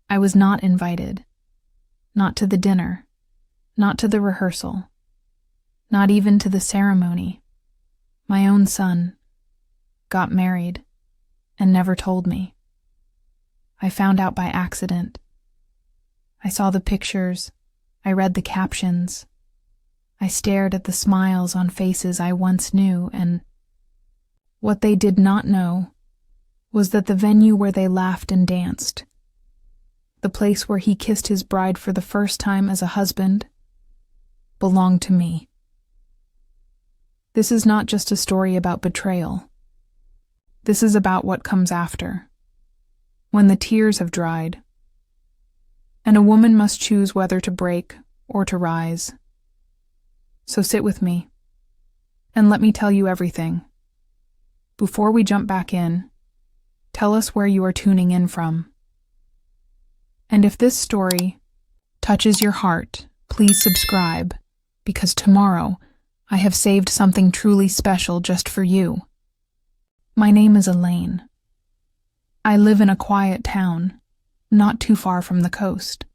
I was not invited. Not to the dinner. Not to the rehearsal. Not even to the ceremony. My own son got married and never told me. I found out by accident. I saw the pictures. I read the captions. I stared at the smiles on faces I once knew, and what they did not know was that the venue where they laughed and danced, the place where he kissed his bride for the first time as a husband, belonged to me. This is not just a story about betrayal. This is about what comes after, when the tears have dried, and a woman must choose whether to break or to rise. So sit with me, and let me tell you everything. Before we jump back in, tell us where you are tuning in from. And if this story touches your heart, please subscribe, because tomorrow I have saved something truly special just for you. My name is Elaine. I live in a quiet town, not too far from the coast.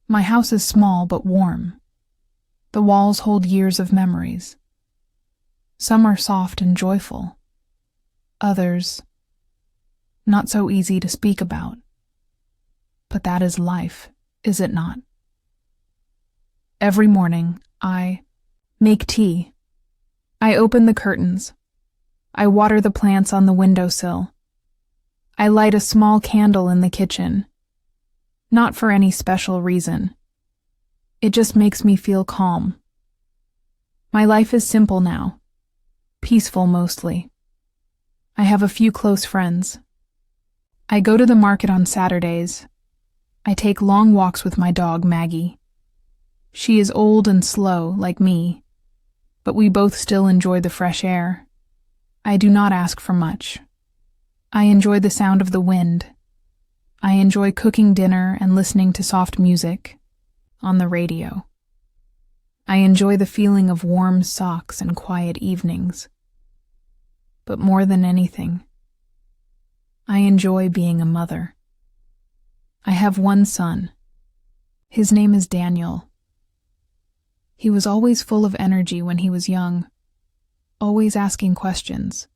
My house is small but warm. The walls hold years of memories. Some are soft and joyful. Others, not so easy to speak about. But that is life, is it not? Every morning, I make tea. I open the curtains. I water the plants on the windowsill. I light a small candle in the kitchen. Not for any special reason. It just makes me feel calm. My life is simple now. Peaceful mostly. I have a few close friends. I go to the market on Saturdays. I take long walks with my dog, Maggie. She is old and slow, like me, but we both still enjoy the fresh air. I do not ask for much. I enjoy the sound of the wind. I enjoy cooking dinner and listening to soft music on the radio. I enjoy the feeling of warm socks and quiet evenings. But more than anything, I enjoy being a mother. I have one son. His name is Daniel. He was always full of energy when he was young, always asking questions,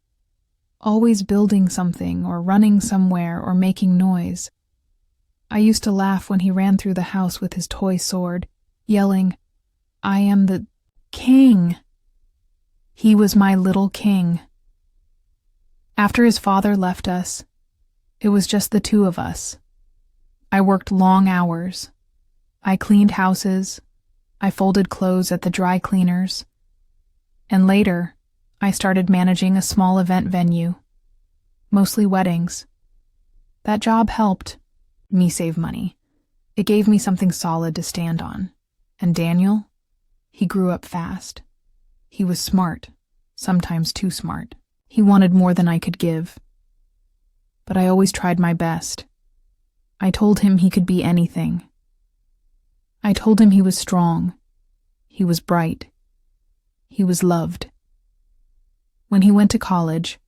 always building something or running somewhere or making noise. I used to laugh when he ran through the house with his toy sword, yelling, "I am the king." He was my little king. After his father left us, it was just the two of us. I worked long hours. I cleaned houses. I folded clothes at the dry cleaners. And later, I started managing a small event venue, mostly weddings. That job helped me save money. It gave me something solid to stand on. And Daniel, he grew up fast. He was smart, sometimes too smart. He wanted more than I could give. But I always tried my best. I told him he could be anything. I told him he was strong. He was bright. He was loved. When he went to college,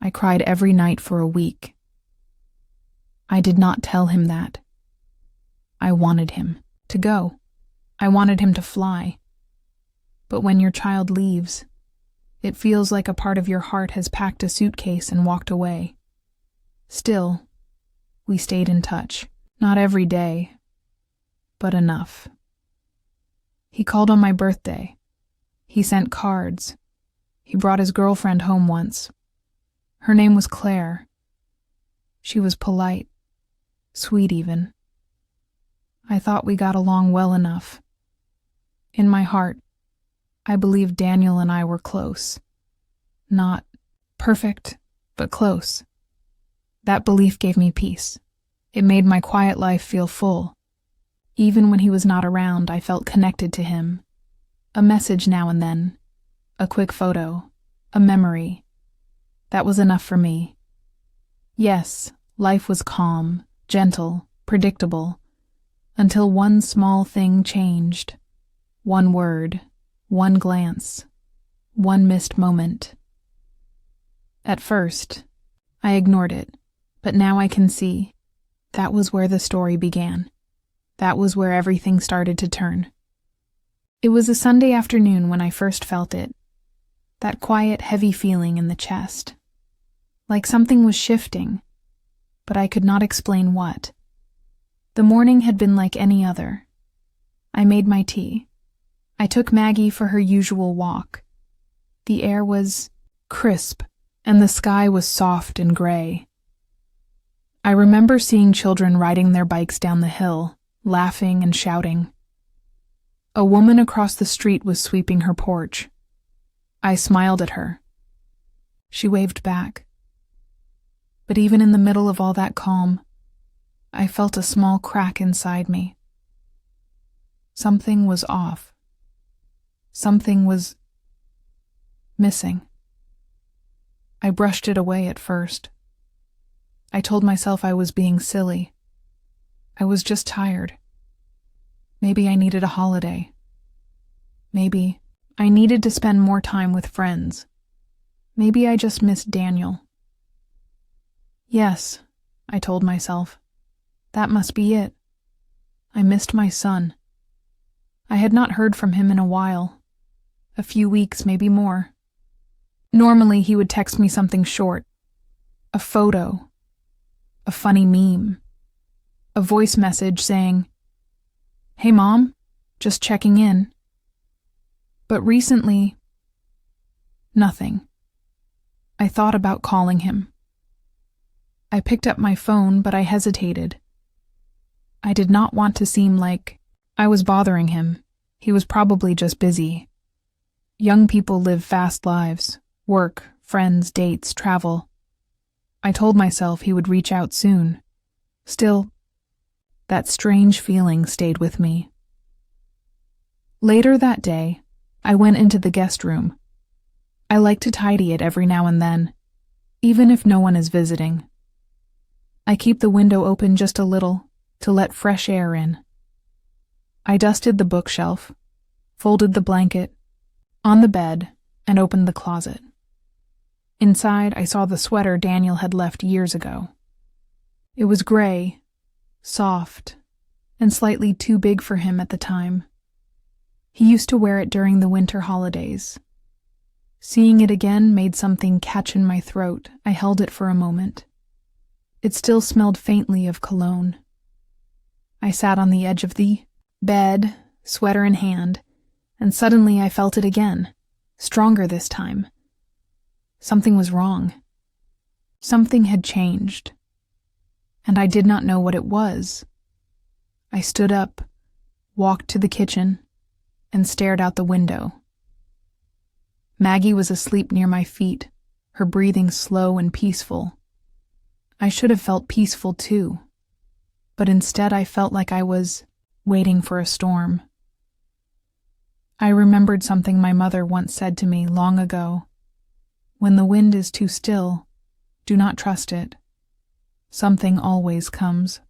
I cried every night for a week. I did not tell him that. I wanted him to go. I wanted him to fly. But when your child leaves, it feels like a part of your heart has packed a suitcase and walked away. Still, we stayed in touch. Not every day, but enough. He called on my birthday. He sent cards. He brought his girlfriend home once. Her name was Claire. She was polite, sweet even. I thought we got along well enough. In my heart, I believed Daniel and I were close. Not perfect, but close. That belief gave me peace. It made my quiet life feel full. Even when he was not around, I felt connected to him. A message now and then, a quick photo, a memory. That was enough for me. Yes, life was calm, gentle, predictable, until one small thing changed. One word, one glance, one missed moment. At first, I ignored it, but now I can see. That was where the story began. That was where everything started to turn. It was a Sunday afternoon when I first felt it. That quiet, heavy feeling in the chest. Like something was shifting, but I could not explain what. The morning had been like any other. I made my tea. I took Maggie for her usual walk. The air was crisp, and the sky was soft and gray. I remember seeing children riding their bikes down the hill, laughing and shouting. A woman across the street was sweeping her porch. I smiled at her. She waved back. But even in the middle of all that calm, I felt a small crack inside me. Something was off. Something was missing. I brushed it away at first. I told myself I was being silly. I was just tired. Maybe I needed a holiday. Maybe I needed to spend more time with friends. Maybe I just missed Daniel. Yes, I told myself. That must be it. I missed my son. I had not heard from him in a while. A few weeks, maybe more. Normally he would text me something short. A photo. A funny meme. A voice message saying, "Hey Mom, just checking in." But recently, nothing. I thought about calling him. I picked up my phone, but I hesitated. I did not want to seem like I was bothering him. He was probably just busy. Young people live fast lives, work, friends, dates, travel. I told myself he would reach out soon. Still, that strange feeling stayed with me. Later that day, I went into the guest room. I like to tidy it every now and then, even if no one is visiting. I keep the window open just a little to let fresh air in. I dusted the bookshelf, folded the blanket, on the bed, and opened the closet. Inside, I saw the sweater Daniel had left years ago. It was gray, soft, and slightly too big for him at the time. He used to wear it during the winter holidays. Seeing it again made something catch in my throat. I held it for a moment. It still smelled faintly of cologne. I sat on the edge of the bed, sweater in hand, and suddenly I felt it again, stronger this time. Something was wrong. Something had changed, and I did not know what it was. I stood up, walked to the kitchen, and stared out the window. Maggie was asleep near my feet, her breathing slow and peaceful. I should have felt peaceful too, but instead I felt like I was waiting for a storm. I remembered something my mother once said to me long ago. When the wind is too still, do not trust it. Something always comes.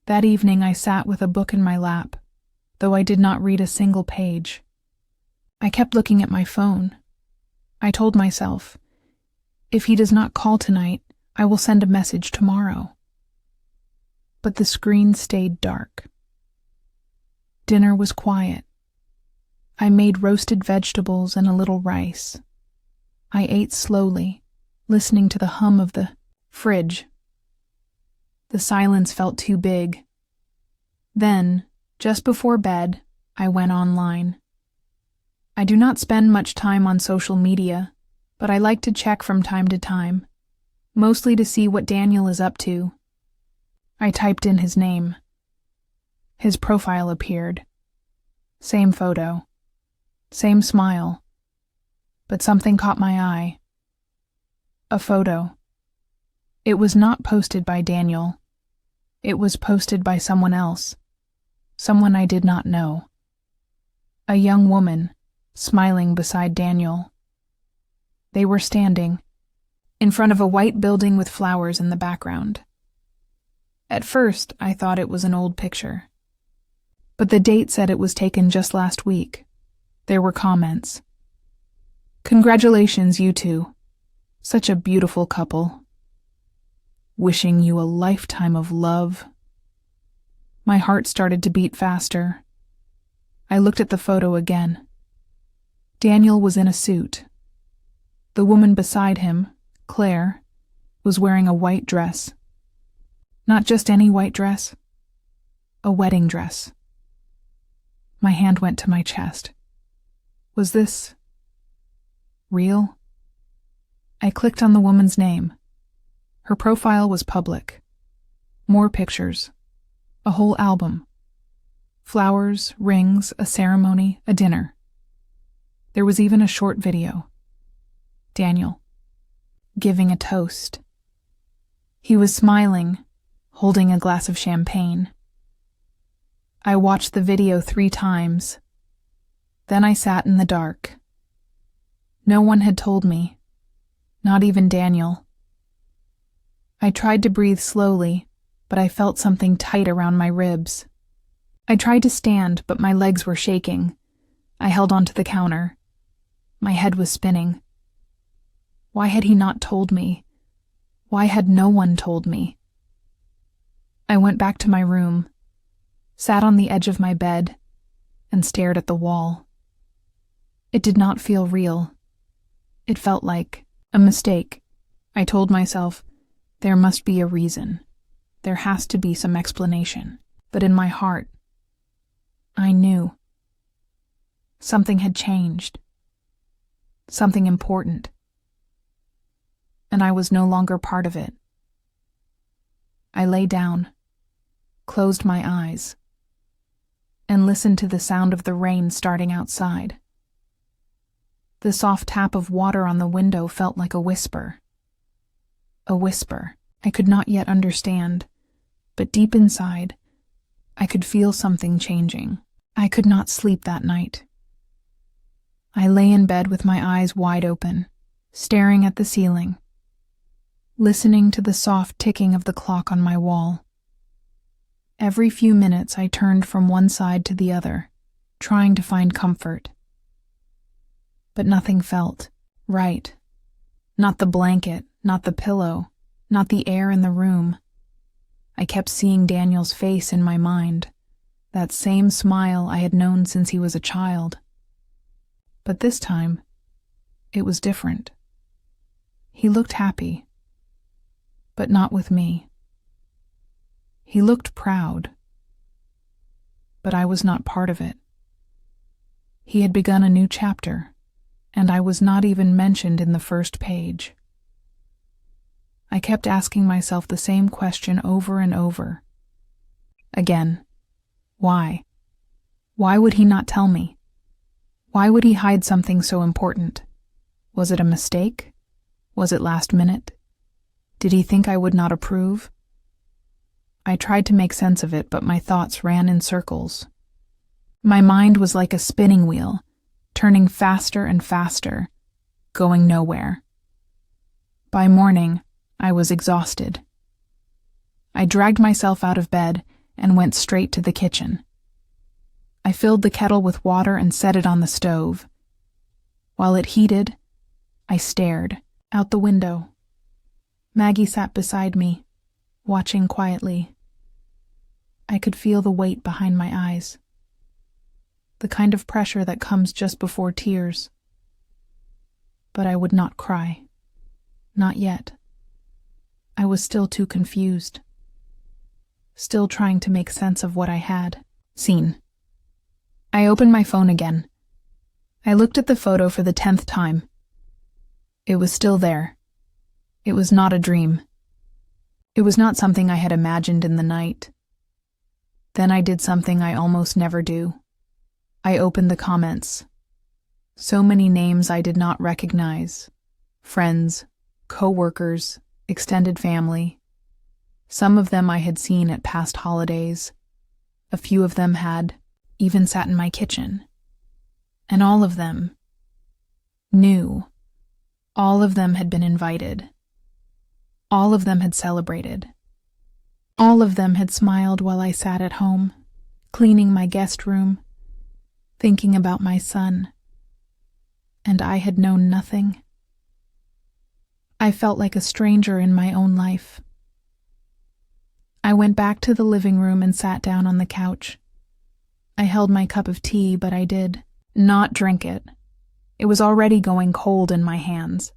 That evening I sat with a book in my lap, though I did not read a single page. I kept looking at my phone. I told myself, if he does not call tonight, I will send a message tomorrow. But the screen stayed dark. Dinner was quiet. I made roasted vegetables and a little rice. I ate slowly, listening to the hum of the fridge. The silence felt too big. Then, just before bed, I went online. I do not spend much time on social media, but I like to check from time to time, mostly to see what Daniel is up to. I typed in his name. His profile appeared. Same photo. Same smile. But something caught my eye. A photo. It was not posted by Daniel. It was posted by someone else. Someone I did not know. A young woman, smiling beside Daniel. They were standing in front of a white building with flowers in the background. At first, I thought it was an old picture. But the date said it was taken just last week. There were comments. "Congratulations, you two. Such a beautiful couple." wishing you a lifetime of love. My heart started to beat faster. I looked at the photo again. Daniel was in a suit. The woman beside him, Claire, was wearing a white dress. Not just any white dress, a wedding dress. My hand went to my chest. Was this real? I clicked on the woman's name. Her profile was public. More pictures. A whole album. Flowers, rings, a ceremony, a dinner. There was even a short video. Daniel, giving a toast. He was smiling, holding a glass of champagne. I watched the video 3 times. Then I sat in the dark. No one had told me, not even Daniel. I tried to breathe slowly, but I felt something tight around my ribs. I tried to stand, but my legs were shaking. I held onto the counter. My head was spinning. Why had he not told me? Why had no one told me? I went back to my room, sat on the edge of my bed, and stared at the wall. It did not feel real. It felt like a mistake. I told myself, there must be a reason. There has to be some explanation. But in my heart, I knew. Something had changed. Something important. And I was no longer part of it. I lay down, closed my eyes, and listened to the sound of the rain starting outside. The soft tap of water on the window felt like a whisper. A whisper I could not yet understand, but deep inside, I could feel something changing. I could not sleep that night. I lay in bed with my eyes wide open, staring at the ceiling, listening to the soft ticking of the clock on my wall. Every few minutes I turned from one side to the other, trying to find comfort. But nothing felt right. Not the blanket, not the pillow, not the air in the room. I kept seeing Daniel's face in my mind, that same smile I had known since he was a child. But this time, it was different. He looked happy, but not with me. He looked proud, but I was not part of it. He had begun a new chapter, and I was not even mentioned in the first page. I kept asking myself the same question over and over. Again, why? Why would he not tell me? Why would he hide something so important? Was it a mistake? Was it last minute? Did he think I would not approve? I tried to make sense of it, but my thoughts ran in circles. My mind was like a spinning wheel, turning faster and faster, going nowhere. By morning, I was exhausted. I dragged myself out of bed and went straight to the kitchen. I filled the kettle with water and set it on the stove. While it heated, I stared out the window. Maggie sat beside me, watching quietly. I could feel the weight behind my eyes, the kind of pressure that comes just before tears. But I would not cry. Not yet. I was still too confused. Still trying to make sense of what I had seen. I opened my phone again. I looked at the photo for the 10th time. It was still there. It was not a dream. It was not something I had imagined in the night. Then I did something I almost never do. I opened the comments. So many names I did not recognize. Friends, co-workers, extended family. Some of them I had seen at past holidays. A few of them had even sat in my kitchen. And all of them knew. All of them had been invited. All of them had celebrated. All of them had smiled while I sat at home, cleaning my guest room, thinking about my son. And I had known nothing. I felt like a stranger in my own life, I went back to the living room and sat down on the couch. I held my cup of tea, but I did not drink it. It was already going cold in my hands.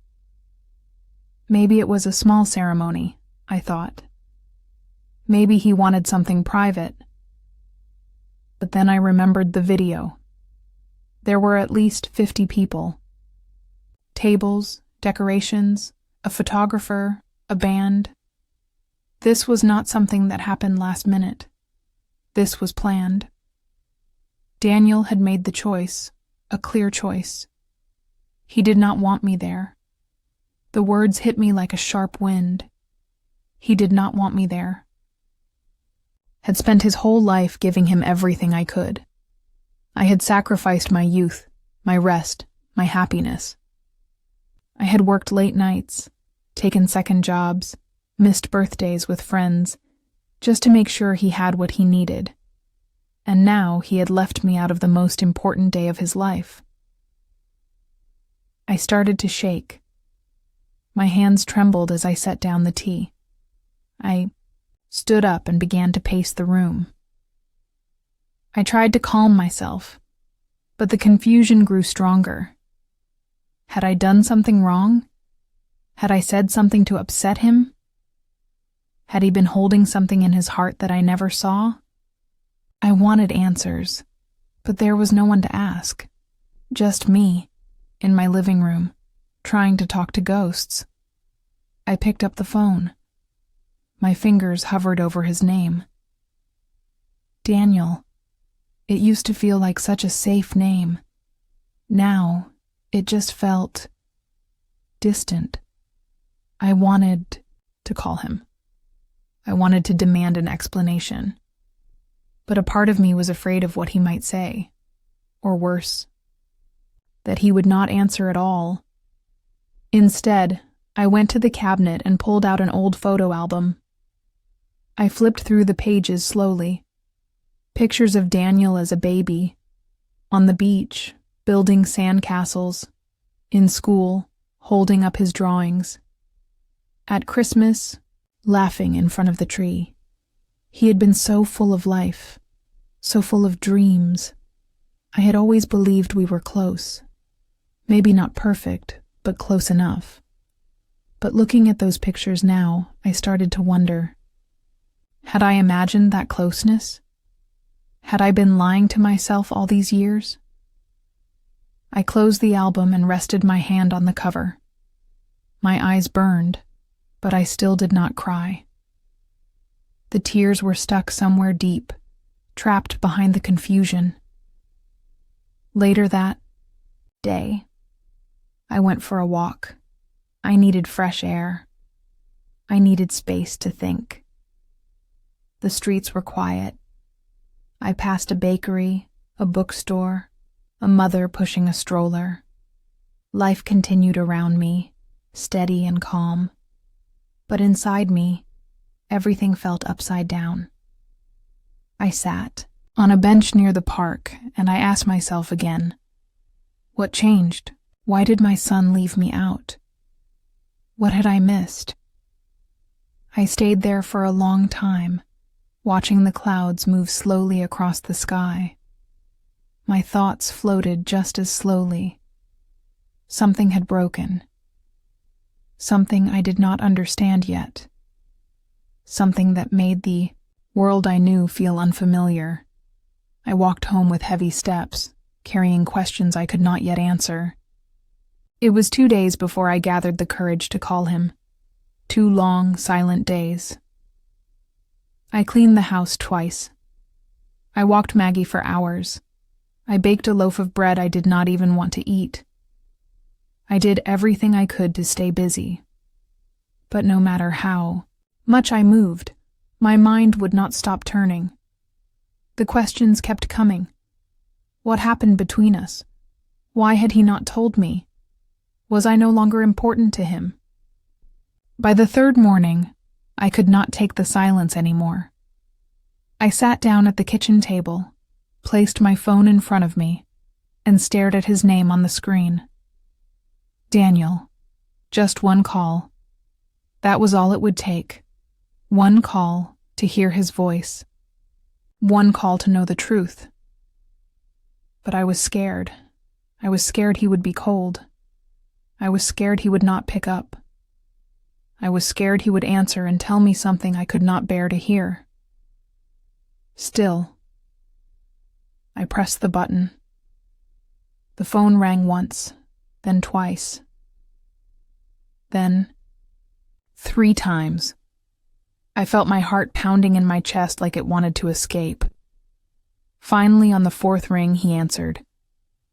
Maybe it was a small ceremony, I thought. Maybe he wanted something private. But then I remembered the video. There were at least 50 people. Tables, decorations, a photographer, a band. This was not something that happened last minute. This was planned. Daniel had made the choice, a clear choice. He did not want me there. The words hit me like a sharp wind. He did not want me there. Had spent his whole life giving him everything I could. I had sacrificed my youth, my rest, my happiness. I had worked late nights, taken second jobs, missed birthdays with friends, just to make sure he had what he needed. And now he had left me out of the most important day of his life. I started to shake. My hands trembled as I set down the tea. I stood up and began to pace the room. I tried to calm myself, but the confusion grew stronger. Had I done something wrong? Had I said something to upset him? Had he been holding something in his heart that I never saw? I wanted answers, but there was no one to ask. Just me, in my living room, trying to talk to ghosts. I picked up the phone. My fingers hovered over his name. Daniel. It used to feel like such a safe name. Now, it just felt distant. I wanted to call him. I wanted to demand an explanation. But a part of me was afraid of what he might say. Or worse, that he would not answer at all. Instead, I went to the cabinet and pulled out an old photo album. I flipped through the pages slowly. Pictures of Daniel as a baby, on the beach, building sandcastles, in school, holding up his drawings. At Christmas, laughing in front of the tree. He had been so full of life, so full of dreams. I had always believed we were close. Maybe not perfect, but close enough. But looking at those pictures now, I started to wonder. Had I imagined that closeness? Had I been lying to myself all these years? I closed the album and rested my hand on the cover. My eyes burned, but I still did not cry. The tears were stuck somewhere deep, trapped behind the confusion. Later that day, I went for a walk. I needed fresh air. I needed space to think. The streets were quiet. I passed a bakery, a bookstore, a mother pushing a stroller. Life continued around me, steady and calm. But inside me, everything felt upside down. I sat on a bench near the park, and I asked myself again, what changed? Why did my son leave me out? What had I missed? I stayed there for a long time, watching the clouds move slowly across the sky. My thoughts floated just as slowly. Something had broken. Something I did not understand yet. Something that made the world I knew feel unfamiliar. I walked home with heavy steps, carrying questions I could not yet answer. It was 2 days before I gathered the courage to call him. 2 long, silent days. I cleaned the house twice. I walked Maggie for hours. I baked a loaf of bread I did not even want to eat. I did everything I could to stay busy. But no matter how much I moved, my mind would not stop turning. The questions kept coming. What happened between us? Why had he not told me? Was I no longer important to him? By the 3rd morning, I could not take the silence anymore. I sat down at the kitchen table, placed my phone in front of me, and stared at his name on the screen. Daniel. Just one call. That was all it would take. One call, to hear his voice, one call to know the truth. But I was scared. I was scared he would be cold. I was scared he would not pick up. I was scared he would answer and tell me something I could not bear to hear. Still, I pressed the button. The phone rang once, then twice. Then 3 times. I felt my heart pounding in my chest like it wanted to escape. Finally, on the 4th ring, he answered.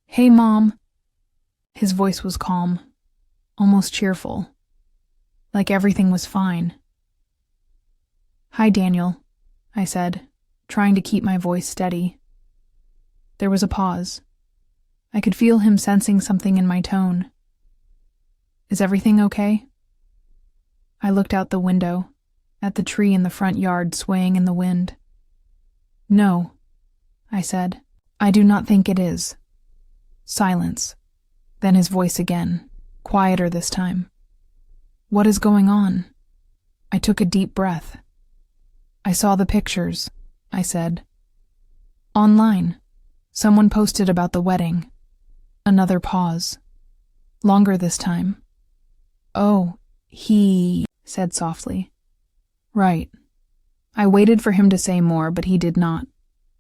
"Hey, Mom." His voice was calm, almost cheerful, like everything was fine. "Hi, Daniel," I said, trying to keep my voice steady. There was a pause. I could feel him sensing something in my tone. "Is everything okay?" I looked out the window, at the tree in the front yard swaying in the wind. "No," I said. "I do not think it is." Silence. Then his voice again, quieter this time. "What is going on?" I took a deep breath. "I saw the pictures," I said. "Online. Someone posted about the wedding." Another pause. Longer this time. "Oh, he," said softly. "Right." I waited for him to say more, but he did not.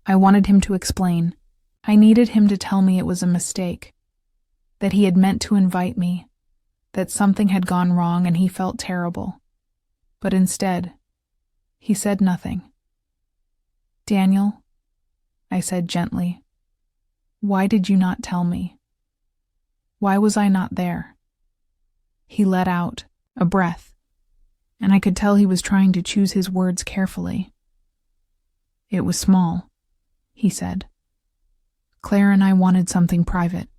I wanted him to explain. I needed him to tell me it was a mistake, that he had meant to invite me, that something had gone wrong and he felt terrible. But instead, he said nothing. "Daniel," I said gently, "why did you not tell me? Why was I not there?" He let out a breath, and I could tell he was trying to choose his words carefully. "It was small," he said. "Claire and I wanted something private."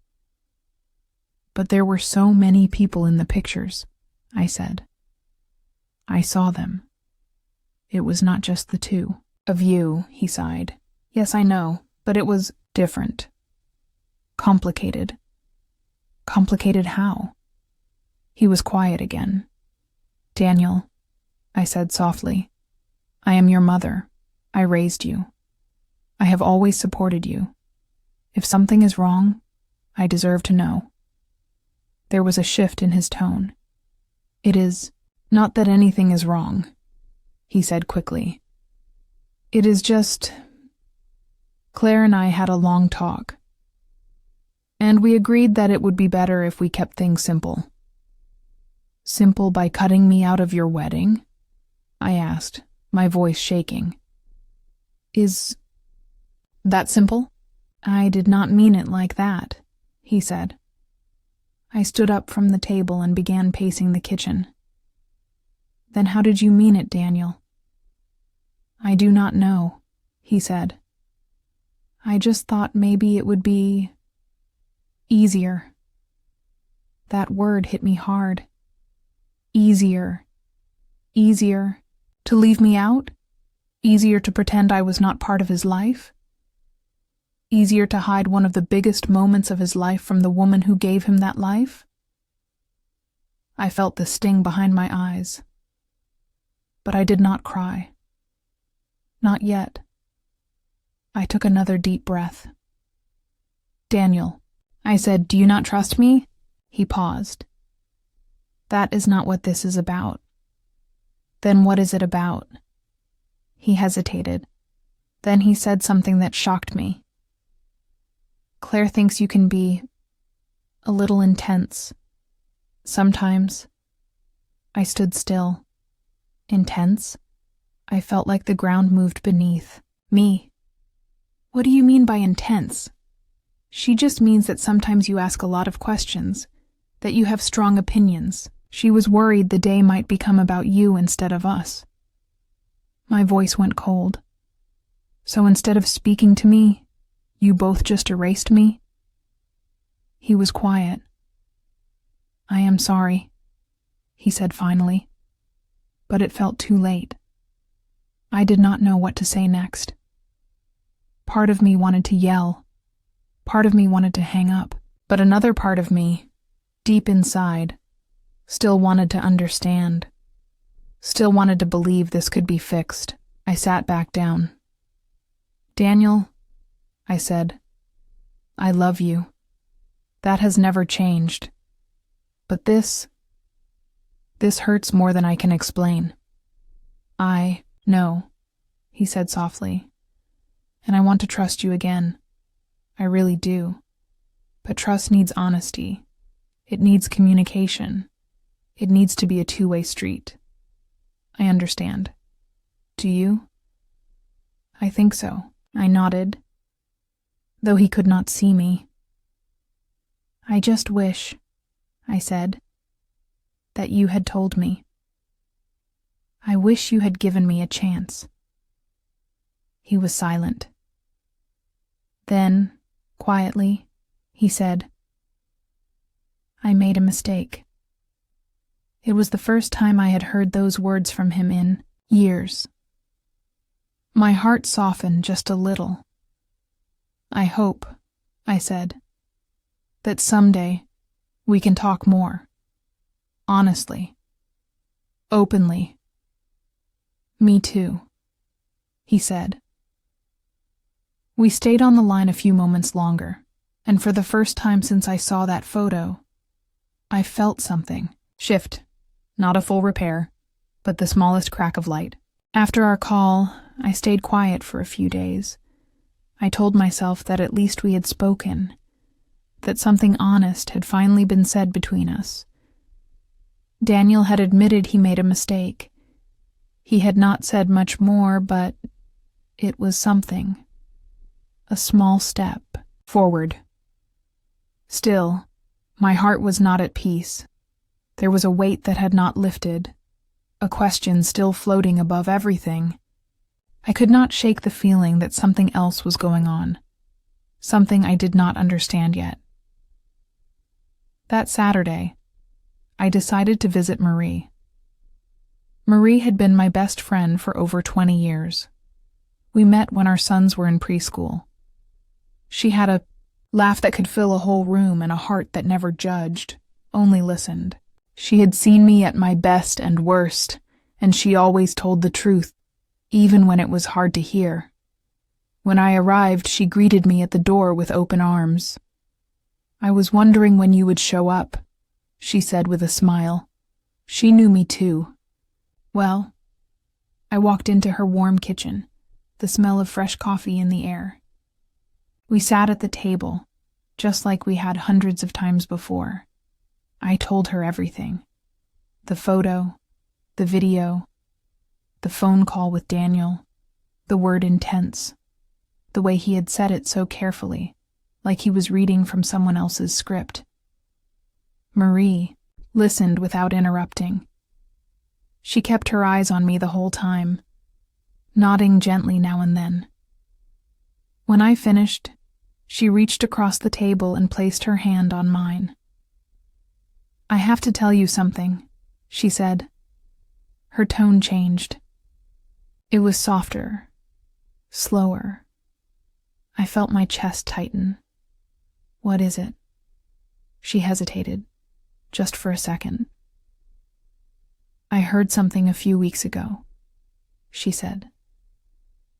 "But there were so many people in the pictures," I said. "I saw them. It was not just the 2 of you," he sighed. "Yes, I know, but it was different. Complicated." "Complicated how?" He was quiet again. "Daniel," I said softly, "I am your mother. I raised you. I have always supported you. If something is wrong, I deserve to know." There was a shift in his tone. "It is not that anything is wrong," he said quickly. "It is just... Claire and I had a long talk, and we agreed that it would be better if we kept things simple." "Simple by cutting me out of your wedding?" I asked, my voice shaking. "Is that simple?" "I did not mean it like that," he said. I stood up from the table and began pacing the kitchen. "Then how did you mean it, Daniel?" "I do not know," he said. "I just thought maybe it would be easier." That word hit me hard. Easier. Easier to leave me out? Easier to pretend I was not part of his life? Easier to hide one of the biggest moments of his life from the woman who gave him that life? I felt the sting behind my eyes. But I did not cry. Not yet. I took another deep breath. "Daniel," I said, "do you not trust me?" He paused. "That is not what this is about." "Then what is it about?" He hesitated. Then he said something that shocked me. "Claire thinks you can be a little intense. Sometimes." I stood still. Intense? I felt like the ground moved beneath me. "What do you mean by intense?" "She just means that sometimes you ask a lot of questions, that you have strong opinions. She was worried the day might become about you instead of us." My voice went cold. "So instead of speaking to me, you both just erased me?" He was quiet. "I am sorry," he said finally. But it felt too late. I did not know what to say next. Part of me wanted to yell. Part of me wanted to hang up. But another part of me, deep inside, still wanted to understand. Still wanted to believe this could be fixed. I sat back down. Daniel, I said, I love you. That has never changed. But this hurts more than I can explain. I know, he said softly, and I want to trust you again. I really do. But trust needs honesty. It needs communication. It needs to be a two-way street. I understand. Do you? I think so. I nodded, though he could not see me. I just wish, I said, that you had told me. I wish you had given me a chance. He was silent. Then, quietly, he said, I made a mistake. It was the first time I had heard those words from him in years. My heart softened just a little. I hope, I said, that someday we can talk more. Honestly. Openly. Me too, he said. We stayed on the line a few moments longer, and for the first time since I saw that photo, I felt something shift. Not a full repair, but the smallest crack of light. After our call, I stayed quiet for a few days. I told myself that at least we had spoken, that something honest had finally been said between us. Daniel had admitted he made a mistake. He had not said much more, but it was something. A small step forward. Still, my heart was not at peace. There was a weight that had not lifted, a question still floating above everything. I could not shake the feeling that something else was going on, something I did not understand yet. That Saturday, I decided to visit Marie. Marie had been my best friend for over 20 years. We met when our sons were in preschool. She had a laugh that could fill a whole room and a heart that never judged, only listened. She had seen me at my best and worst, and she always told the truth, even when it was hard to hear. When I arrived, she greeted me at the door with open arms. I was wondering when you would show up, she said with a smile. She knew me too. Well, I walked into her warm kitchen, the smell of fresh coffee in the air. We sat at the table, just like we had hundreds of times before. I told her everything. The photo, the video, the phone call with Daniel, the word intense, the way he had said it so carefully, like he was reading from someone else's script. Marie listened without interrupting. She kept her eyes on me the whole time, nodding gently now and then. When I finished, she reached across the table and placed her hand on mine. I have to tell you something, she said. Her tone changed. It was softer, slower. I felt my chest tighten. What is it? She hesitated, just for a second. I heard something a few weeks ago, she said,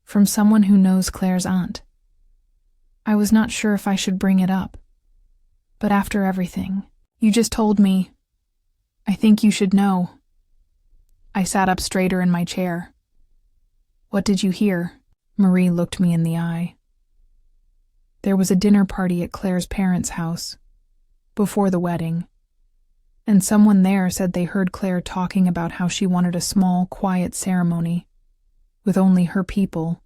from someone who knows Claire's aunt. I was not sure if I should bring it up, but after everything you just told me, I think you should know. I sat up straighter in my chair. What did you hear? Marie looked me in the eye. There was a dinner party at Claire's parents' house, before the wedding, and someone there said they heard Claire talking about how she wanted a small, quiet ceremony, with only her people.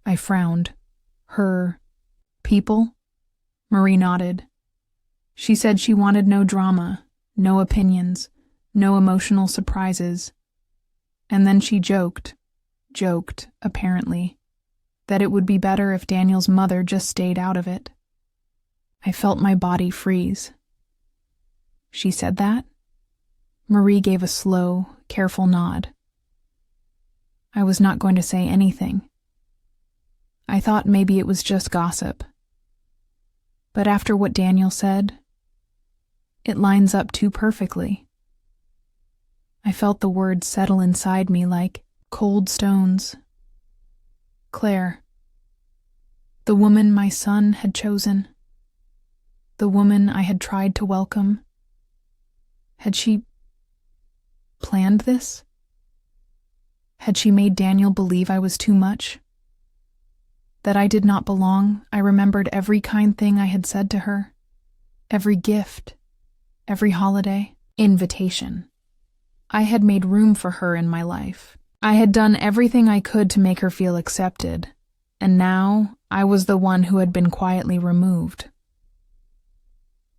I frowned. Her people? Marie nodded. She said she wanted no drama, no opinions, no emotional surprises. And then she joked, apparently, that it would be better if Daniel's mother just stayed out of it. I felt my body freeze. She said that? Marie gave a slow, careful nod. I was not going to say anything. I thought maybe it was just gossip. But after what Daniel said, it lines up too perfectly. I felt the words settle inside me like Cold stones. Claire. The woman my son had chosen. The woman I had tried to welcome. Had she planned this? Had she made Daniel believe I was too much? That I did not belong? I remembered every kind thing I had said to her. Every gift. Every holiday. Invitation. I had made room for her in my life. I had done everything I could to make her feel accepted, and now I was the one who had been quietly removed.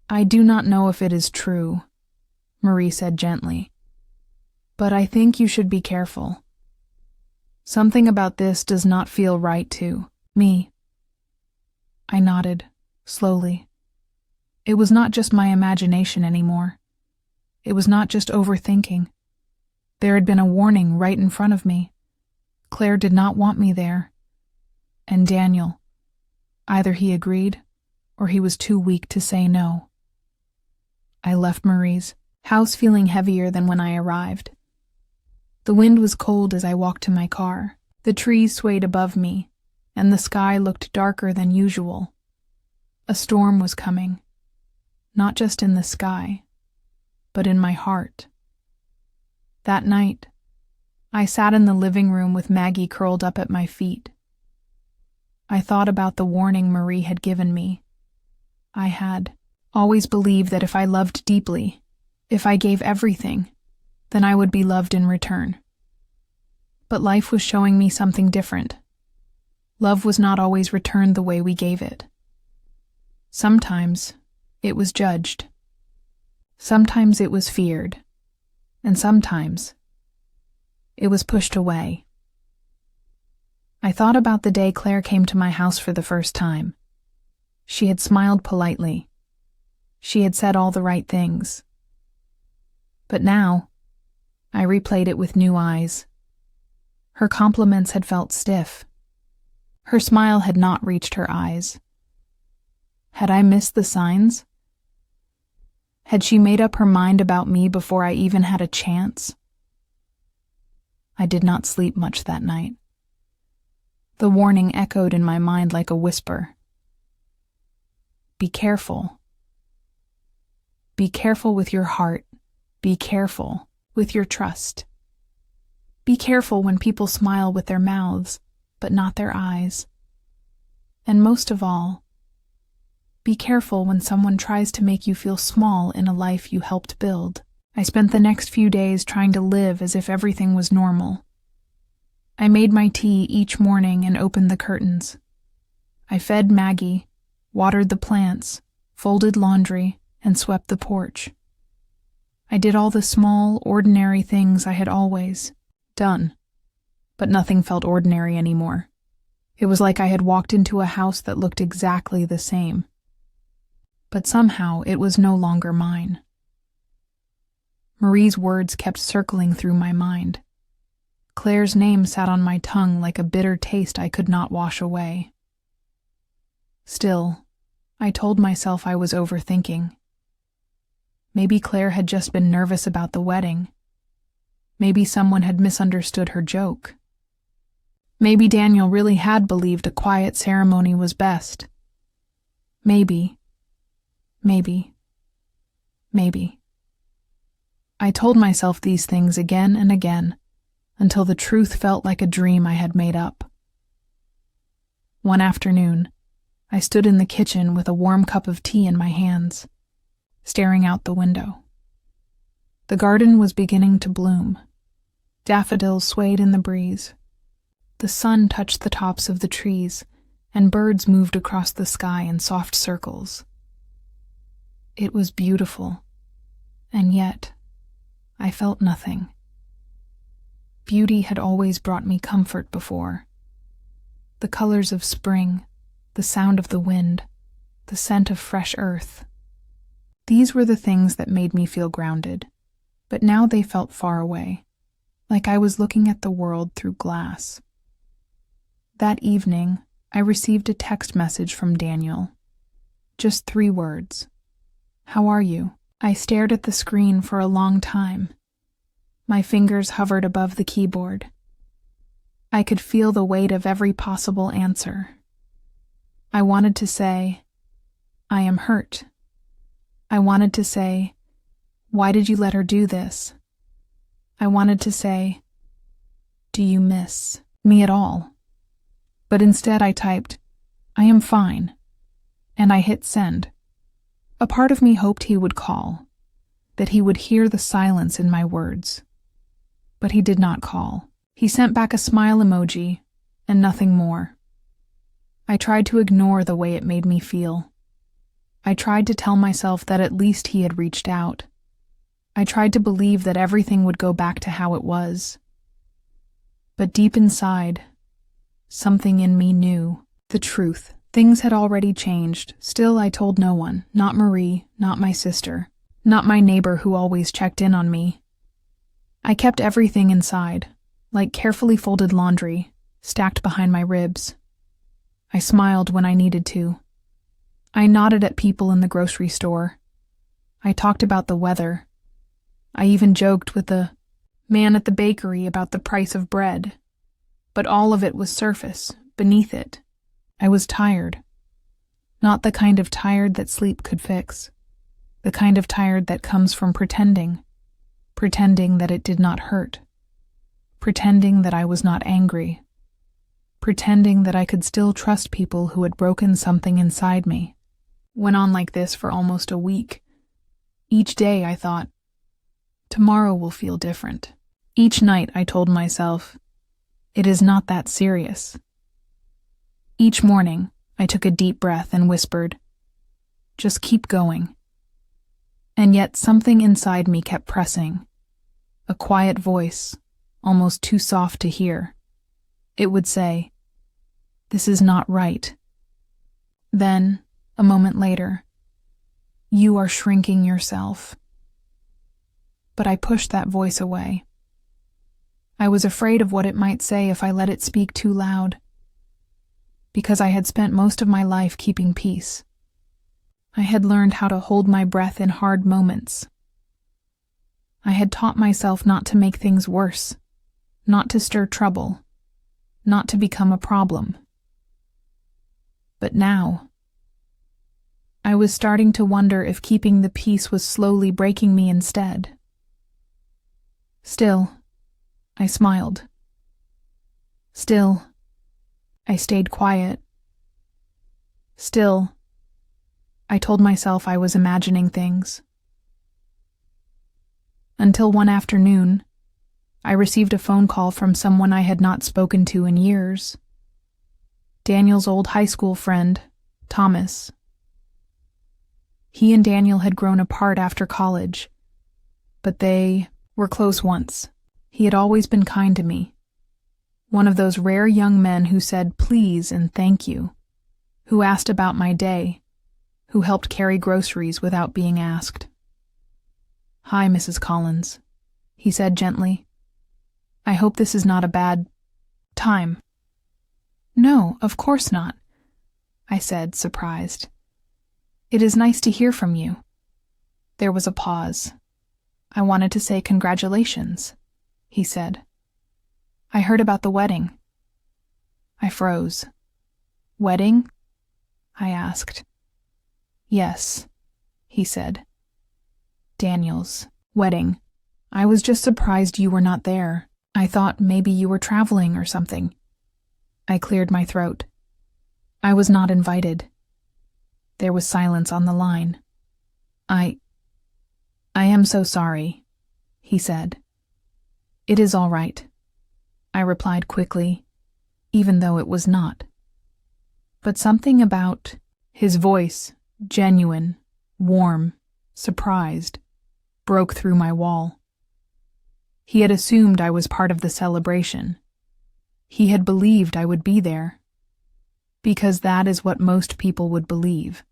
I do not know if it is true, Marie said gently, but I think you should be careful. Something about this does not feel right to me. I nodded, slowly. It was not just my imagination anymore. It was not just overthinking. There had been a warning right in front of me. Claire did not want me there. And Daniel. Either he agreed, or he was too weak to say no. I left Marie's house feeling heavier than when I arrived. The wind was cold as I walked to my car. The trees swayed above me, and the sky looked darker than usual. A storm was coming, not just in the sky, but in my heart. That night, I sat in the living room with Maggie curled up at my feet. I thought about the warning Marie had given me. I had always believed that if I loved deeply, if I gave everything, then I would be loved in return. But life was showing me something different. Love was not always returned the way we gave it. Sometimes it was judged. Sometimes it was feared. And sometimes it was pushed away. I thought about the day Claire came to my house for the first time. She had smiled politely. She had said all the right things. But now, I replayed it with new eyes. Her compliments had felt stiff. Her smile had not reached her eyes. Had I missed the signs? Had she made up her mind about me before I even had a chance? I did not sleep much that night. The warning echoed in my mind like a whisper. Be careful. Be careful with your heart. Be careful with your trust. Be careful when people smile with their mouths, but not their eyes. And most of all, be careful when someone tries to make you feel small in a life you helped build. I spent the next few days trying to live as if everything was normal. I made my tea each morning and opened the curtains. I fed Maggie, watered the plants, folded laundry, and swept the porch. I did all the small, ordinary things I had always done, but nothing felt ordinary anymore. It was like I had walked into a house that looked exactly the same. But somehow it was no longer mine. Marie's words kept circling through my mind. Claire's name sat on my tongue like a bitter taste I could not wash away. Still, I told myself I was overthinking. Maybe Claire had just been nervous about the wedding. Maybe someone had misunderstood her joke. Maybe Daniel really had believed a quiet ceremony was best. Maybe. I told myself these things again and again, until the truth felt like a dream I had made up. One afternoon, I stood in the kitchen with a warm cup of tea in my hands, staring out the window. The garden was beginning to bloom. Daffodils swayed in the breeze. The sun touched the tops of the trees, and birds moved across the sky in soft circles. It was beautiful, and yet I felt nothing. Beauty had always brought me comfort before. The colors of spring, the sound of the wind, the scent of fresh earth. These were the things that made me feel grounded, but now they felt far away, like I was looking at the world through glass. That evening, I received a text message from Daniel. Just 3 words. How are you? I stared at the screen for a long time. My fingers hovered above the keyboard. I could feel the weight of every possible answer. I wanted to say, I am hurt. I wanted to say, why did you let her do this? I wanted to say, do you miss me at all? But instead I typed, I am fine, and I hit send. A part of me hoped he would call, that he would hear the silence in my words. But he did not call. He sent back a smile emoji, and nothing more. I tried to ignore the way it made me feel. I tried to tell myself that at least he had reached out. I tried to believe that everything would go back to how it was. But deep inside, something in me knew the truth. Things had already changed. Still, I told no one, not Marie, not my sister, not my neighbor who always checked in on me. I kept everything inside, like carefully folded laundry, stacked behind my ribs. I smiled when I needed to. I nodded at people in the grocery store. I talked about the weather. I even joked with the man at the bakery about the price of bread. But all of it was surface, beneath it. I was tired. Not the kind of tired that sleep could fix. The kind of tired that comes from pretending that it did not hurt. Pretending that I was not angry. Pretending that I could still trust people who had broken something inside me. Went on like this for almost a week. Each day I thought, tomorrow will feel different. Each night I told myself, it is not that serious. Each morning I took a deep breath and whispered, just keep going. And yet something inside me kept pressing. A quiet voice, almost too soft to hear. It would say, this is not right. Then, a moment later, you are shrinking yourself. But I pushed that voice away. I was afraid of what it might say if I let it speak too loud. Because I had spent most of my life keeping peace. I had learned how to hold my breath in hard moments. I had taught myself not to make things worse, not to stir trouble, not to become a problem. But now, I was starting to wonder if keeping the peace was slowly breaking me instead. Still, I smiled. Still, I stayed quiet. Still, I told myself I was imagining things. Until one afternoon, I received a phone call from someone I had not spoken to in years. Daniel's old high school friend, Thomas. He and Daniel had grown apart after college, but they were close once. He had always been kind to me. One of those rare young men who said please and thank you, who asked about my day, who helped carry groceries without being asked. Hi, Mrs. Collins, he said gently. I hope this is not a bad time. No, of course not, I said, surprised. It is nice to hear from you. There was a pause. I wanted to say congratulations, he said. I heard about the wedding. I froze. Wedding? I asked. Yes, he said. Daniel's wedding. I was just surprised you were not there. I thought maybe you were traveling or something. I cleared my throat. I was not invited. There was silence on the line. I am so sorry, he said. It is all right, I replied quickly, even though it was not. But something about his voice, genuine, warm, surprised, broke through my wall. He had assumed I was part of the celebration. He had believed I would be there. Because that is what most people would believe.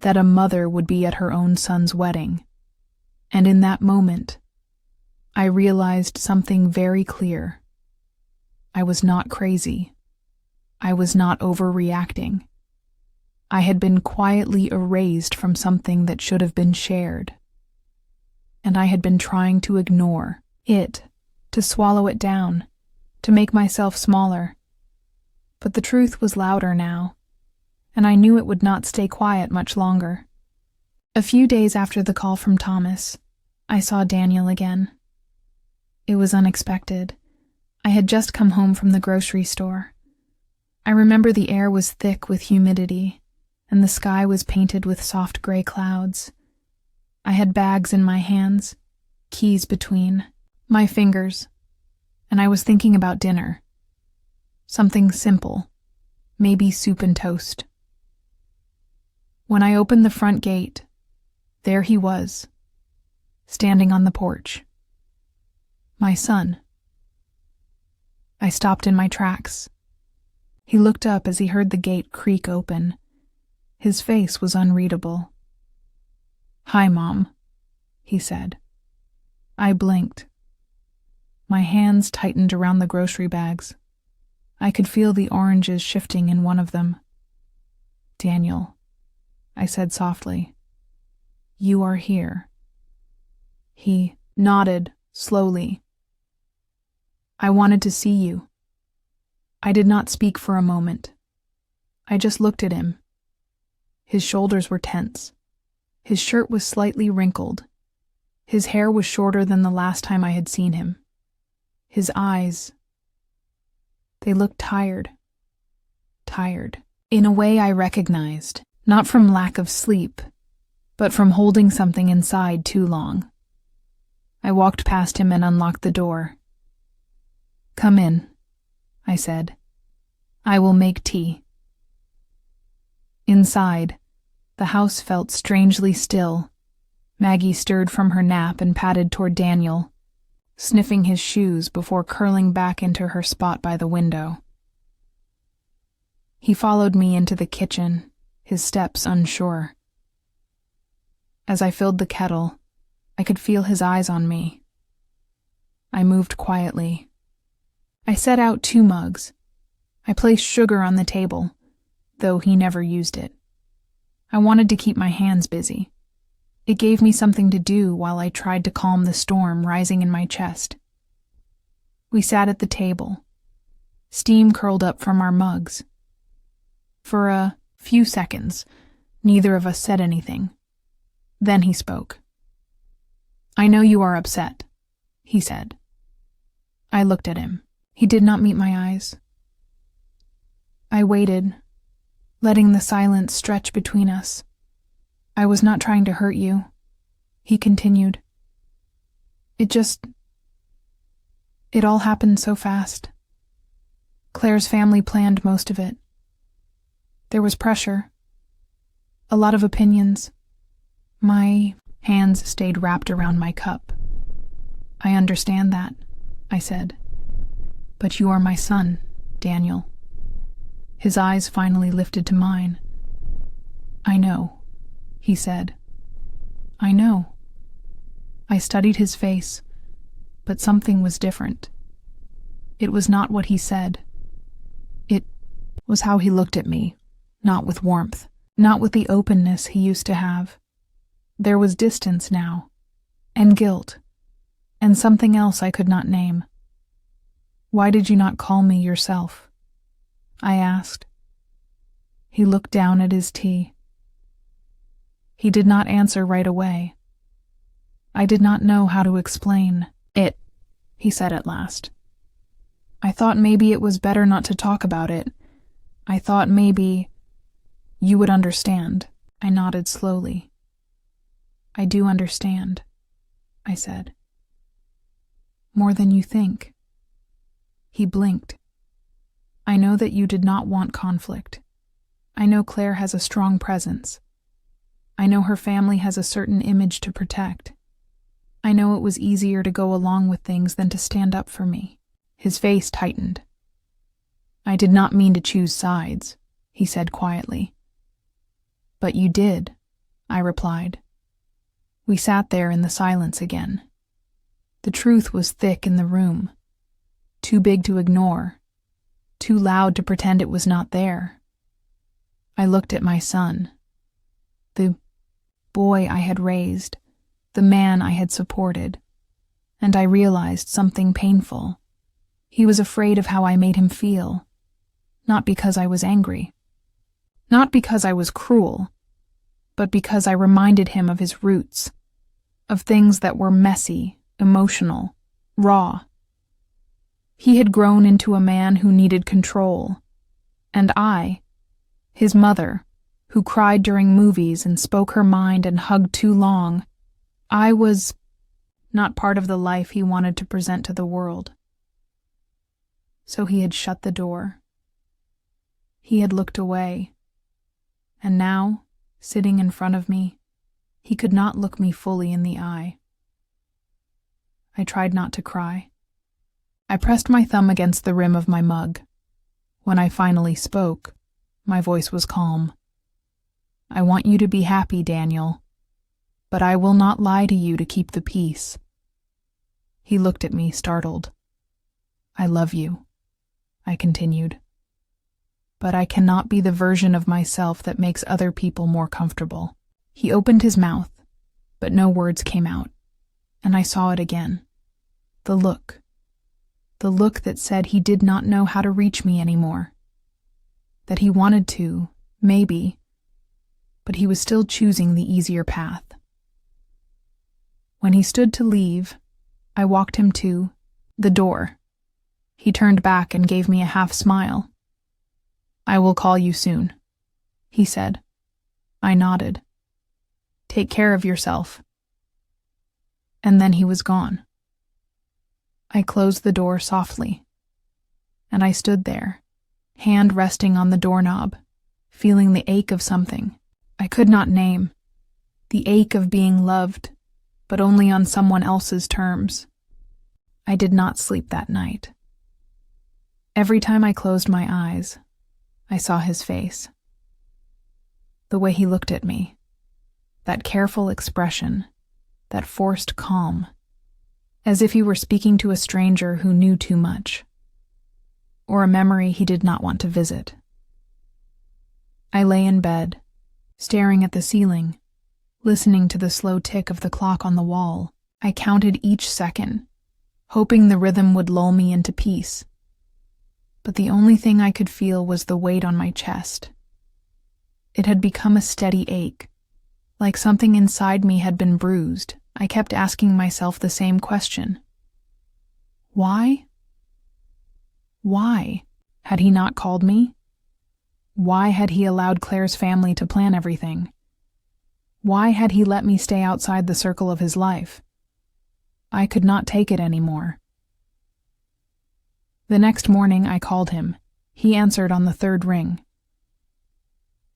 That a mother would be at her own son's wedding. And in that moment, I realized something very clear. I was not crazy. I was not overreacting. I had been quietly erased from something that should have been shared. And I had been trying to ignore it, to swallow it down, to make myself smaller. But the truth was louder now, and I knew it would not stay quiet much longer. A few days after the call from Thomas, I saw Daniel again. It was unexpected. I had just come home from the grocery store. I remember the air was thick with humidity, and the sky was painted with soft gray clouds. I had bags in my hands, keys between my fingers, and I was thinking about dinner. Something simple, maybe soup and toast. When I opened the front gate, there he was, standing on the porch. My son. I stopped in my tracks. He looked up as he heard the gate creak open. His face was unreadable. "Hi, Mom," he said. I blinked. My hands tightened around the grocery bags. I could feel the oranges shifting in one of them. "Daniel," I said softly, "you are here." He nodded slowly. "I wanted to see you." I did not speak for a moment. I just looked at him. His shoulders were tense. His shirt was slightly wrinkled. His hair was shorter than the last time I had seen him. His eyes, they looked tired. Tired. In a way I recognized, not from lack of sleep, but from holding something inside too long. I walked past him and unlocked the door. "Come in," I said. "I will make tea." Inside, the house felt strangely still. Maggie stirred from her nap and padded toward Daniel, sniffing his shoes before curling back into her spot by the window. He followed me into the kitchen, his steps unsure. As I filled the kettle, I could feel his eyes on me. I moved quietly. I set out 2 mugs. I placed sugar on the table, though he never used it. I wanted to keep my hands busy. It gave me something to do while I tried to calm the storm rising in my chest. We sat at the table. Steam curled up from our mugs. For a few seconds, neither of us said anything. Then he spoke. "I know you are upset," he said. I looked at him. He did not meet my eyes. I waited, letting the silence stretch between us. "I was not trying to hurt you," he continued. It all happened so fast. Claire's family planned most of it. There was pressure, a lot of opinions. My hands stayed wrapped around my cup. "I understand that," I said. "But you are my son, Daniel." His eyes finally lifted to mine. "I know," he said. "I know." I studied his face, but something was different. It was not what he said. It was how he looked at me, not with warmth, not with the openness he used to have. There was distance now, and guilt, and something else I could not name. "Why did you not call me yourself?" I asked. He looked down at his tea. He did not answer right away. I did not know how to explain it, he said at last. "I thought maybe it was better not to talk about it. I thought maybe you would understand." I nodded slowly. "I do understand," I said. "More than you think." He blinked. "I know that you did not want conflict. I know Claire has a strong presence. I know her family has a certain image to protect. I know it was easier to go along with things than to stand up for me." His face tightened. "I did not mean to choose sides," he said quietly. "But you did," I replied. We sat there in the silence again. The truth was thick in the room, too big to ignore, too loud to pretend it was not there. I looked at my son, the boy I had raised, the man I had supported, and I realized something painful. He was afraid of how I made him feel, not because I was angry, not because I was cruel, but because I reminded him of his roots, of things that were messy, emotional, raw. He had grown into a man who needed control, and I, his mother, who cried during movies and spoke her mind and hugged too long, I was not part of the life he wanted to present to the world. So he had shut the door. He had looked away, and now, sitting in front of me, he could not look me fully in the eye. I tried not to cry. I pressed my thumb against the rim of my mug. When I finally spoke, my voice was calm. I want you to be happy, Daniel, but I will not lie to you to keep the peace. He looked at me, startled. I love you, I continued. But I cannot be the version of myself that makes other people more comfortable. He opened his mouth, but no words came out, and I saw it again. The look that said he did not know how to reach me anymore. That he wanted to, maybe, but he was still choosing the easier path. When he stood to leave, I walked him to the door. He turned back and gave me a half smile. I will call you soon, he said. I nodded. Take care of yourself. And then he was gone. I closed the door softly, and I stood there, hand resting on the doorknob, feeling the ache of something I could not name, the ache of being loved, but only on someone else's terms. I did not sleep that night. Every time I closed my eyes, I saw his face. The way he looked at me, that careful expression, that forced calm, as if he were speaking to a stranger who knew too much, or a memory he did not want to visit. I lay in bed, staring at the ceiling, listening to the slow tick of the clock on the wall. I counted each second, hoping the rhythm would lull me into peace. But the only thing I could feel was the weight on my chest. It had become a steady ache, like something inside me had been bruised. I kept asking myself the same question. Why? Why had he not called me? Why had he allowed Claire's family to plan everything? Why had he let me stay outside the circle of his life? I could not take it anymore. The next morning I called him. He answered on the third ring.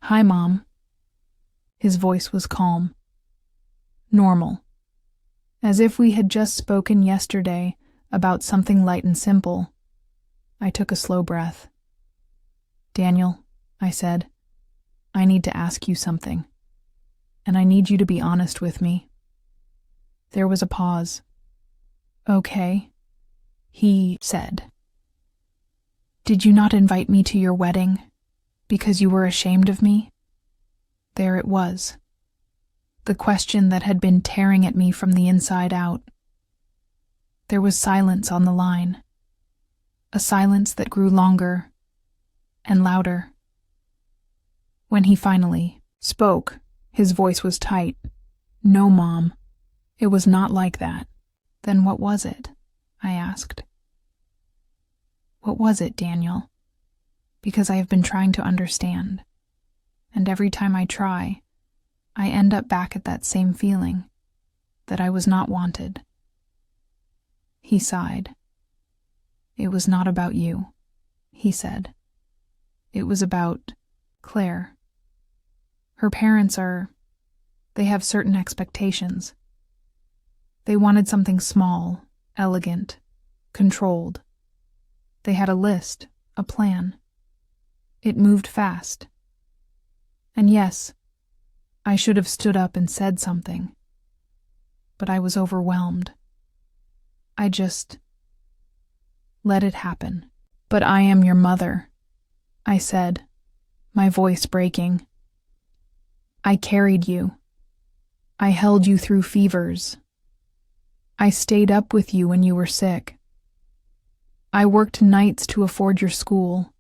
Hi, Mom. His voice was calm. Normal. As if we had just spoken yesterday about something light and simple. I took a slow breath. Daniel, I said, I need to ask you something, and I need you to be honest with me. There was a pause. Okay, he said. Did you not invite me to your wedding because you were ashamed of me? There it was. The question that had been tearing at me from the inside out. There was silence on the line, a silence that grew longer and louder. When he finally spoke, his voice was tight. No, Mom, it was not like that. Then what was it? I asked. What was it, Daniel? Because I have been trying to understand, and every time I try, I end up back at that same feeling, that I was not wanted. He sighed. It was not about you, he said. It was about Claire. Her parents they have certain expectations. They wanted something small, elegant, controlled. They had a list, a plan. It moved fast. And yes, I should have stood up and said something. But I was overwhelmed. I just let it happen. But I am your mother, I said, my voice breaking. I carried you. I held you through fevers. I stayed up with you when you were sick. I worked nights to afford your school.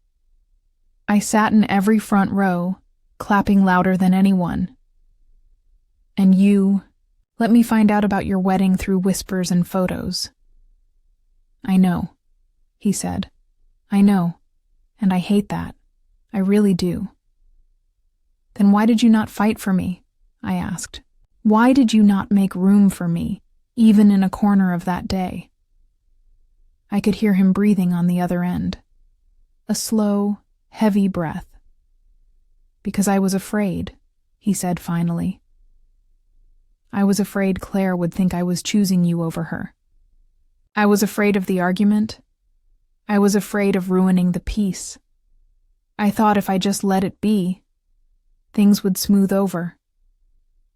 I sat in every front row, clapping louder than anyone. And you let me find out about your wedding through whispers and photos. I know, he said. I know, and I hate that. I really do. Then why did you not fight for me? I asked. Why did you not make room for me, even in a corner of that day? I could hear him breathing on the other end. A slow, heavy breath. Because I was afraid, he said finally. I was afraid Claire would think I was choosing you over her. I was afraid of the argument. I was afraid of ruining the peace. I thought if I just let it be, things would smooth over.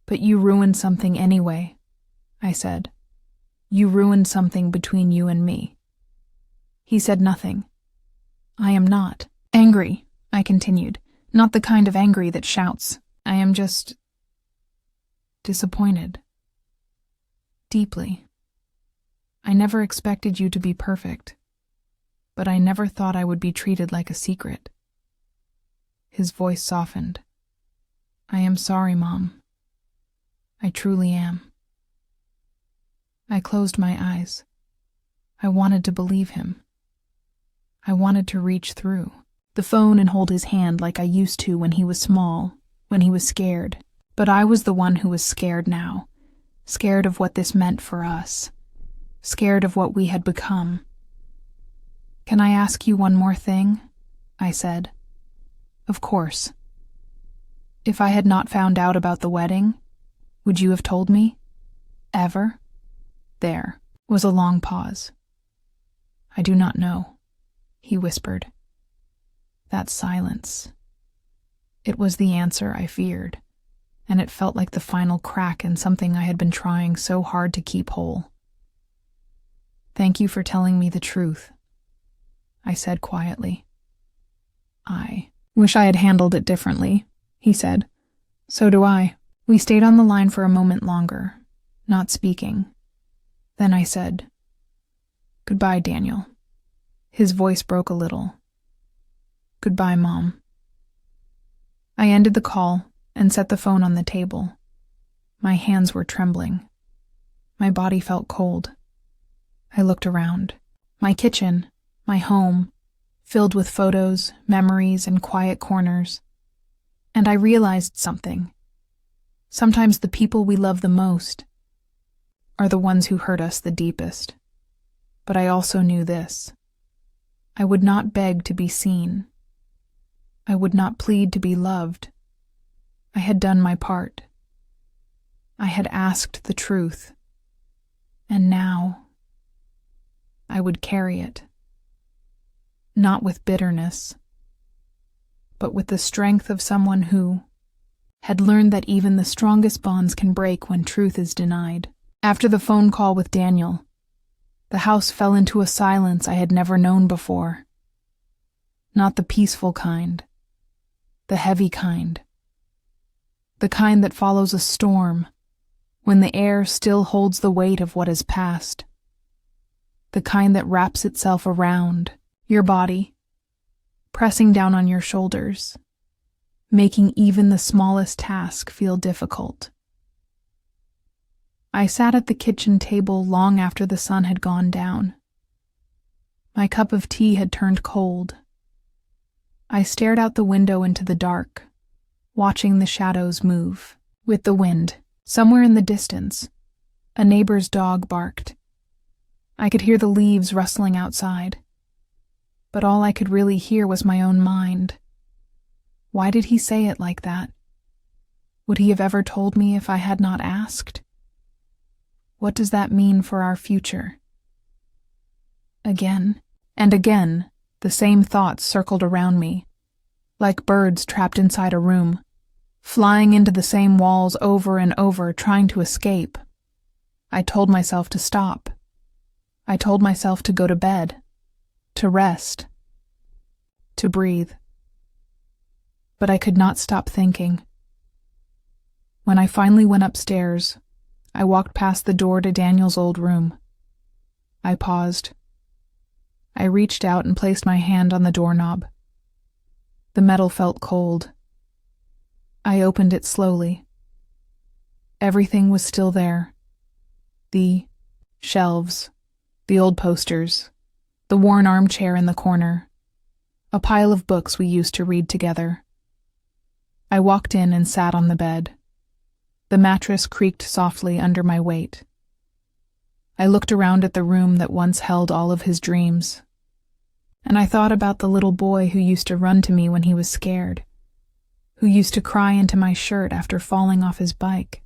But you ruined something anyway, I said. You ruined something between you and me. He said nothing. I am not angry, I continued. Not the kind of angry that shouts. I am just disappointed. Deeply. I never expected you to be perfect, but I never thought I would be treated like a secret. His voice softened. I am sorry, Mom. I truly am. I closed my eyes. I wanted to believe him. I wanted to reach through the phone and hold his hand like I used to when he was small, when he was scared. But I was the one who was scared now, scared of what this meant for us, scared of what we had become. Can I ask you one more thing? I said. Of course. If I had not found out about the wedding, would you have told me? Ever? There was a long pause. I do not know, he whispered. That silence. It was the answer I feared, and it felt like the final crack in something I had been trying so hard to keep whole. Thank you for telling me the truth, I said quietly. I wish I had handled it differently, he said. So do I. We stayed on the line for a moment longer, not speaking. Then I said, Goodbye, Daniel. His voice broke a little. Goodbye, Mom. I ended the call and set the phone on the table. My hands were trembling. My body felt cold. I looked around. My kitchen, my home, filled with photos, memories, and quiet corners. And I realized something. Sometimes the people we love the most are the ones who hurt us the deepest. But I also knew this. I would not beg to be seen. I would not plead to be loved. I had done my part. I had asked the truth. And now I would carry it. Not with bitterness, but with the strength of someone who had learned that even the strongest bonds can break when truth is denied. After the phone call with Daniel, the house fell into a silence I had never known before. Not the peaceful kind, the heavy kind. The kind that follows a storm, when the air still holds the weight of what has passed. The kind that wraps itself around your body, pressing down on your shoulders, making even the smallest task feel difficult. I sat at the kitchen table long after the sun had gone down. My cup of tea had turned cold. I stared out the window into the dark, watching the shadows move with the wind. Somewhere in the distance, a neighbor's dog barked. I could hear the leaves rustling outside, but all I could really hear was my own mind. Why did he say it like that? Would he have ever told me if I had not asked? What does that mean for our future? Again and again, the same thoughts circled around me, like birds trapped inside a room, flying into the same walls over and over, trying to escape. I told myself to stop. I told myself to go to bed, to rest, to breathe. But I could not stop thinking. When I finally went upstairs, I walked past the door to Daniel's old room. I paused. I reached out and placed my hand on the doorknob. The metal felt cold. I opened it slowly. Everything was still there. The shelves, the old posters, the worn armchair in the corner, a pile of books we used to read together. I walked in and sat on the bed. The mattress creaked softly under my weight. I looked around at the room that once held all of his dreams, and I thought about the little boy who used to run to me when he was scared, who used to cry into my shirt after falling off his bike,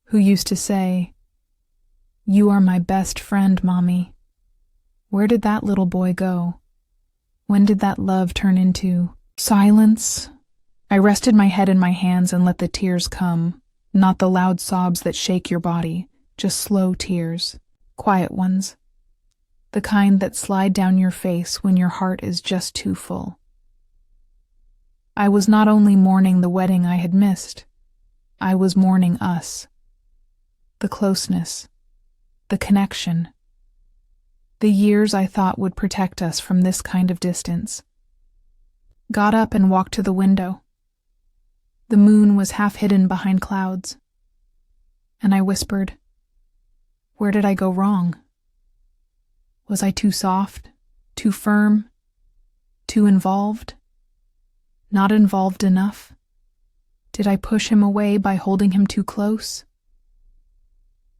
who used to say, "You are my best friend, Mommy." Where did that little boy go? When did that love turn into silence? I rested my head in my hands and let the tears come, not the loud sobs that shake your body, just slow tears, quiet ones, the kind that slide down your face when your heart is just too full. I was not only mourning the wedding I had missed, I was mourning us. The closeness, the connection, the years I thought would protect us from this kind of distance. Got up and walked to the window. The moon was half hidden behind clouds, and I whispered, "Where did I go wrong? Was I too soft, too firm, too involved? Not involved enough? Did I push him away by holding him too close?"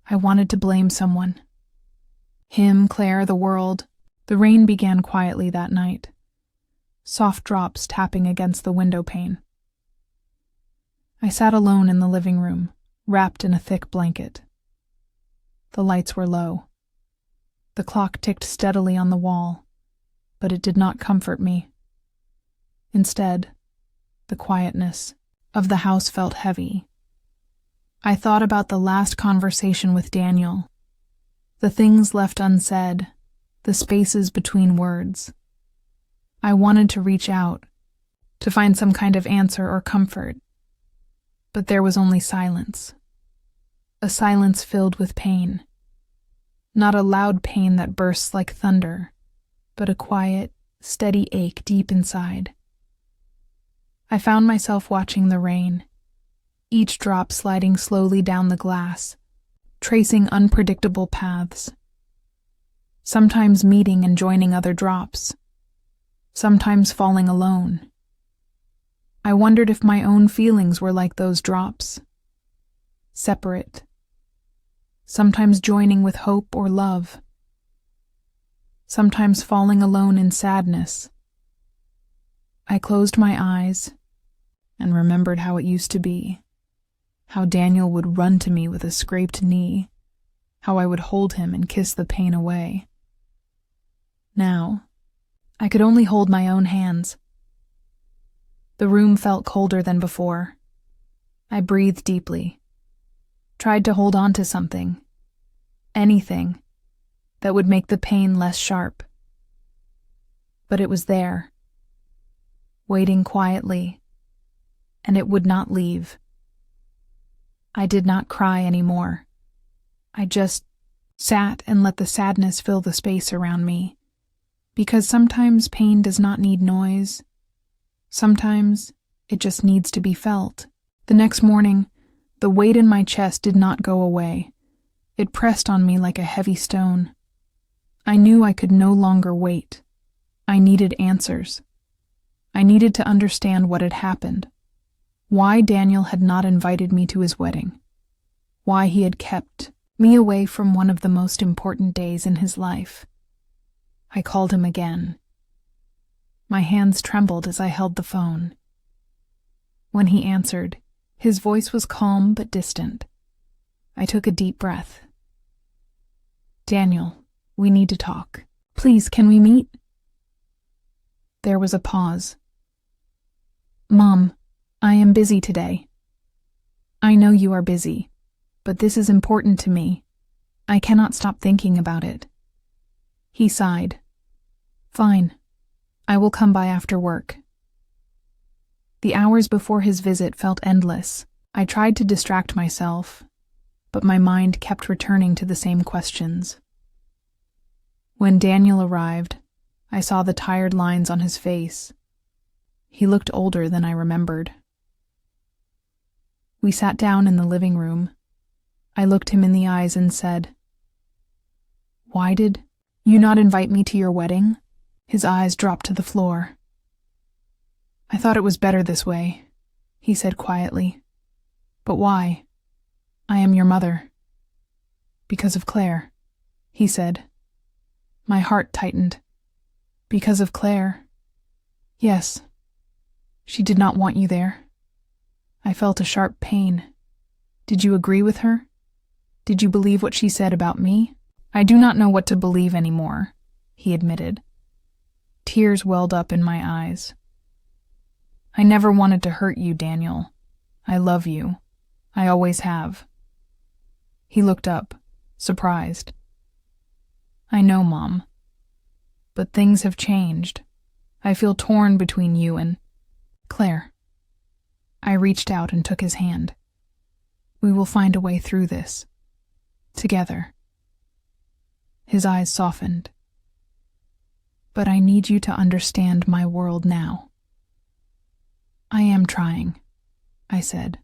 I wanted to blame someone. Him, Claire, the world. The rain began quietly that night, soft drops tapping against the window pane. I sat alone in the living room, wrapped in a thick blanket. The lights were low. The clock ticked steadily on the wall, but it did not comfort me. Instead, the quietness of the house felt heavy. I thought about the last conversation with Daniel, the things left unsaid, the spaces between words. I wanted to reach out, to find some kind of answer or comfort, but there was only silence. A silence filled with pain. Not a loud pain that bursts like thunder, but a quiet, steady ache deep inside. I found myself watching the rain, each drop sliding slowly down the glass, tracing unpredictable paths. Sometimes meeting and joining other drops, sometimes falling alone. I wondered if my own feelings were like those drops, separate, sometimes joining with hope or love, sometimes falling alone in sadness. I closed my eyes and remembered how it used to be, how Daniel would run to me with a scraped knee, how I would hold him and kiss the pain away. Now, I could only hold my own hands. The room felt colder than before. I breathed deeply, tried to hold on to something, anything, that would make the pain less sharp. But it was there, waiting quietly, and it would not leave. I did not cry anymore. I just sat and let the sadness fill the space around me, because sometimes pain does not need noise. Sometimes it just needs to be felt. The next morning, the weight in my chest did not go away. It pressed on me like a heavy stone. I knew I could no longer wait. I needed answers. I needed to understand what had happened. Why Daniel had not invited me to his wedding. Why he had kept me away from one of the most important days in his life. I called him again. My hands trembled as I held the phone. When he answered, his voice was calm but distant. I took a deep breath. "Daniel, we need to talk. Please, can we meet?" There was a pause. "Mom, I am busy today." "I know you are busy, but this is important to me. I cannot stop thinking about it." He sighed. "Fine. I will come by after work." The hours before his visit felt endless. I tried to distract myself, but my mind kept returning to the same questions. When Daniel arrived, I saw the tired lines on his face. He looked older than I remembered. We sat down in the living room. I looked him in the eyes and said, "Why did you not invite me to your wedding?" His eyes dropped to the floor. "I thought it was better this way," he said quietly. "But why? I am your mother." "Because of Claire," he said. My heart tightened. "Because of Claire?" "Yes. She did not want you there." I felt a sharp pain. "Did you agree with her? Did you believe what she said about me?" "I do not know what to believe anymore," he admitted. Tears welled up in my eyes. "I never wanted to hurt you, Daniel. I love you. I always have." He looked up, surprised. "I know, Mom. But things have changed. I feel torn between you and Claire." I reached out and took his hand. "We will find a way through this. Together." His eyes softened. "But I need you to understand my world now." "I am trying," I said.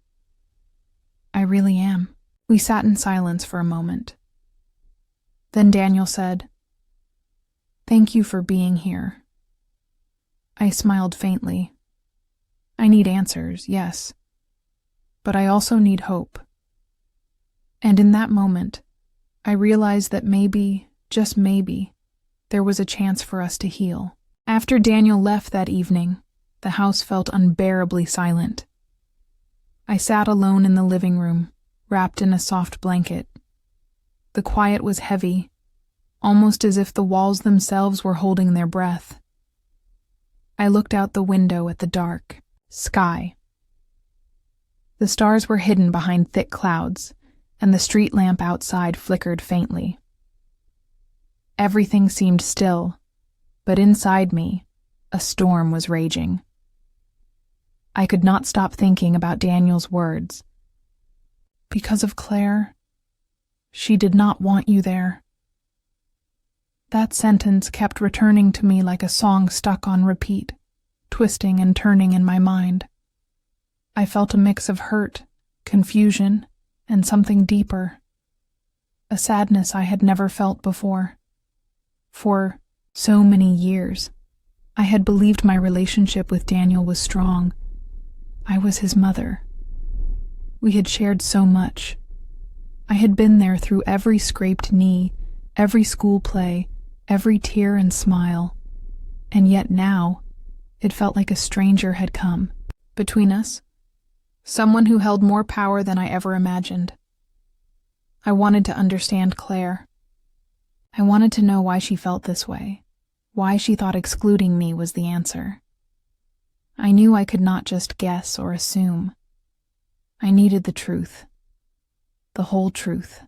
"I really am." We sat in silence for a moment. Then Daniel said, "Thank you for being here." I smiled faintly. I need answers, yes, but I also need hope. And in that moment, I realized that maybe, just maybe, there was a chance for us to heal. After Daniel left that evening, the house felt unbearably silent. I sat alone in the living room, wrapped in a soft blanket. The quiet was heavy, almost as if the walls themselves were holding their breath. I looked out the window at the dark sky. The stars were hidden behind thick clouds, and the street lamp outside flickered faintly. Everything seemed still, but inside me, a storm was raging. I could not stop thinking about Daniel's words. "Because of Claire, she did not want you there." That sentence kept returning to me like a song stuck on repeat, twisting and turning in my mind. I felt a mix of hurt, confusion, and something deeper. A sadness I had never felt before. For so many years, I had believed my relationship with Daniel was strong. I was his mother. We had shared so much. I had been there through every scraped knee, every school play, every tear and smile. And yet now, it felt like a stranger had come between us, someone who held more power than I ever imagined. I wanted to understand Claire. I wanted to know why she felt this way, why she thought excluding me was the answer. I knew I could not just guess or assume. I needed the truth, the whole truth.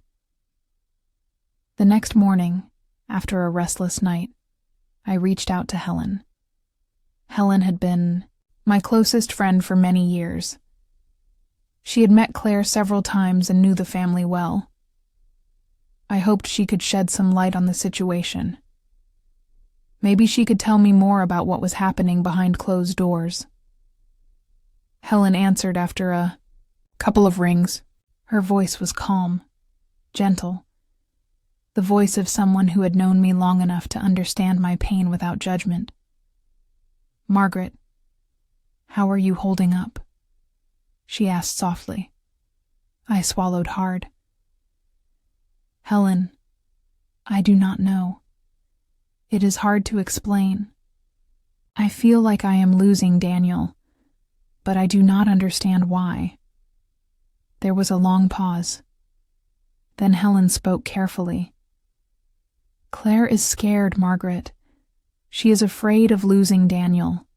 The next morning, after a restless night, I reached out to Helen. Helen had been my closest friend for many years. She had met Claire several times and knew the family well. I hoped she could shed some light on the situation. Maybe she could tell me more about what was happening behind closed doors. Helen answered after a couple of rings. Her voice was calm, gentle, the voice of someone who had known me long enough to understand my pain without judgment. "Margaret, how are you holding up?" she asked softly. I swallowed hard. "Helen, I do not know. It is hard to explain. I feel like I am losing Daniel, but I do not understand why." There was a long pause. Then Helen spoke carefully. "Claire is scared, Margaret. She is afraid of losing Daniel.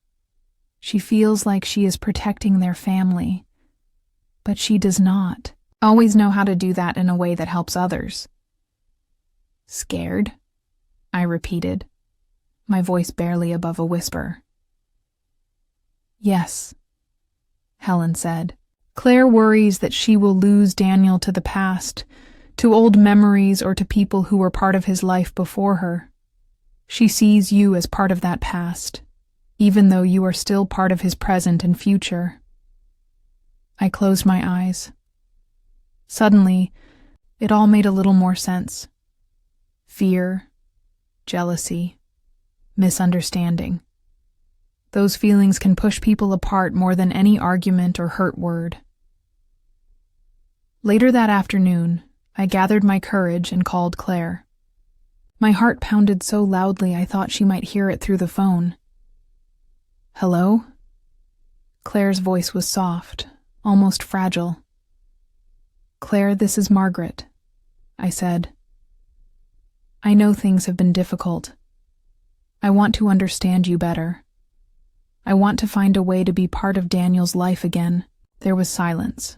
She feels like she is protecting their family, but she does not always know how to do that in a way that helps others." "Scared?" I repeated, my voice barely above a whisper. "Yes," Helen said. "Claire worries that she will lose Daniel to the past, to old memories or to people who were part of his life before her. She sees you as part of that past, even though you are still part of his present and future. I closed my eyes. Suddenly, it all made a little more sense. Fear, jealousy, misunderstanding. Those feelings can push people apart more than any argument or hurt word. Later that afternoon, I gathered my courage and called Claire. My heart pounded so loudly I thought she might hear it through the phone. "Hello?" Claire's voice was soft, almost fragile. "Claire, this is Margaret," I said. "I know things have been difficult. I want to understand you better. I want to find a way to be part of Daniel's life again." There was silence.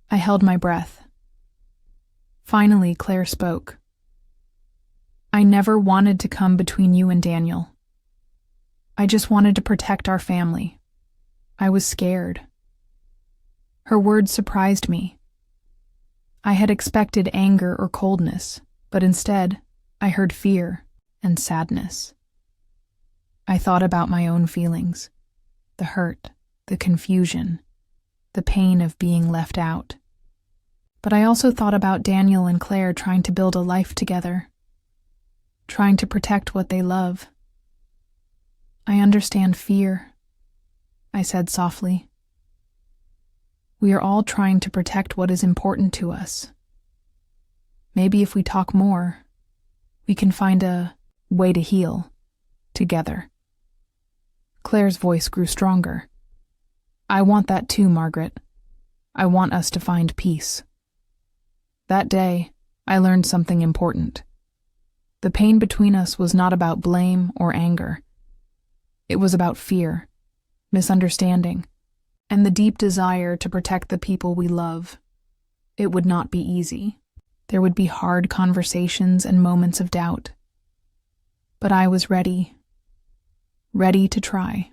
I held my breath. Finally, Claire spoke. "I never wanted to come between you and Daniel. I just wanted to protect our family. I was scared." Her words surprised me. I had expected anger or coldness, but instead, I heard fear and sadness. I thought about my own feelings, the hurt, the confusion, the pain of being left out. But I also thought about Daniel and Claire trying to build a life together, trying to protect what they love. "I understand fear," I said softly. "We are all trying to protect what is important to us. Maybe if we talk more, we can find a way to heal together." Claire's voice grew stronger. "I want that too, Margaret. I want us to find peace." That day, I learned something important. The pain between us was not about blame or anger. It was about fear, misunderstanding, and the deep desire to protect the people we love. It would not be easy. There would be hard conversations and moments of doubt. But I was ready to try,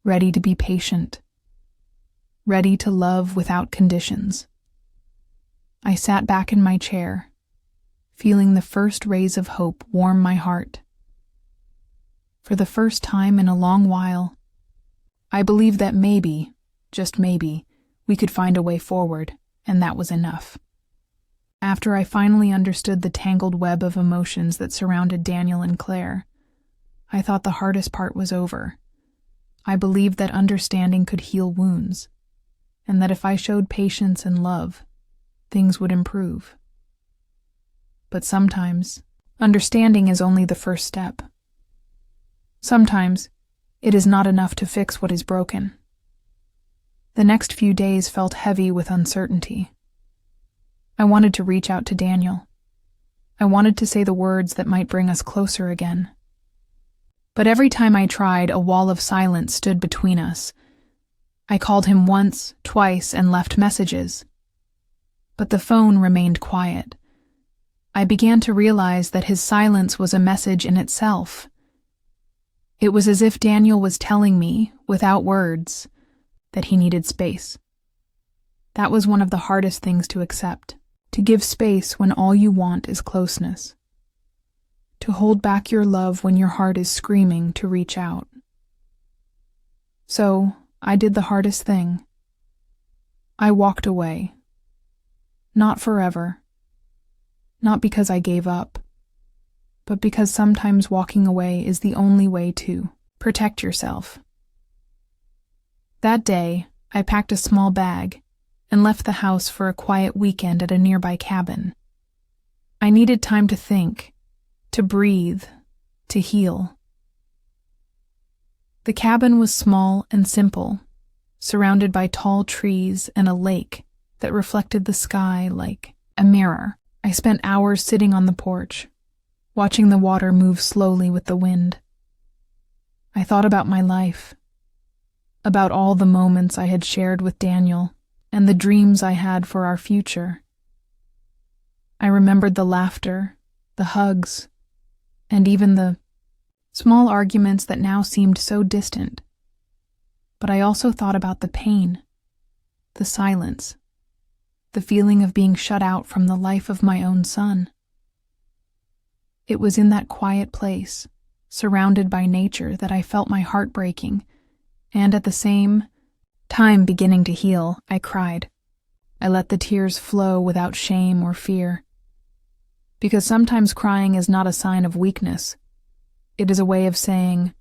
ready to be patient, ready to love without conditions. I sat back in my chair, feeling the first rays of hope warm my heart. For the first time in a long while, I believed that maybe, just maybe, we could find a way forward, and that was enough. After I finally understood the tangled web of emotions that surrounded Daniel and Claire, I thought the hardest part was over. I believed that understanding could heal wounds, and that if I showed patience and love, things would improve. But sometimes, understanding is only the first step. Sometimes, it is not enough to fix what is broken. The next few days felt heavy with uncertainty. I wanted to reach out to Daniel. I wanted to say the words that might bring us closer again. But every time I tried, a wall of silence stood between us. I called him once, twice, and left messages. But the phone remained quiet. I began to realize that his silence was a message in itself. It was as if Daniel was telling me, without words, that he needed space. That was one of the hardest things to accept, to give space when all you want is closeness. To hold back your love when your heart is screaming to reach out. So, I did the hardest thing. I walked away. Not forever. Not because I gave up, but because sometimes walking away is the only way to protect yourself. That day, I packed a small bag and left the house for a quiet weekend at a nearby cabin. I needed time to think, to breathe, to heal. The cabin was small and simple, surrounded by tall trees and a lake that reflected the sky like a mirror. I spent hours sitting on the porch, watching the water move slowly with the wind. I thought about my life, about all the moments I had shared with Daniel and the dreams I had for our future. I remembered the laughter, the hugs, and even the small arguments that now seemed so distant. But I also thought about the pain, the silence, the feeling of being shut out from the life of my own son. It was in that quiet place, surrounded by nature, that I felt my heart breaking, and at the same time beginning to heal. I cried. I let the tears flow without shame or fear. Because sometimes crying is not a sign of weakness. It is a way of saying,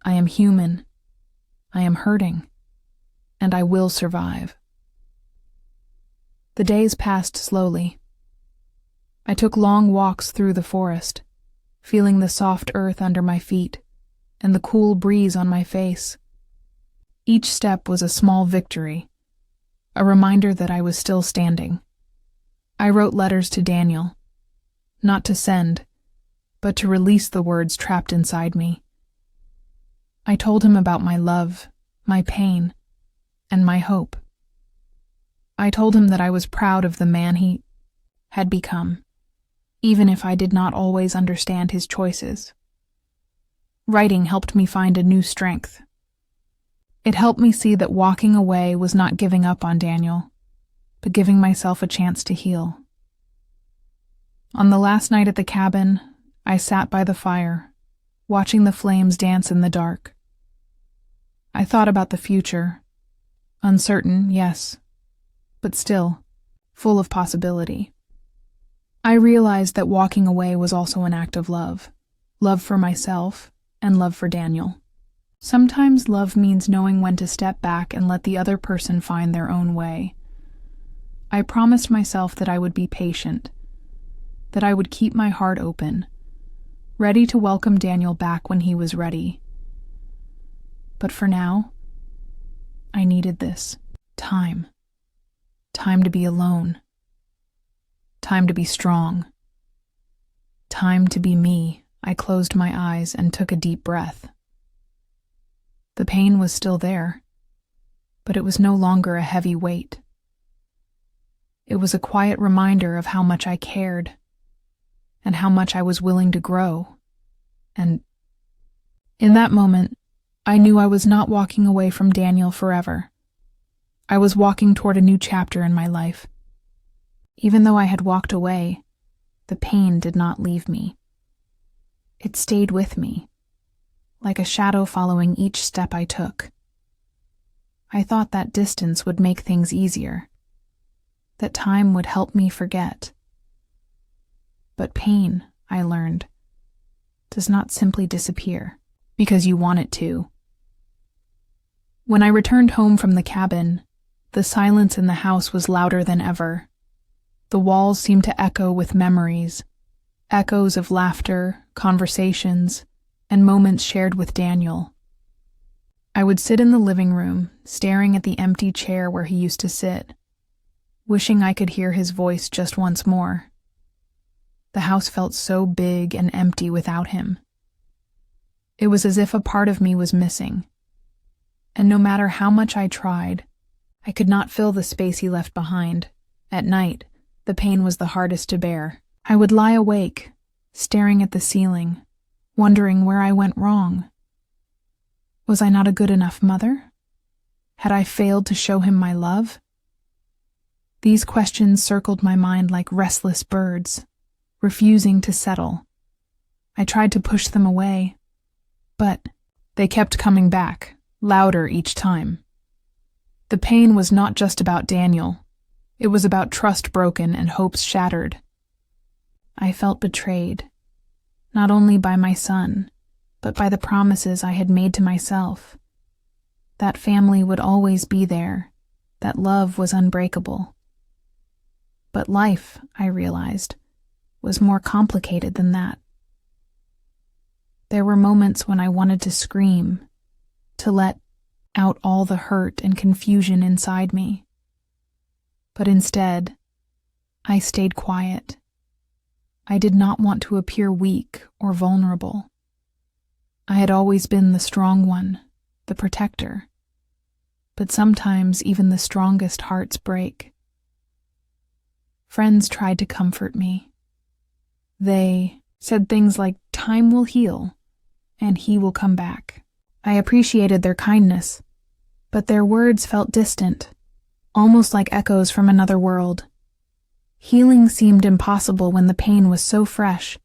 I am human, I am hurting, and I will survive. The days passed slowly. I took long walks through the forest, feeling the soft earth under my feet and the cool breeze on my face. Each step was a small victory, a reminder that I was still standing. I wrote letters to Daniel, not to send, but to release the words trapped inside me. I told him about my love, my pain, and my hope. I told him that I was proud of the man he had become, even if I did not always understand his choices. Writing helped me find a new strength. It helped me see that walking away was not giving up on Daniel, but giving myself a chance to heal. On the last night at the cabin, I sat by the fire, watching the flames dance in the dark. I thought about the future. Uncertain, yes, but still, full of possibility. I realized that walking away was also an act of love for myself and love for Daniel. Sometimes love means knowing when to step back and let the other person find their own way. I promised myself that I would be patient, that I would keep my heart open, ready to welcome Daniel back when he was ready. But for now, I needed this time. Time to be alone. Time to be strong. Time to be me. I closed my eyes and took a deep breath. The pain was still there, but it was no longer a heavy weight. It was a quiet reminder of how much I cared, and how much I was willing to grow. And in that moment, I knew I was not walking away from Daniel forever. I was walking toward a new chapter in my life. Even though I had walked away, the pain did not leave me. It stayed with me, like a shadow following each step I took. I thought that distance would make things easier, that time would help me forget. But pain, I learned, does not simply disappear because you want it to. When I returned home from the cabin, the silence in the house was louder than ever. The walls seemed to echo with memories, echoes of laughter, conversations, and moments shared with Daniel. I would sit in the living room, staring at the empty chair where he used to sit, wishing I could hear his voice just once more. The house felt so big and empty without him. It was as if a part of me was missing, and no matter how much I tried, I could not fill the space he left behind. At night, the pain was the hardest to bear. I would lie awake, staring at the ceiling, wondering where I went wrong. Was I not a good enough mother? Had I failed to show him my love? These questions circled my mind like restless birds, refusing to settle. I tried to push them away, but they kept coming back, louder each time. The pain was not just about Daniel. It was about trust broken and hopes shattered. I felt betrayed, not only by my son, but by the promises I had made to myself. That family would always be there, that love was unbreakable. But life, I realized, was more complicated than that. There were moments when I wanted to scream, to let out all the hurt and confusion inside me. But instead, I stayed quiet. I did not want to appear weak or vulnerable. I had always been the strong one, the protector. But sometimes even the strongest hearts break. Friends tried to comfort me. They said things like, "Time will heal, and he will come back." I appreciated their kindness, but their words felt distant, almost like echoes from another world. Healing seemed impossible when the pain was so fresh.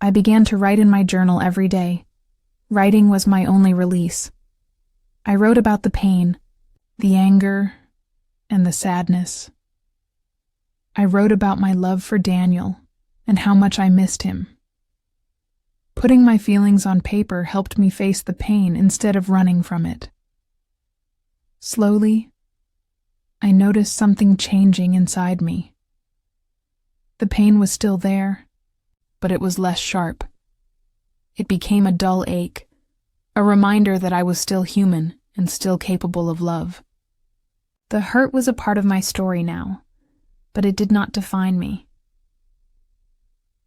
I began to write in my journal every day. Writing was my only release. I wrote about the pain, the anger, and the sadness. I wrote about my love for Daniel and how much I missed him. Putting my feelings on paper helped me face the pain instead of running from it. Slowly, I noticed something changing inside me. The pain was still there, but it was less sharp. It became a dull ache, a reminder that I was still human and still capable of love. The hurt was a part of my story now, but it did not define me.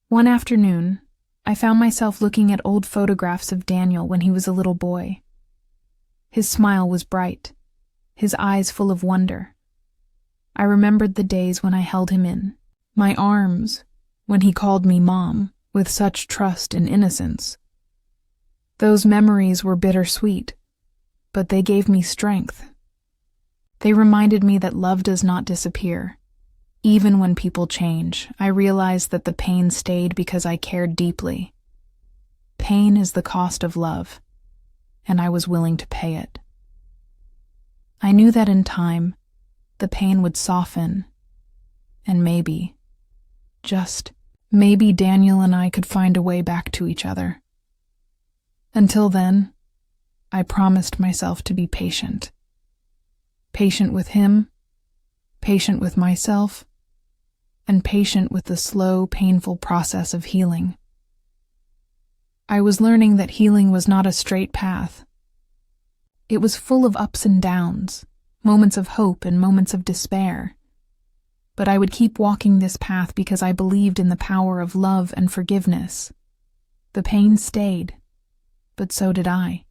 One afternoon, I found myself looking at old photographs of Daniel when he was a little boy. His smile was bright, his eyes full of wonder. I remembered the days when I held him in my arms, when he called me Mom, with such trust and innocence. Those memories were bittersweet, but they gave me strength. They reminded me that love does not disappear. Even when people change, I realized that the pain stayed because I cared deeply. Pain is the cost of love, and I was willing to pay it. I knew that in time, the pain would soften, and maybe, just maybe, Daniel and I could find a way back to each other. Until then, I promised myself to be patient. Patient with him, patient with myself, and patient with the slow, painful process of healing. I was learning that healing was not a straight path. It was full of ups and downs, moments of hope and moments of despair. But I would keep walking this path because I believed in the power of love and forgiveness. The pain stayed, but so did I.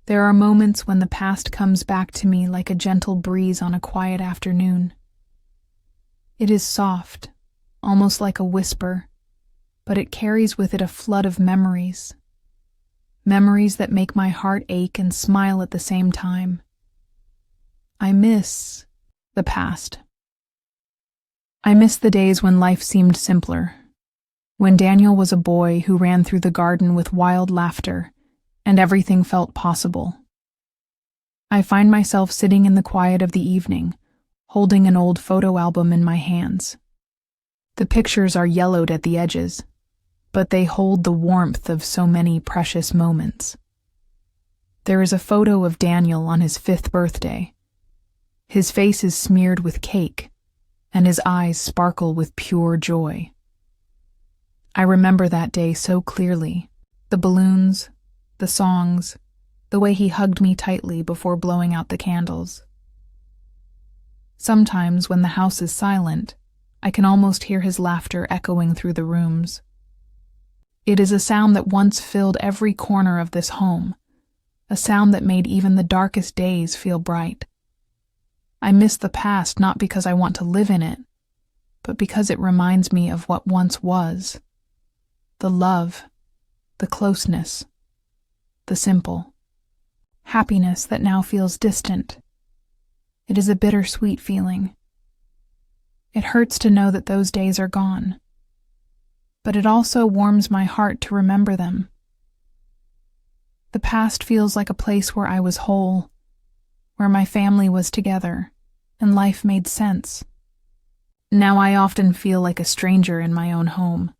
There are moments when the past comes back to me like a gentle breeze on a quiet afternoon. It is soft, almost like a whisper, but it carries with it a flood of memories. Memories that make my heart ache and smile at the same time. I miss the past. I miss the days when life seemed simpler, when Daniel was a boy who ran through the garden with wild laughter, and everything felt possible. I find myself sitting in the quiet of the evening, holding an old photo album in my hands. The pictures are yellowed at the edges, but they hold the warmth of so many precious moments. There is a photo of Daniel on his 5th birthday. His face is smeared with cake, and his eyes sparkle with pure joy. I remember that day so clearly, the balloons, the songs, the way he hugged me tightly before blowing out the candles. Sometimes, when the house is silent, I can almost hear his laughter echoing through the rooms. It is a sound that once filled every corner of this home, a sound that made even the darkest days feel bright. I miss the past not because I want to live in it, but because it reminds me of what once was. The love, the closeness, the simple happiness that now feels distant. It is a bittersweet feeling. It hurts to know that those days are gone, but it also warms my heart to remember them. The past feels like a place where I was whole, where my family was together, and life made sense. Now I often feel like a stranger in my own home.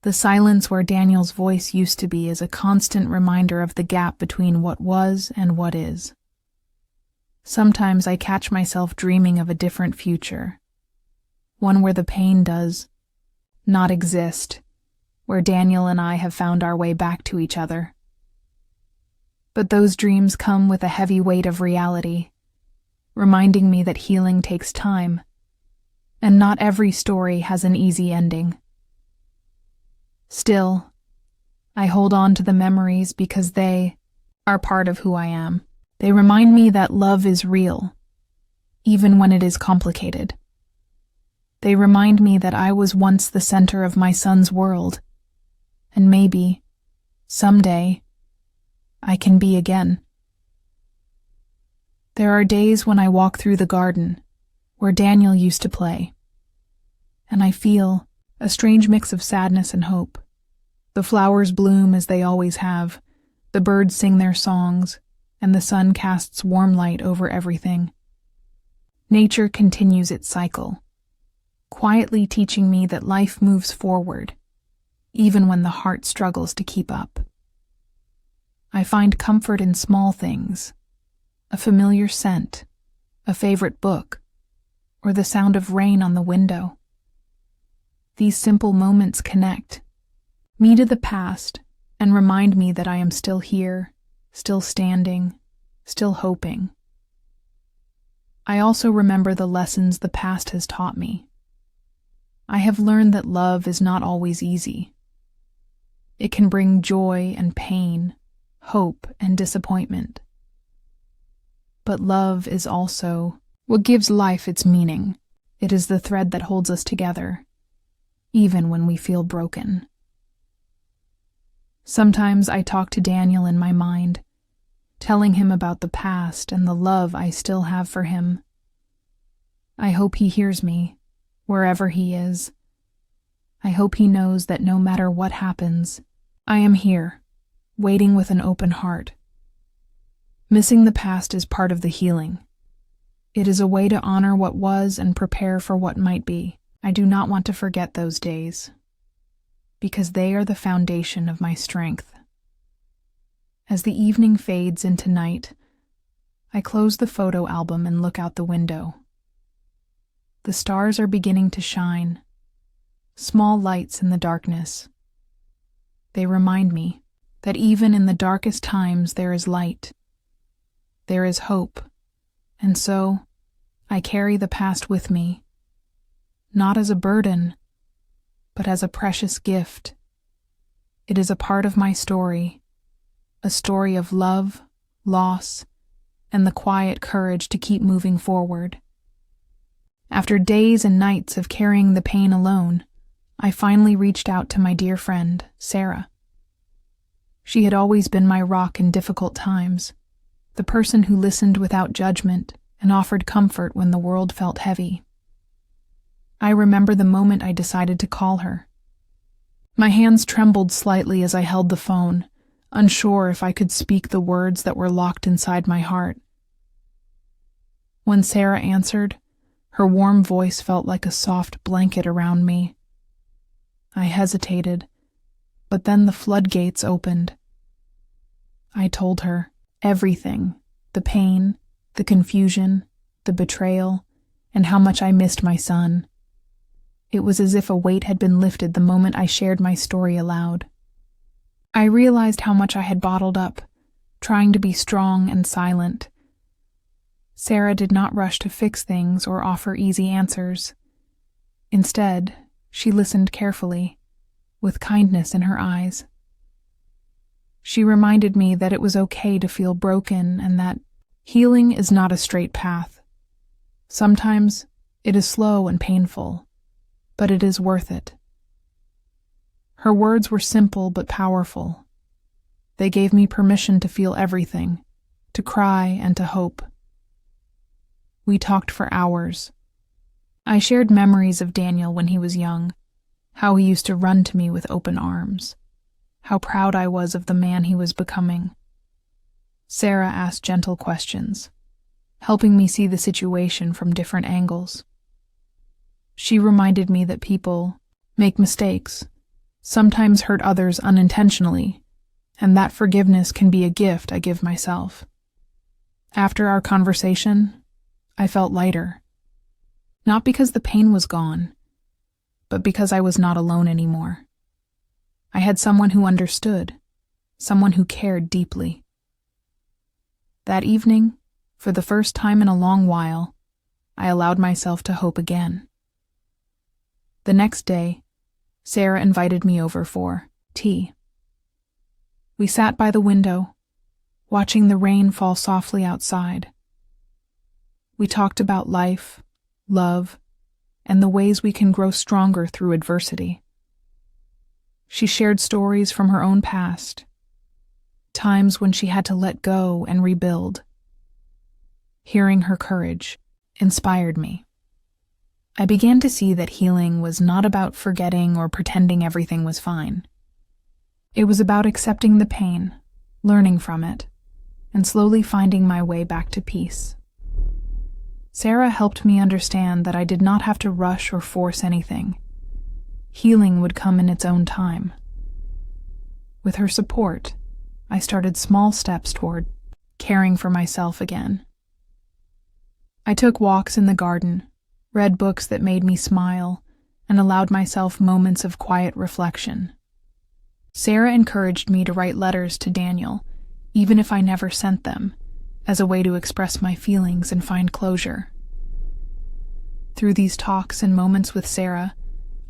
The silence where Daniel's voice used to be is a constant reminder of the gap between what was and what is. Sometimes I catch myself dreaming of a different future, one where the pain does not exist, where Daniel and I have found our way back to each other. But those dreams come with a heavy weight of reality, reminding me that healing takes time, and not every story has an easy ending. Still, I hold on to the memories because they are part of who I am. They remind me that love is real, even when it is complicated. They remind me that I was once the center of my son's world, and maybe, someday, I can be again. There are days when I walk through the garden, where Daniel used to play, and I feel a strange mix of sadness and hope. The flowers bloom as they always have, the birds sing their songs, and the sun casts warm light over everything. Nature continues its cycle, quietly teaching me that life moves forward, even when the heart struggles to keep up. I find comfort in small things, a familiar scent, a favorite book, or the sound of rain on the window. These simple moments connect me to the past and remind me that I am still here, still standing, still hoping. I also remember the lessons the past has taught me. I have learned that love is not always easy. It can bring joy and pain, hope and disappointment. But love is also what gives life its meaning. It is the thread that holds us together, even when we feel broken. Sometimes I talk to Daniel in my mind, telling him about the past and the love I still have for him. I hope he hears me, wherever he is. I hope he knows that no matter what happens, I am here, waiting with an open heart. Missing the past is part of the healing. It is a way to honor what was and prepare for what might be. I do not want to forget those days, because they are the foundation of my strength. As the evening fades into night, I close the photo album and look out the window. The stars are beginning to shine, small lights in the darkness. They remind me that even in the darkest times there is light. There is hope, and so I carry the past with me, not as a burden, but as a precious gift. It is a part of my story, a story of love, loss, and the quiet courage to keep moving forward. After days and nights of carrying the pain alone, I finally reached out to my dear friend, Sarah. She had always been my rock in difficult times, the person who listened without judgment and offered comfort when the world felt heavy. I remember the moment I decided to call her. My hands trembled slightly as I held the phone, unsure if I could speak the words that were locked inside my heart. When Sarah answered, her warm voice felt like a soft blanket around me. I hesitated, but then the floodgates opened. I told her everything, the pain, the confusion, the betrayal, and how much I missed my son. It was as if a weight had been lifted the moment I shared my story aloud. I realized how much I had bottled up, trying to be strong and silent. Sarah did not rush to fix things or offer easy answers. Instead, she listened carefully, with kindness in her eyes. She reminded me that it was okay to feel broken and that healing is not a straight path. Sometimes it is slow and painful, but it is worth it. Her words were simple but powerful. They gave me permission to feel everything, to cry and to hope. We talked for hours. I shared memories of Daniel when he was young, how he used to run to me with open arms, how proud I was of the man he was becoming. Sarah asked gentle questions, helping me see the situation from different angles. She reminded me that people make mistakes, sometimes hurt others unintentionally, and that forgiveness can be a gift I give myself. After our conversation, I felt lighter, not because the pain was gone, but because I was not alone anymore. I had someone who understood, someone who cared deeply. That evening, for the first time in a long while, I allowed myself to hope again. The next day, Sarah invited me over for tea. We sat by the window, watching the rain fall softly outside. We talked about life, love, and the ways we can grow stronger through adversity. She shared stories from her own past, times when she had to let go and rebuild. Hearing her courage inspired me. I began to see that healing was not about forgetting or pretending everything was fine. It was about accepting the pain, learning from it, and slowly finding my way back to peace. Sarah helped me understand that I did not have to rush or force anything. Healing would come in its own time. With her support, I started small steps toward caring for myself again. I took walks in the garden, read books that made me smile, and allowed myself moments of quiet reflection. Sarah encouraged me to write letters to Daniel, even if I never sent them, as a way to express my feelings and find closure. Through these talks and moments with Sarah,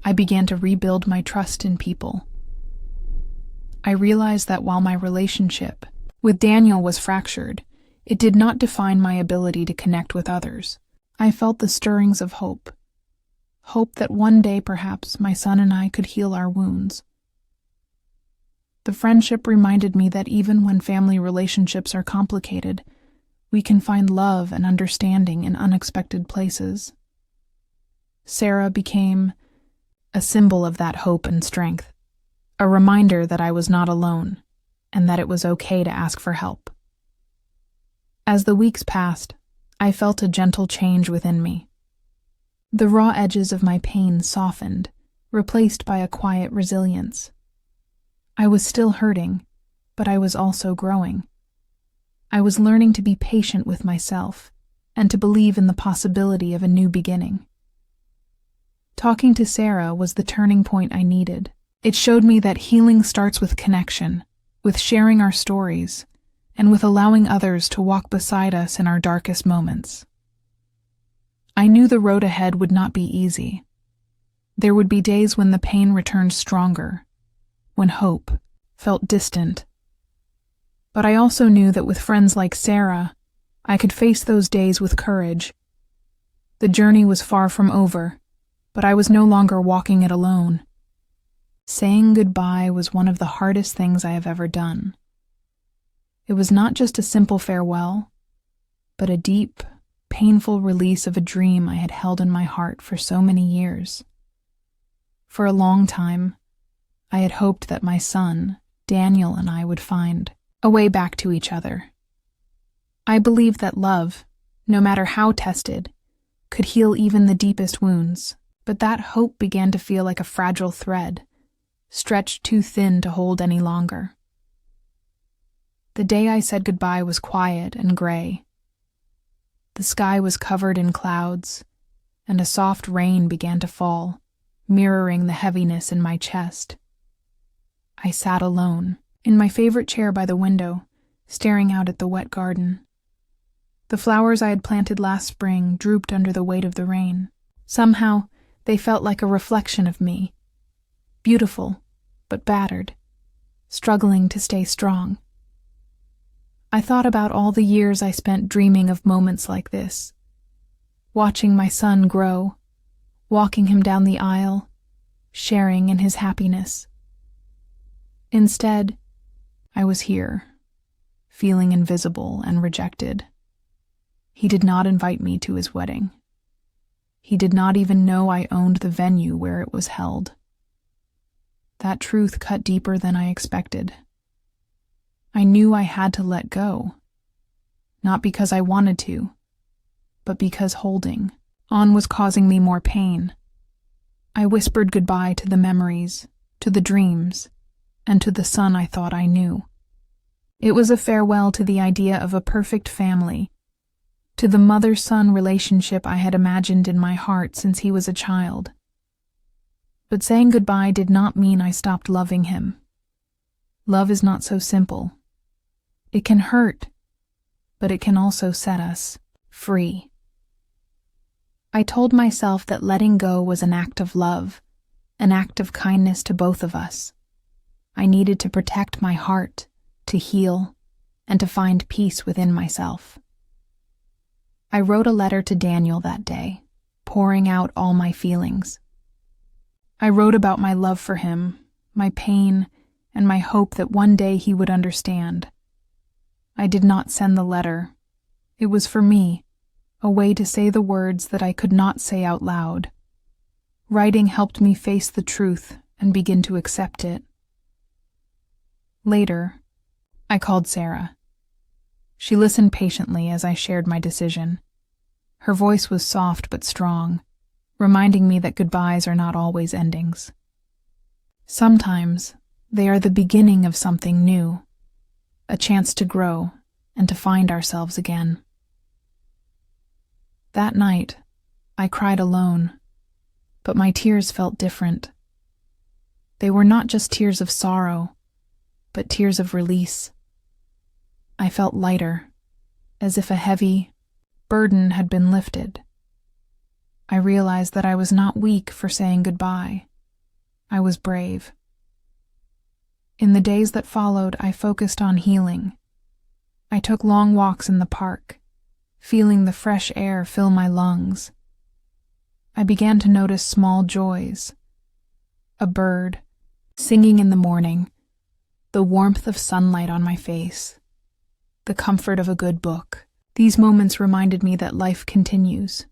I began to rebuild my trust in people. I realized that while my relationship with Daniel was fractured, it did not define my ability to connect with others. I felt the stirrings of hope. Hope that one day perhaps my son and I could heal our wounds. The friendship reminded me that even when family relationships are complicated, we can find love and understanding in unexpected places. Sarah became a symbol of that hope and strength, a reminder that I was not alone, and that it was okay to ask for help. As the weeks passed, I felt a gentle change within me. The raw edges of my pain softened, replaced by a quiet resilience. I was still hurting, but I was also growing. I was learning to be patient with myself and to believe in the possibility of a new beginning. Talking to Sarah was the turning point I needed. It showed me that healing starts with connection, with sharing our stories, and with allowing others to walk beside us in our darkest moments. I knew the road ahead would not be easy. There would be days when the pain returned stronger, when hope felt distant. But I also knew that with friends like Sarah, I could face those days with courage. The journey was far from over, but I was no longer walking it alone. Saying goodbye was one of the hardest things I have ever done. It was not just a simple farewell, but a deep, painful release of a dream I had held in my heart for so many years. For a long time, I had hoped that my son, Daniel, and I would find a way back to each other. I believed that love, no matter how tested, could heal even the deepest wounds, but that hope began to feel like a fragile thread, stretched too thin to hold any longer. The day I said goodbye was quiet and gray. The sky was covered in clouds, and a soft rain began to fall, mirroring the heaviness in my chest. I sat alone, in my favorite chair by the window, staring out at the wet garden. The flowers I had planted last spring drooped under the weight of the rain. Somehow, they felt like a reflection of me, beautiful, but battered, struggling to stay strong. I thought about all the years I spent dreaming of moments like this, watching my son grow, walking him down the aisle, sharing in his happiness. Instead, I was here, feeling invisible and rejected. He did not invite me to his wedding. He did not even know I owned the venue where it was held. That truth cut deeper than I expected. I knew I had to let go, not because I wanted to, but because holding on was causing me more pain. I whispered goodbye to the memories, to the dreams, and to the son I thought I knew. It was a farewell to the idea of a perfect family, to the mother-son relationship I had imagined in my heart since he was a child. But saying goodbye did not mean I stopped loving him. Love is not so simple. It can hurt, but it can also set us free. I told myself that letting go was an act of love, an act of kindness to both of us. I needed to protect my heart, to heal, and to find peace within myself. I wrote a letter to Daniel that day, pouring out all my feelings. I wrote about my love for him, my pain, and my hope that one day he would understand. I did not send the letter. It was for me, a way to say the words that I could not say out loud. Writing helped me face the truth and begin to accept it. Later, I called Sarah. She listened patiently as I shared my decision. Her voice was soft but strong, reminding me that goodbyes are not always endings. Sometimes, they are the beginning of something new, a chance to grow and to find ourselves again. That night, I cried alone, but my tears felt different. They were not just tears of sorrow, but tears of release. I felt lighter, as if a heavy burden had been lifted. I realized that I was not weak for saying goodbye. I was brave. In the days that followed, I focused on healing. I took long walks in the park, feeling the fresh air fill my lungs. I began to notice small joys. A bird, singing in the morning, the warmth of sunlight on my face, the comfort of a good book. These moments reminded me that life continues,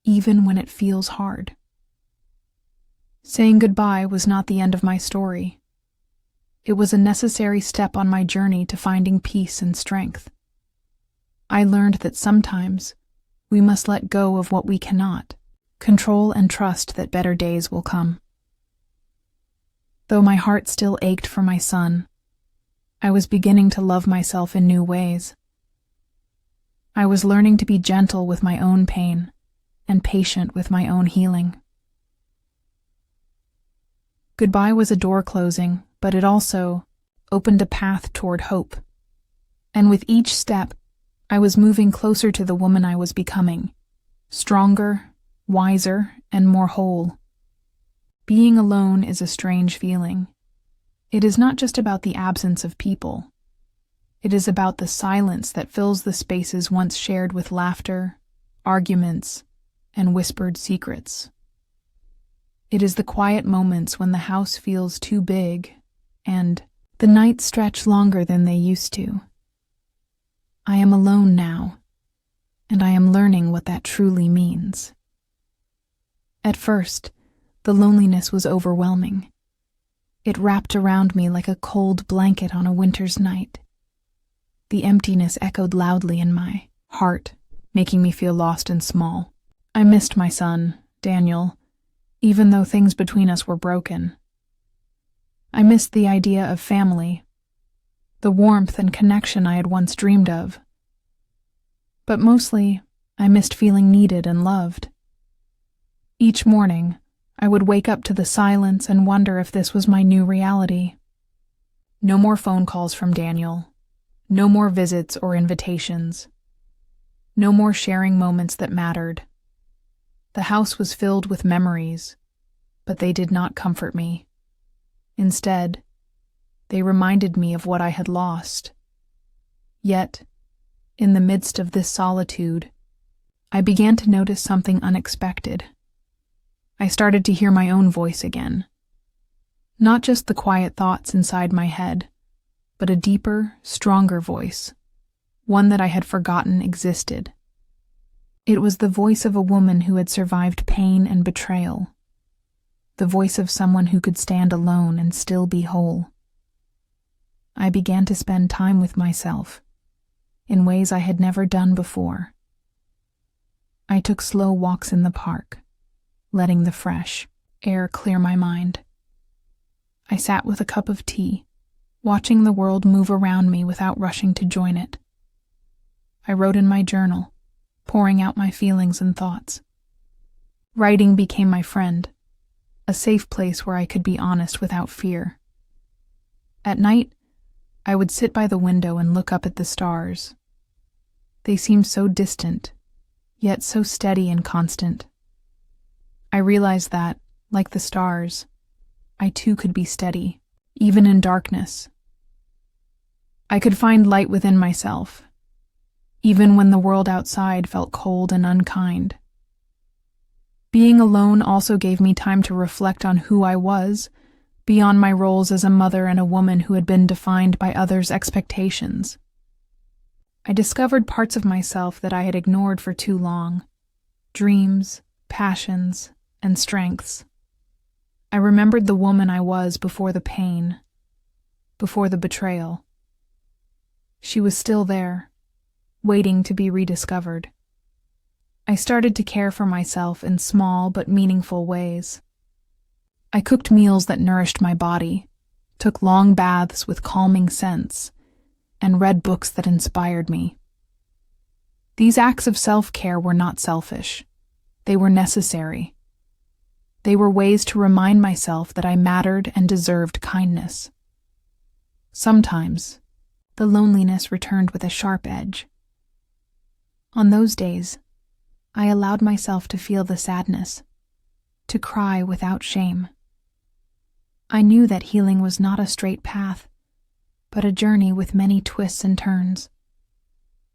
even when it feels hard. Saying goodbye was not the end of my story. It was a necessary step on my journey to finding peace and strength. I learned that sometimes we must let go of what we cannot, control and trust that better days will come. Though my heart still ached for my son, I was beginning to love myself in new ways. I was learning to be gentle with my own pain and patient with my own healing. Goodbye was a door closing, but it also opened a path toward hope. And with each step, I was moving closer to the woman I was becoming, stronger, wiser, and more whole. Being alone is a strange feeling. It is not just about the absence of people. It is about the silence that fills the spaces once shared with laughter, arguments, and whispered secrets. It is the quiet moments when the house feels too big and the nights stretch longer than they used to. I am alone now, and I am learning what that truly means. At first, the loneliness was overwhelming. It wrapped around me like a cold blanket on a winter's night. The emptiness echoed loudly in my heart, making me feel lost and small. I missed my son, Daniel, even though things between us were broken. I missed the idea of family, the warmth and connection I had once dreamed of. But mostly, I missed feeling needed and loved. Each morning, I would wake up to the silence and wonder if this was my new reality. No more phone calls from Daniel. No more visits or invitations. No more sharing moments that mattered. The house was filled with memories, but they did not comfort me. Instead, they reminded me of what I had lost. Yet, in the midst of this solitude, I began to notice something unexpected. I started to hear my own voice again. Not just the quiet thoughts inside my head, but a deeper, stronger voice, one that I had forgotten existed. It was the voice of a woman who had survived pain and betrayal, the voice of someone who could stand alone and still be whole. I began to spend time with myself, in ways I had never done before. I took slow walks in the park, letting the fresh air clear my mind. I sat with a cup of tea, watching the world move around me without rushing to join it. I wrote in my journal, pouring out my feelings and thoughts. Writing became my friend, a safe place where I could be honest without fear. At night, I would sit by the window and look up at the stars. They seemed so distant, yet so steady and constant. I realized that, like the stars, I too could be steady, even in darkness. I could find light within myself, even when the world outside felt cold and unkind. Being alone also gave me time to reflect on who I was, beyond my roles as a mother and a woman who had been defined by others' expectations. I discovered parts of myself that I had ignored for too long, dreams, passions, and strengths. I remembered the woman I was before the pain, before the betrayal. She was still there, waiting to be rediscovered. I started to care for myself in small but meaningful ways. I cooked meals that nourished my body, took long baths with calming scents, and read books that inspired me. These acts of self-care were not selfish. They were necessary. They were ways to remind myself that I mattered and deserved kindness. Sometimes, the loneliness returned with a sharp edge. On those days, I allowed myself to feel the sadness, to cry without shame. I knew that healing was not a straight path, but a journey with many twists and turns.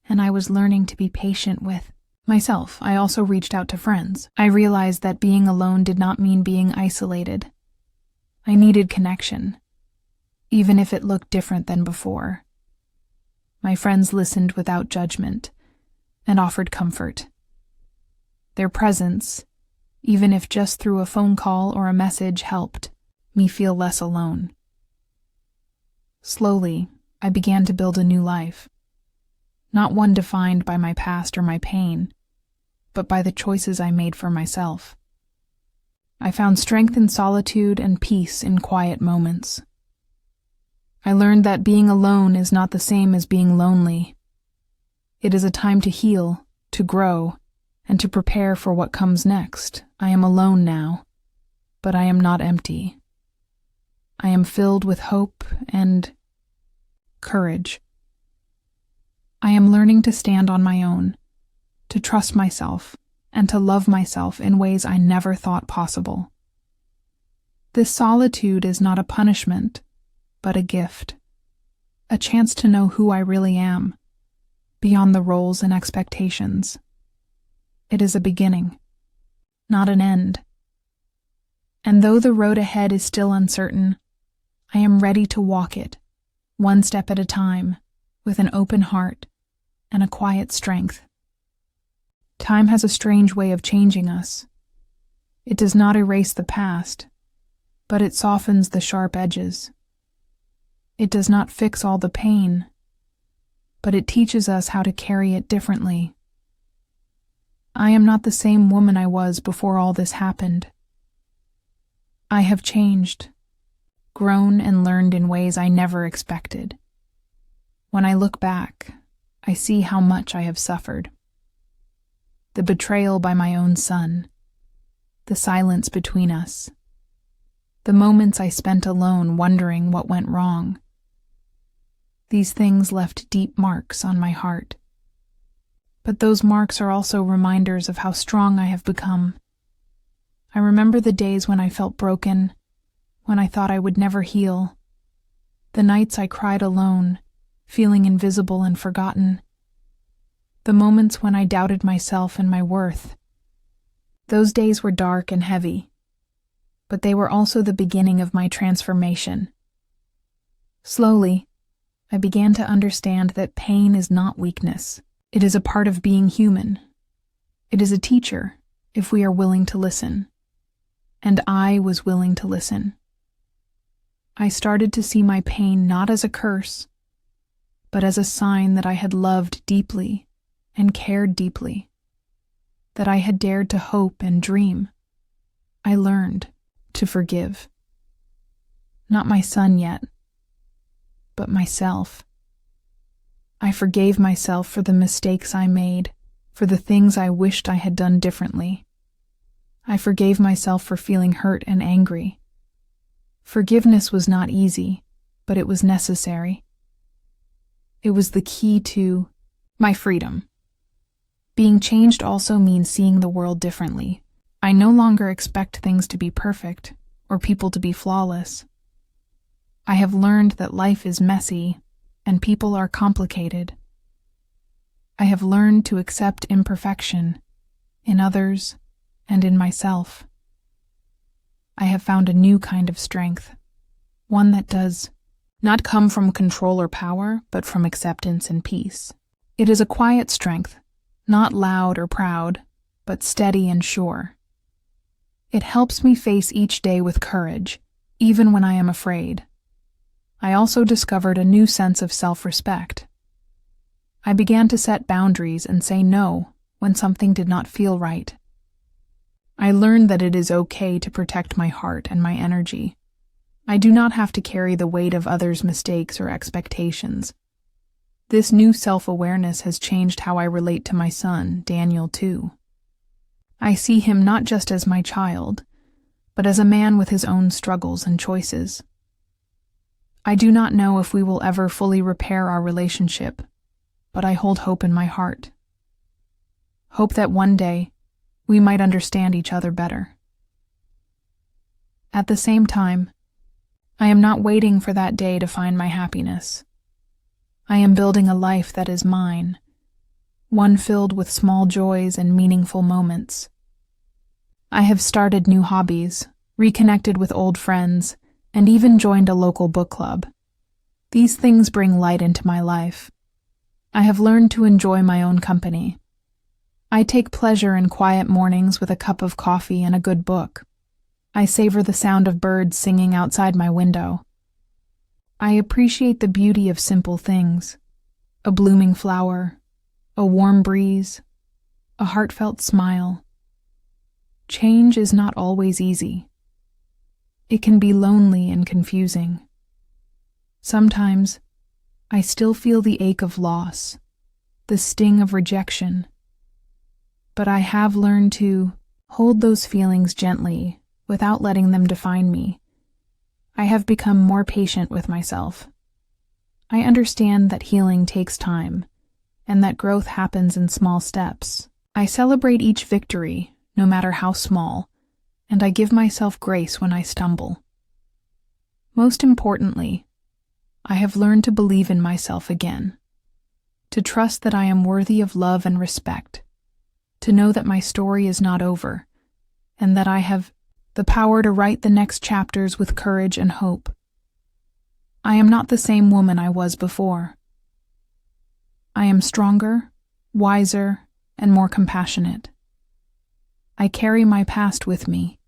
And I was learning to be patient with myself. I also reached out to friends. I realized that being alone did not mean being isolated. I needed connection, even if it looked different than before. My friends listened without judgment and offered comfort. Their presence, even if just through a phone call or a message, helped me feel less alone. Slowly, I began to build a new life, not one defined by my past or my pain, but by the choices I made for myself. I found strength in solitude and peace in quiet moments. I learned that being alone is not the same as being lonely. It is a time to heal, to grow, and to prepare for what comes next. I am alone now, but I am not empty. I am filled with hope and courage. I am learning to stand on my own, to trust myself, and to love myself in ways I never thought possible. This solitude is not a punishment, but a gift, a chance to know who I really am, beyond the roles and expectations. It is a beginning, not an end. And though the road ahead is still uncertain, I am ready to walk it, one step at a time, with an open heart and a quiet strength. Time has a strange way of changing us. It does not erase the past, but it softens the sharp edges. It does not fix all the pain, but it teaches us how to carry it differently. I am not the same woman I was before all this happened. I have changed, grown and learned in ways I never expected. When I look back, I see how much I have suffered. The betrayal by my own son, the silence between us, the moments I spent alone wondering what went wrong. These things left deep marks on my heart. But those marks are also reminders of how strong I have become. I remember the days when I felt broken, when I thought I would never heal, the nights I cried alone, feeling invisible and forgotten, the moments when I doubted myself and my worth. Those days were dark and heavy, but they were also the beginning of my transformation. Slowly, I began to understand that pain is not weakness. It is a part of being human. It is a teacher, if we are willing to listen. And I was willing to listen. I started to see my pain not as a curse, but as a sign that I had loved deeply and cared deeply, that I had dared to hope and dream. I learned to forgive. Not my son yet, but myself. I forgave myself for the mistakes I made, for the things I wished I had done differently. I forgave myself for feeling hurt and angry. Forgiveness was not easy, but it was necessary. It was the key to my freedom. Being changed also means seeing the world differently. I no longer expect things to be perfect or people to be flawless. I have learned that life is messy and people are complicated. I have learned to accept imperfection in others and in myself. I have found a new kind of strength, one that does not come from control or power, but from acceptance and peace. It is a quiet strength, not loud or proud, but steady and sure. It helps me face each day with courage, even when I am afraid. I also discovered a new sense of self-respect. I began to set boundaries and say no when something did not feel right. I learned that it is okay to protect my heart and my energy. I do not have to carry the weight of others' mistakes or expectations. This new self-awareness has changed how I relate to my son, Daniel, too. I see him not just as my child, but as a man with his own struggles and choices. I do not know if we will ever fully repair our relationship, but I hold hope in my heart. Hope that one day we might understand each other better. At the same time, I am not waiting for that day to find my happiness. I am building a life that is mine, one filled with small joys and meaningful moments. I have started new hobbies, reconnected with old friends, and even joined a local book club. These things bring light into my life. I have learned to enjoy my own company. I take pleasure in quiet mornings with a cup of coffee and a good book. I savor the sound of birds singing outside my window. I appreciate the beauty of simple things: a blooming flower, a warm breeze, a heartfelt smile. Change is not always easy. It can be lonely and confusing. Sometimes, I still feel the ache of loss, the sting of rejection. But I have learned to hold those feelings gently without letting them define me. I have become more patient with myself. I understand that healing takes time, and that growth happens in small steps. I celebrate each victory, no matter how small, and I give myself grace when I stumble. Most importantly, I have learned to believe in myself again, to trust that I am worthy of love and respect, to know that my story is not over, and that I have the power to write the next chapters with courage and hope. I am not the same woman I was before. I am stronger, wiser, and more compassionate. I carry my past with me,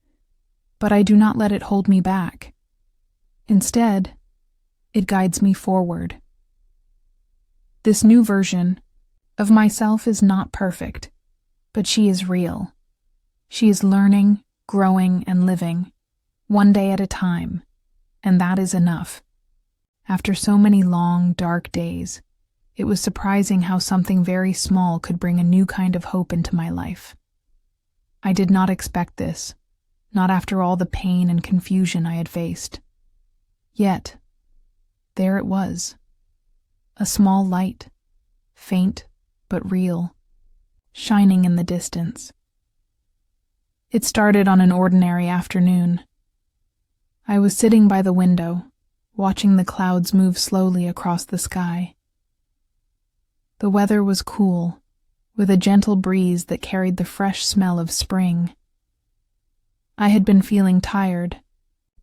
but I do not let it hold me back. Instead, it guides me forward. This new version of myself is not perfect, but she is real. She is learning, growing, and living, one day at a time, and that is enough. After so many long, dark days, it was surprising how something very small could bring a new kind of hope into my life. I did not expect this, not after all the pain and confusion I had faced. Yet, there it was, a small light, faint but real, shining in the distance. It started on an ordinary afternoon. I was sitting by the window, watching the clouds move slowly across the sky. The weather was cool, with a gentle breeze that carried the fresh smell of spring. I had been feeling tired,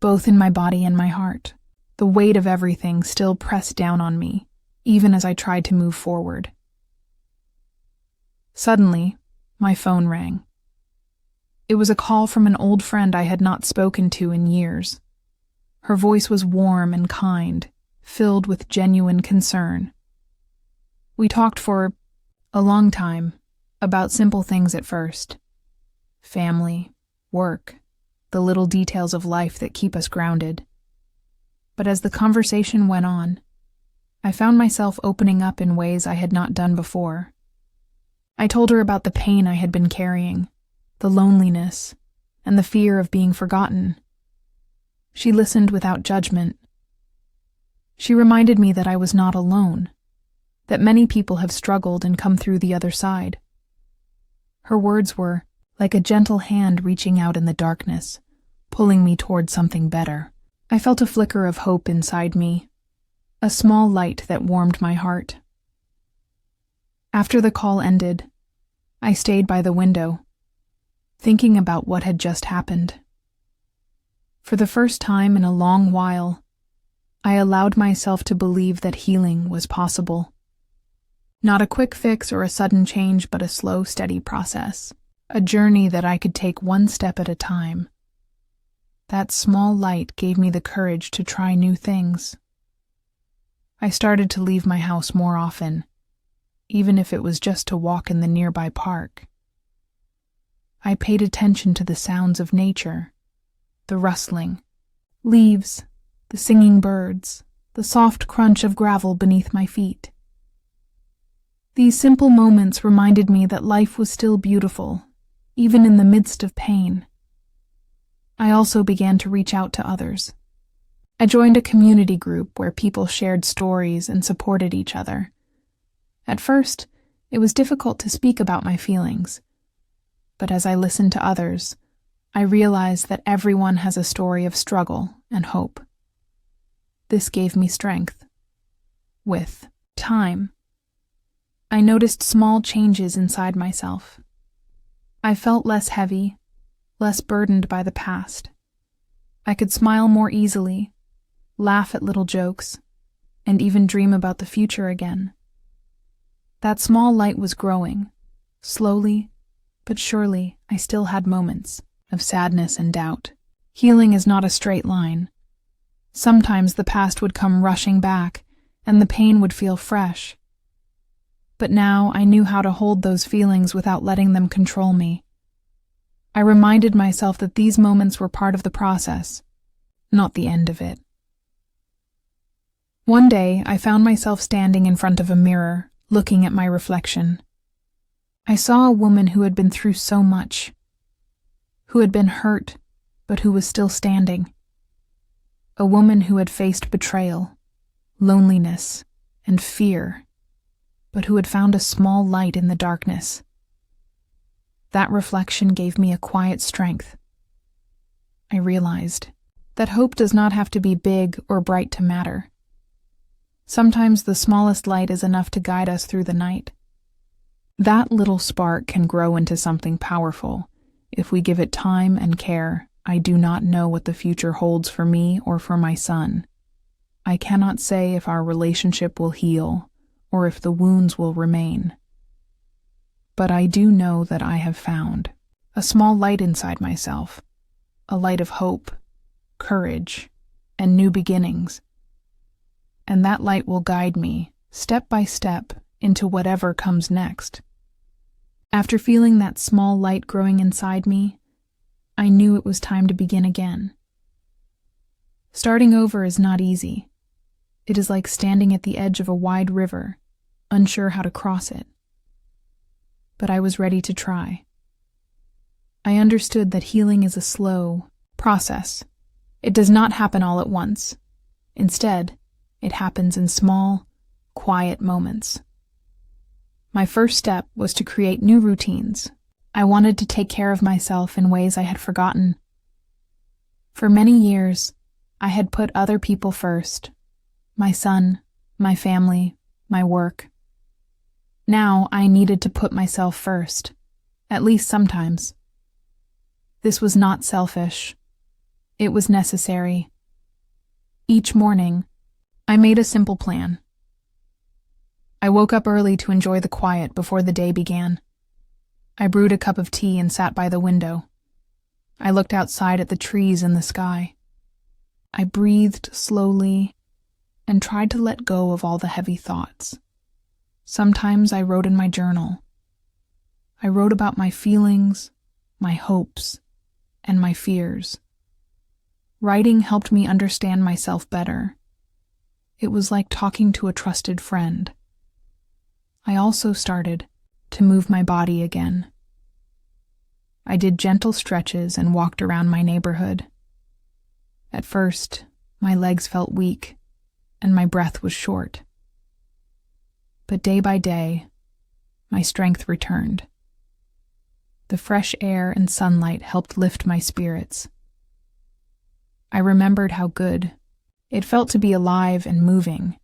both in my body and my heart. The weight of everything still pressed down on me, even as I tried to move forward. Suddenly, my phone rang. It was a call from an old friend I had not spoken to in years. Her voice was warm and kind, filled with genuine concern. We talked for a long time, about simple things at first. Family, work, the little details of life that keep us grounded. But as the conversation went on, I found myself opening up in ways I had not done before. I told her about the pain I had been carrying, the loneliness, and the fear of being forgotten. She listened without judgment. She reminded me that I was not alone, that many people have struggled and come through the other side. Her words were like a gentle hand reaching out in the darkness, pulling me toward something better. I felt a flicker of hope inside me, a small light that warmed my heart. After the call ended, I stayed by the window, thinking about what had just happened. For the first time in a long while, I allowed myself to believe that healing was possible. Not a quick fix or a sudden change, but a slow, steady process. A journey that I could take one step at a time. That small light gave me the courage to try new things, I started to leave my house more often, even if it was just to walk in the nearby park. I paid attention to the sounds of nature, the rustling leaves, the singing birds, the soft crunch of gravel beneath my feet. These simple moments reminded me that life was still beautiful, even in the midst of pain. I also began to reach out to others. I joined a community group where people shared stories and supported each other. At first, it was difficult to speak about my feelings, but as I listened to others, I realized that everyone has a story of struggle and hope. This gave me strength. With time, I noticed small changes inside myself. I felt less heavy, less burdened by the past. I could smile more easily, laugh at little jokes, and even dream about the future again. That small light was growing. Slowly, but surely, I still had moments of sadness and doubt. Healing is not a straight line. Sometimes the past would come rushing back, and the pain would feel fresh. But now I knew how to hold those feelings without letting them control me. I reminded myself that these moments were part of the process, not the end of it. One day, I found myself standing in front of a mirror, looking at my reflection. I saw a woman who had been through so much, who had been hurt, but who was still standing. A woman who had faced betrayal, loneliness, and fear, but who had found a small light in the darkness. That reflection gave me a quiet strength. I realized that hope does not have to be big or bright to matter. Sometimes the smallest light is enough to guide us through the night. That little spark can grow into something powerful if we give it time and care. I do not know what the future holds for me or for my son. I cannot say if our relationship will heal or if the wounds will remain. But I do know that I have found a small light inside myself, a light of hope, courage, and new beginnings. And that light will guide me, step by step, into whatever comes next. After feeling that small light growing inside me, I knew it was time to begin again. Starting over is not easy. It is like standing at the edge of a wide river, unsure how to cross it. But I was ready to try. I understood that healing is a slow process. It does not happen all at once. Instead, it happens in small, quiet moments. My first step was to create new routines. I wanted to take care of myself in ways I had forgotten. For many years, I had put other people first. My son, my family, my work. Now I needed to put myself first, at least sometimes. This was not selfish. It was necessary. Each morning, I made a simple plan. I woke up early to enjoy the quiet before the day began. I brewed a cup of tea and sat by the window. I looked outside at the trees and the sky. I breathed slowly and tried to let go of all the heavy thoughts. Sometimes I wrote in my journal. I wrote about my feelings, my hopes, and my fears. Writing helped me understand myself better. It was like talking to a trusted friend. I also started to move my body again. I did gentle stretches and walked around my neighborhood. At first, my legs felt weak, and my breath was short. But day by day, my strength returned. The fresh air and sunlight helped lift my spirits. I remembered how good it felt to be alive and moving.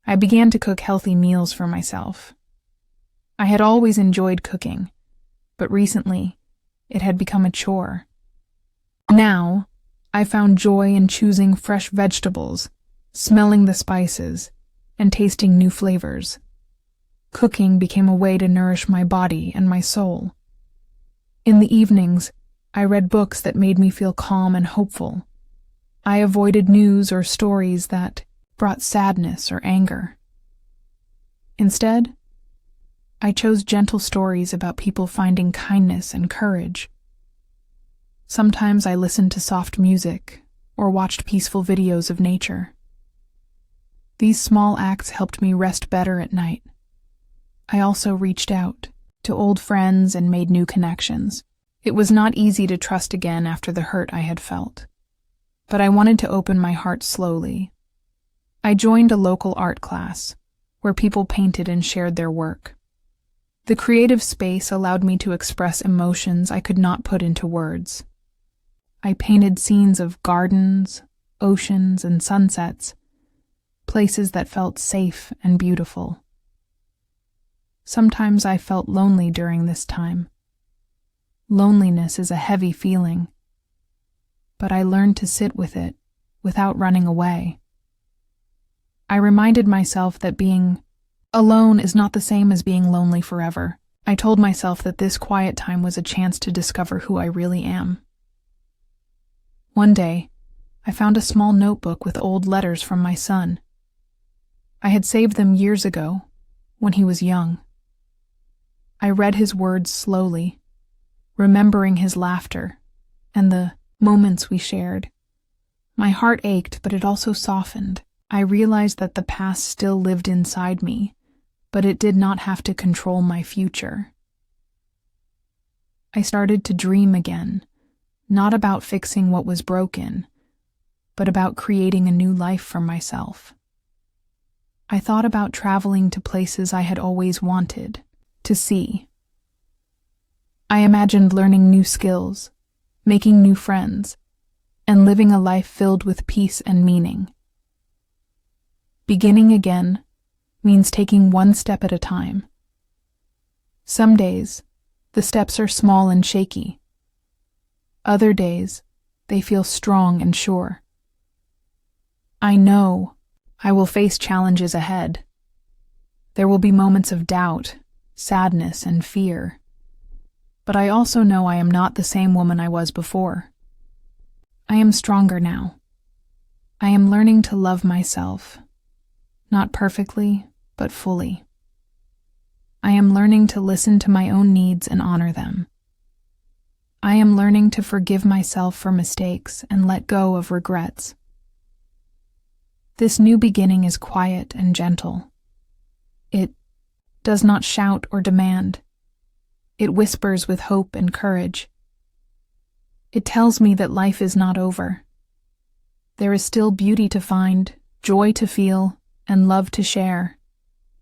I began to cook healthy meals for myself. I had always enjoyed cooking, but recently, it had become a chore. Now, I found joy in choosing fresh vegetables, smelling the spices, and tasting new flavors. Cooking became a way to nourish my body and my soul. In the evenings, I read books that made me feel calm and hopeful. I avoided news or stories that brought sadness or anger. Instead, I chose gentle stories about people finding kindness and courage. Sometimes I listened to soft music or watched peaceful videos of nature. These small acts helped me rest better at night. I also reached out to old friends and made new connections. It was not easy to trust again after the hurt I had felt, but I wanted to open my heart slowly. I joined a local art class where people painted and shared their work. The creative space allowed me to express emotions I could not put into words. I painted scenes of gardens, oceans, and sunsets, places that felt safe and beautiful. Sometimes I felt lonely during this time. Loneliness is a heavy feeling, but I learned to sit with it without running away. I reminded myself that being alone is not the same as being lonely forever. I told myself that this quiet time was a chance to discover who I really am. One day, I found a small notebook with old letters from my son. I had saved them years ago, when he was young. I read his words slowly, remembering his laughter and the moments we shared. My heart ached, but it also softened. I realized that the past still lived inside me, but it did not have to control my future. I started to dream again, not about fixing what was broken, but about creating a new life for myself. I thought about traveling to places I had always wanted to see. I imagined learning new skills, making new friends, and living a life filled with peace and meaning. Beginning again means taking one step at a time. Some days, the steps are small and shaky. Other days, they feel strong and sure. I know I will face challenges ahead. There will be moments of doubt, sadness, and fear. But I also know I am not the same woman I was before. I am stronger now. I am learning to love myself, not perfectly, but fully. I am learning to listen to my own needs and honor them. I am learning to forgive myself for mistakes and let go of regrets. This new beginning is quiet and gentle. It does not shout or demand. It whispers with hope and courage. It tells me that life is not over. There is still beauty to find, joy to feel, and love to share,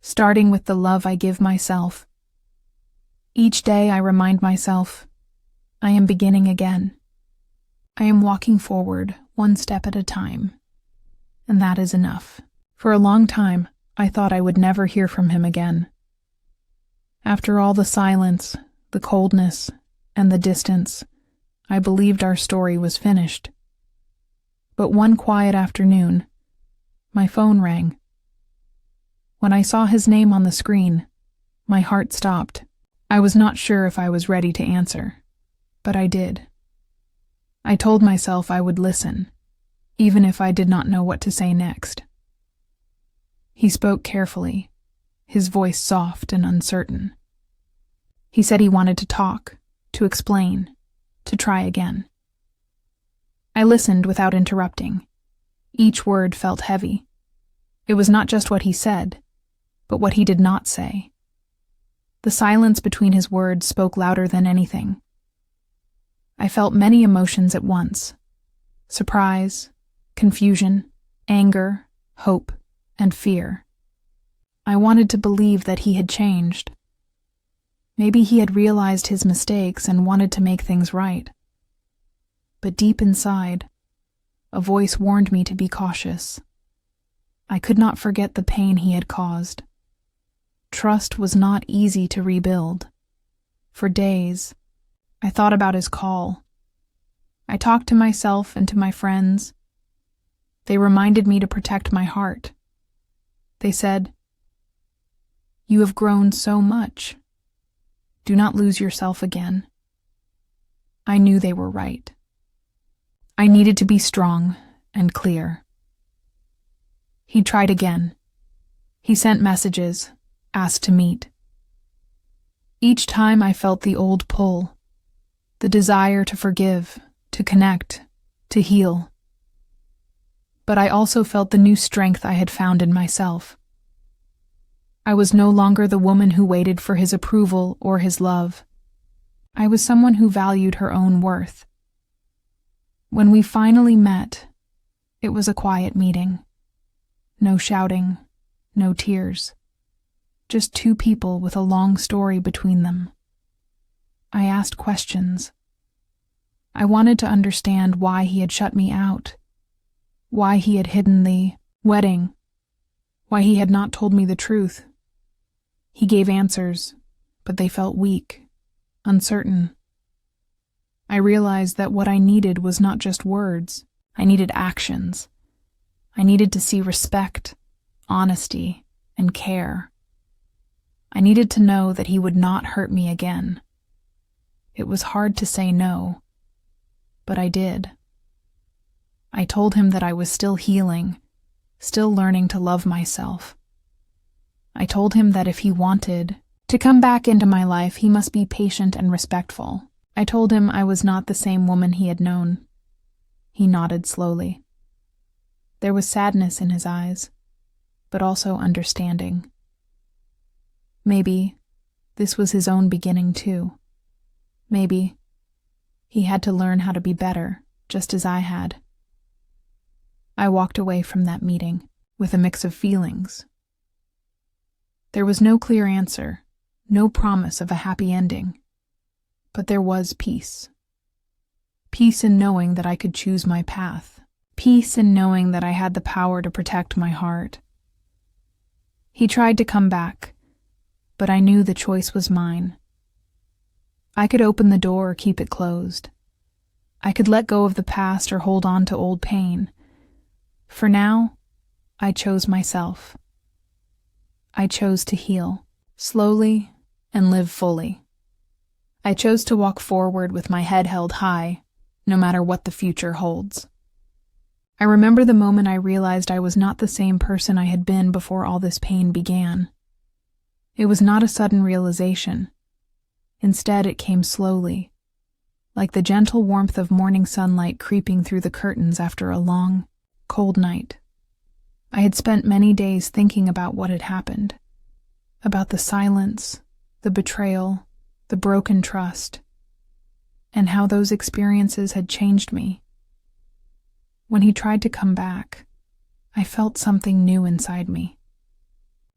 starting with the love I give myself. Each day I remind myself, I am beginning again. I am walking forward, one step at a time. And that is enough. For a long time, I thought I would never hear from him again. After all the silence, the coldness, and the distance, I believed our story was finished. But one quiet afternoon, my phone rang. When I saw his name on the screen, my heart stopped. I was not sure if I was ready to answer, but I did. I told myself I would listen, even if I did not know what to say next. He spoke carefully, his voice soft and uncertain. He said he wanted to talk, to explain, to try again. I listened without interrupting. Each word felt heavy. It was not just what he said, but what he did not say. The silence between his words spoke louder than anything. I felt many emotions at once: surprise, confusion, anger, hope, and fear. I wanted to believe that he had changed. Maybe he had realized his mistakes and wanted to make things right. But deep inside, a voice warned me to be cautious. I could not forget the pain he had caused. Trust was not easy to rebuild. For days, I thought about his call. I talked to myself and to my friends. They reminded me to protect my heart. They said, "You have grown so much. Do not lose yourself again." I knew they were right. I needed to be strong and clear. He tried again. He sent messages, asked to meet. Each time I felt the old pull, the desire to forgive, to connect, to heal. But I also felt the new strength I had found in myself. I was no longer the woman who waited for his approval or his love. I was someone who valued her own worth. When we finally met, it was a quiet meeting. No shouting, no tears. Just two people with a long story between them. I asked questions. I wanted to understand why he had shut me out, why he had hidden the wedding, why he had not told me the truth. He gave answers, but they felt weak, uncertain. I realized that what I needed was not just words. I needed actions. I needed to see respect, honesty, and care. I needed to know that he would not hurt me again. It was hard to say no, but I did. I told him that I was still healing, still learning to love myself. I told him that if he wanted to come back into my life, he must be patient and respectful. I told him I was not the same woman he had known. He nodded slowly. There was sadness in his eyes, but also understanding. Maybe this was his own beginning too. Maybe he had to learn how to be better, just as I had. I walked away from that meeting with a mix of feelings. There was no clear answer, no promise of a happy ending, but there was peace. Peace in knowing that I could choose my path. Peace in knowing that I had the power to protect my heart. He tried to come back, but I knew the choice was mine. I could open the door or keep it closed. I could let go of the past or hold on to old pain. For now, I chose myself. I chose to heal, slowly and live fully. I chose to walk forward with my head held high, no matter what the future holds. I remember the moment I realized I was not the same person I had been before all this pain began. It was not a sudden realization. Instead, it came slowly, like the gentle warmth of morning sunlight creeping through the curtains after a long, cold night. I had spent many days thinking about what had happened, about the silence, the betrayal, the broken trust, and how those experiences had changed me. When he tried to come back, I felt something new inside me.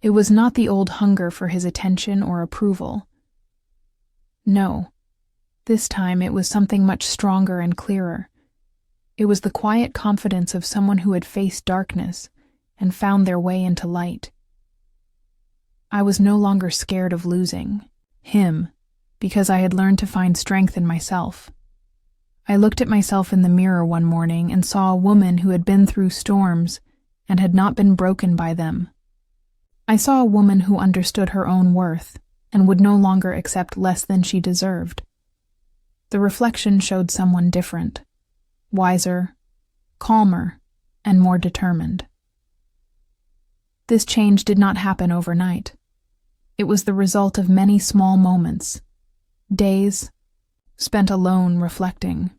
It was not the old hunger for his attention or approval. No, this time it was something much stronger and clearer. It was the quiet confidence of someone who had faced darkness and found their way into light. I was no longer scared of losing him, because I had learned to find strength in myself. I looked at myself in the mirror one morning and saw a woman who had been through storms and had not been broken by them. I saw a woman who understood her own worth and would no longer accept less than she deserved. The reflection showed someone different, wiser, calmer, and more determined. This change did not happen overnight. It was the result of many small moments, days spent alone reflecting,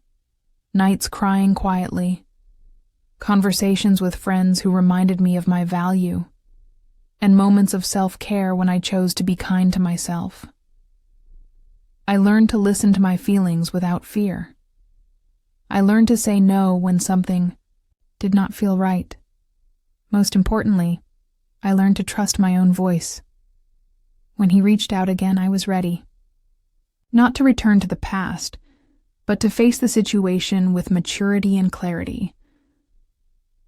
nights crying quietly, conversations with friends who reminded me of my value, and moments of self-care when I chose to be kind to myself. I learned to listen to my feelings without fear. I learned to say no when something did not feel right. Most importantly, I learned to trust my own voice. When he reached out again, I was ready. Not to return to the past, but to face the situation with maturity and clarity.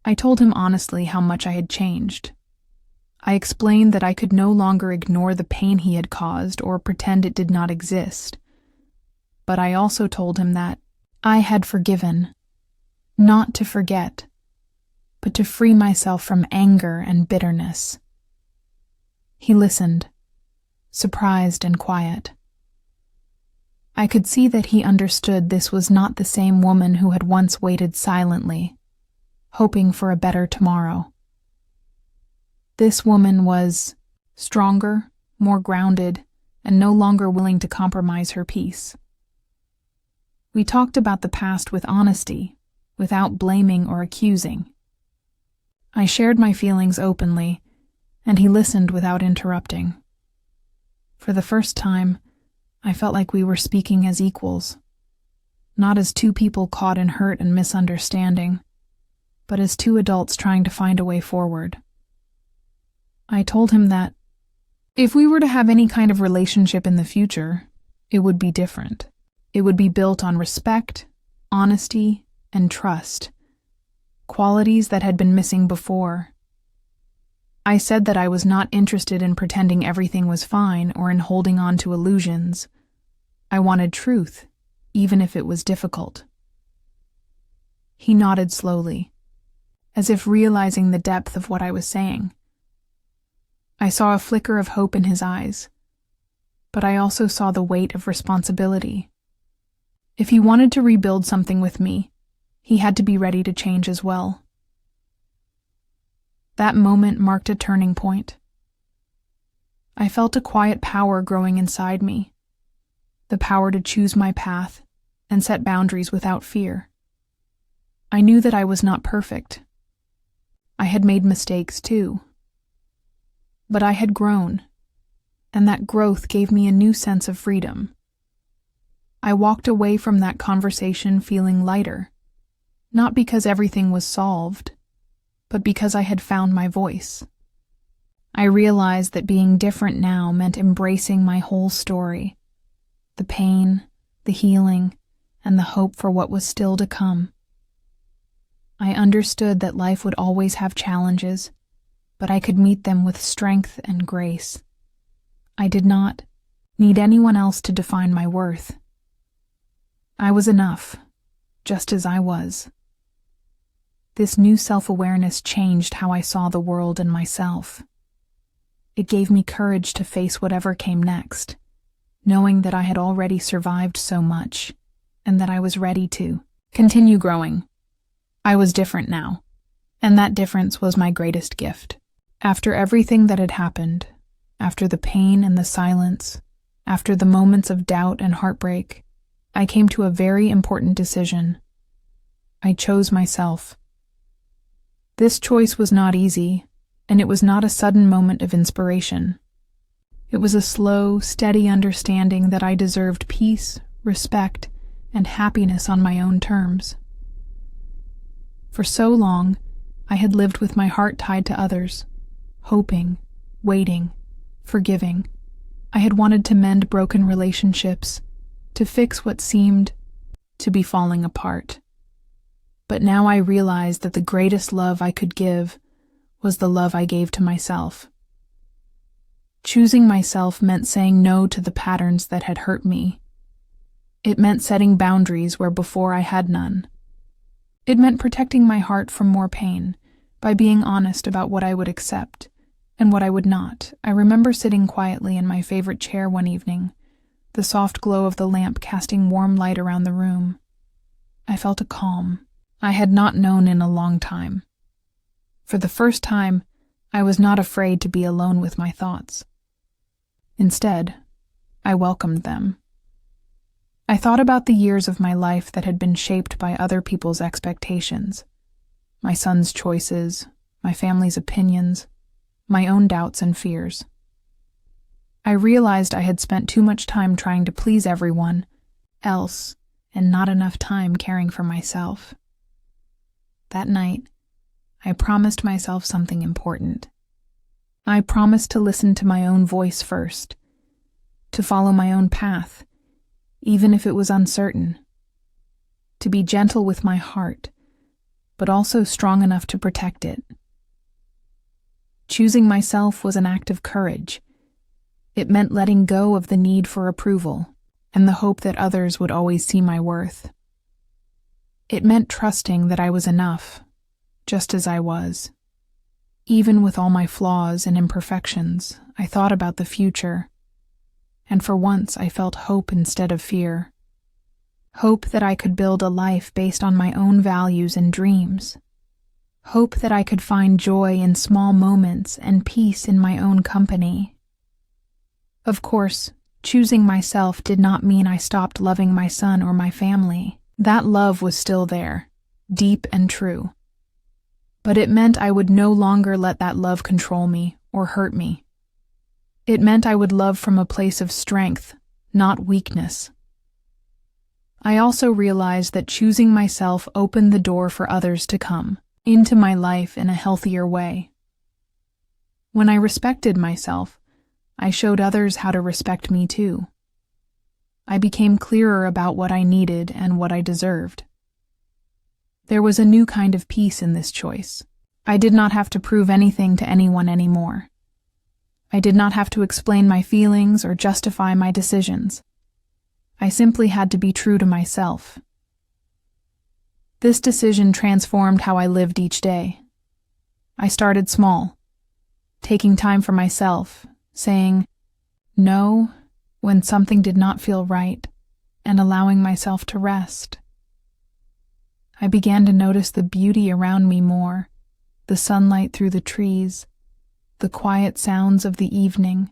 I told him honestly how much I had changed. I explained that I could no longer ignore the pain he had caused or pretend it did not exist. But I also told him that I had forgiven, not to forget, but to free myself from anger and bitterness. He listened, surprised and quiet. I could see that he understood this was not the same woman who had once waited silently, hoping for a better tomorrow. This woman was stronger, more grounded, and no longer willing to compromise her peace. We talked about the past with honesty, without blaming or accusing. I shared my feelings openly, and he listened without interrupting. For the first time, I felt like we were speaking as equals, not as two people caught in hurt and misunderstanding, but as two adults trying to find a way forward. I told him that if we were to have any kind of relationship in the future, it would be different. It would be built on respect, honesty, and trust, qualities that had been missing before. I said that I was not interested in pretending everything was fine or in holding on to illusions. I wanted truth, even if it was difficult. He nodded slowly, as if realizing the depth of what I was saying. I saw a flicker of hope in his eyes, but I also saw the weight of responsibility. If he wanted to rebuild something with me, he had to be ready to change as well. That moment marked a turning point. I felt a quiet power growing inside me, the power to choose my path and set boundaries without fear. I knew that I was not perfect. I had made mistakes too. But I had grown, and that growth gave me a new sense of freedom. I walked away from that conversation feeling lighter, not because everything was solved, but because I had found my voice. I realized that being different now meant embracing my whole story, the pain, the healing, and the hope for what was still to come. I understood that life would always have challenges, but I could meet them with strength and grace. I did not need anyone else to define my worth. I was enough, just as I was. This new self-awareness changed how I saw the world and myself. It gave me courage to face whatever came next, knowing that I had already survived so much, and that I was ready to continue growing. I was different now, and that difference was my greatest gift. After everything that had happened, after the pain and the silence, after the moments of doubt and heartbreak, I came to a very important decision. I chose myself. This choice was not easy, and it was not a sudden moment of inspiration. It was a slow, steady understanding that I deserved peace, respect, and happiness on my own terms. For so long, I had lived with my heart tied to others, hoping, waiting, forgiving. I had wanted to mend broken relationships, to fix what seemed to be falling apart. But now I realized that the greatest love I could give was the love I gave to myself. Choosing myself meant saying no to the patterns that had hurt me. It meant setting boundaries where before I had none. It meant protecting my heart from more pain by being honest about what I would accept and what I would not. I remember sitting quietly in my favorite chair one evening, the soft glow of the lamp casting warm light around the room. I felt a calm I had not known in a long time. For the first time, I was not afraid to be alone with my thoughts. Instead, I welcomed them. I thought about the years of my life that had been shaped by other people's expectations, my son's choices, my family's opinions, my own doubts and fears. I realized I had spent too much time trying to please everyone else and not enough time caring for myself. That night, I promised myself something important. I promised to listen to my own voice first, to follow my own path, even if it was uncertain, to be gentle with my heart, but also strong enough to protect it. Choosing myself was an act of courage. It meant letting go of the need for approval and the hope that others would always see my worth. It meant trusting that I was enough, just as I was. Even with all my flaws and imperfections, I thought about the future, and for once I felt hope instead of fear. Hope that I could build a life based on my own values and dreams. hope that I could find joy in small moments and peace in my own company. Of course, choosing myself did not mean I stopped loving my son or my family. That love was still there, deep and true. But it meant I would no longer let that love control me or hurt me. It meant I would love from a place of strength, not weakness. I also realized that choosing myself opened the door for others to come into my life in a healthier way. When I respected myself, I showed others how to respect me too. I became clearer about what I needed and what I deserved. There was a new kind of peace in this choice. I did not have to prove anything to anyone anymore. I did not have to explain my feelings or justify my decisions. I simply had to be true to myself. This decision transformed how I lived each day. I started small, taking time for myself, saying no when something did not feel right, and allowing myself to rest. I began to notice the beauty around me more, the sunlight through the trees, the quiet sounds of the evening,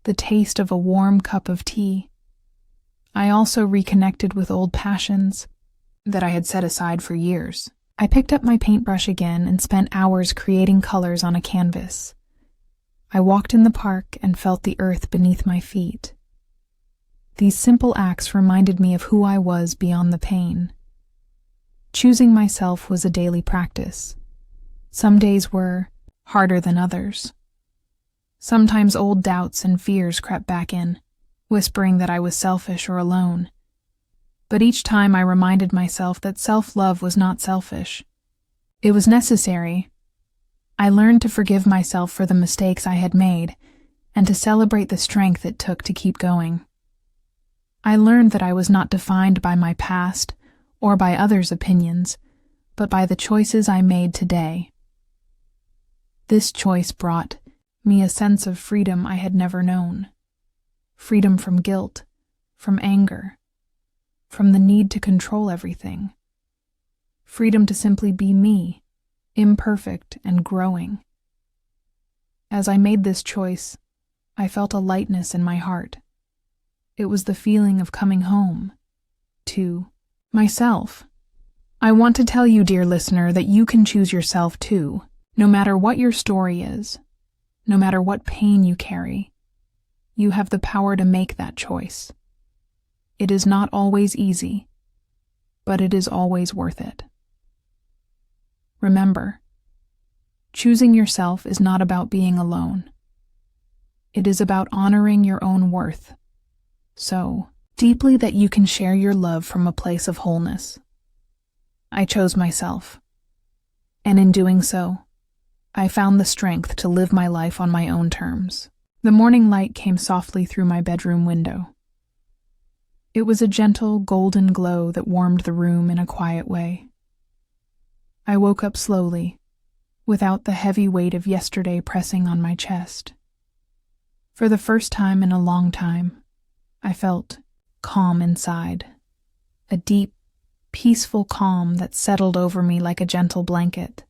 the taste of a warm cup of tea. I also reconnected with old passions that I had set aside for years. I picked up my paintbrush again and spent hours creating colors on a canvas. I walked in the park and felt the earth beneath my feet. These simple acts reminded me of who I was beyond the pain. Choosing myself was a daily practice. Some days were harder than others. Sometimes old doubts and fears crept back in, whispering that I was selfish or alone. But each time I reminded myself that self-love was not selfish. It was necessary. I learned to forgive myself for the mistakes I had made and to celebrate the strength it took to keep going. I learned that I was not defined by my past or by others' opinions, but by the choices I made today. This choice brought me a sense of freedom I had never known. Freedom from guilt, from anger, from the need to control everything. Freedom to simply be me, imperfect and growing. As I made this choice, I felt a lightness in my heart. It was the feeling of coming home to myself. I want to tell you, dear listener, that you can choose yourself too, no matter what your story is, no matter what pain you carry. You have the power to make that choice. It is not always easy, but it is always worth it. Remember, choosing yourself is not about being alone. It is about honoring your own worth, so deeply that you can share your love from a place of wholeness. I chose myself, and in doing so, I found the strength to live my life on my own terms. The morning light came softly through my bedroom window. It was a gentle, golden glow that warmed the room in a quiet way. I woke up slowly, without the heavy weight of yesterday pressing on my chest. For the first time in a long time, I felt calm inside, a deep, peaceful calm that settled over me like a gentle blanket.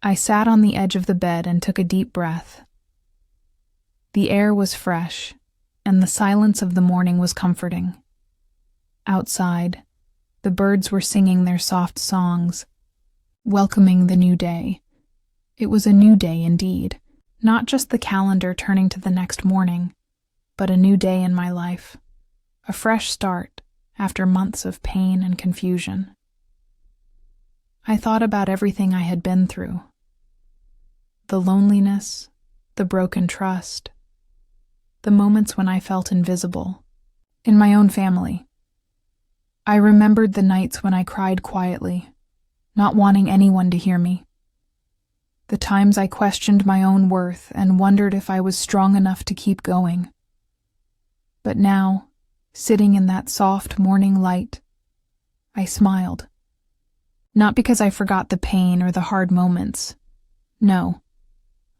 I sat on the edge of the bed and took a deep breath. The air was fresh, and the silence of the morning was comforting. Outside, the birds were singing their soft songs, welcoming the new day. It was a new day indeed, not just the calendar turning to the next morning, but a new day in my life, a fresh start after months of pain and confusion. I thought about everything I had been through. The loneliness, the broken trust, the moments when I felt invisible, in my own family. I remembered the nights when I cried quietly, not wanting anyone to hear me. The times I questioned my own worth and wondered if I was strong enough to keep going. But now, sitting in that soft morning light, I smiled. Not because I forgot the pain or the hard moments. No,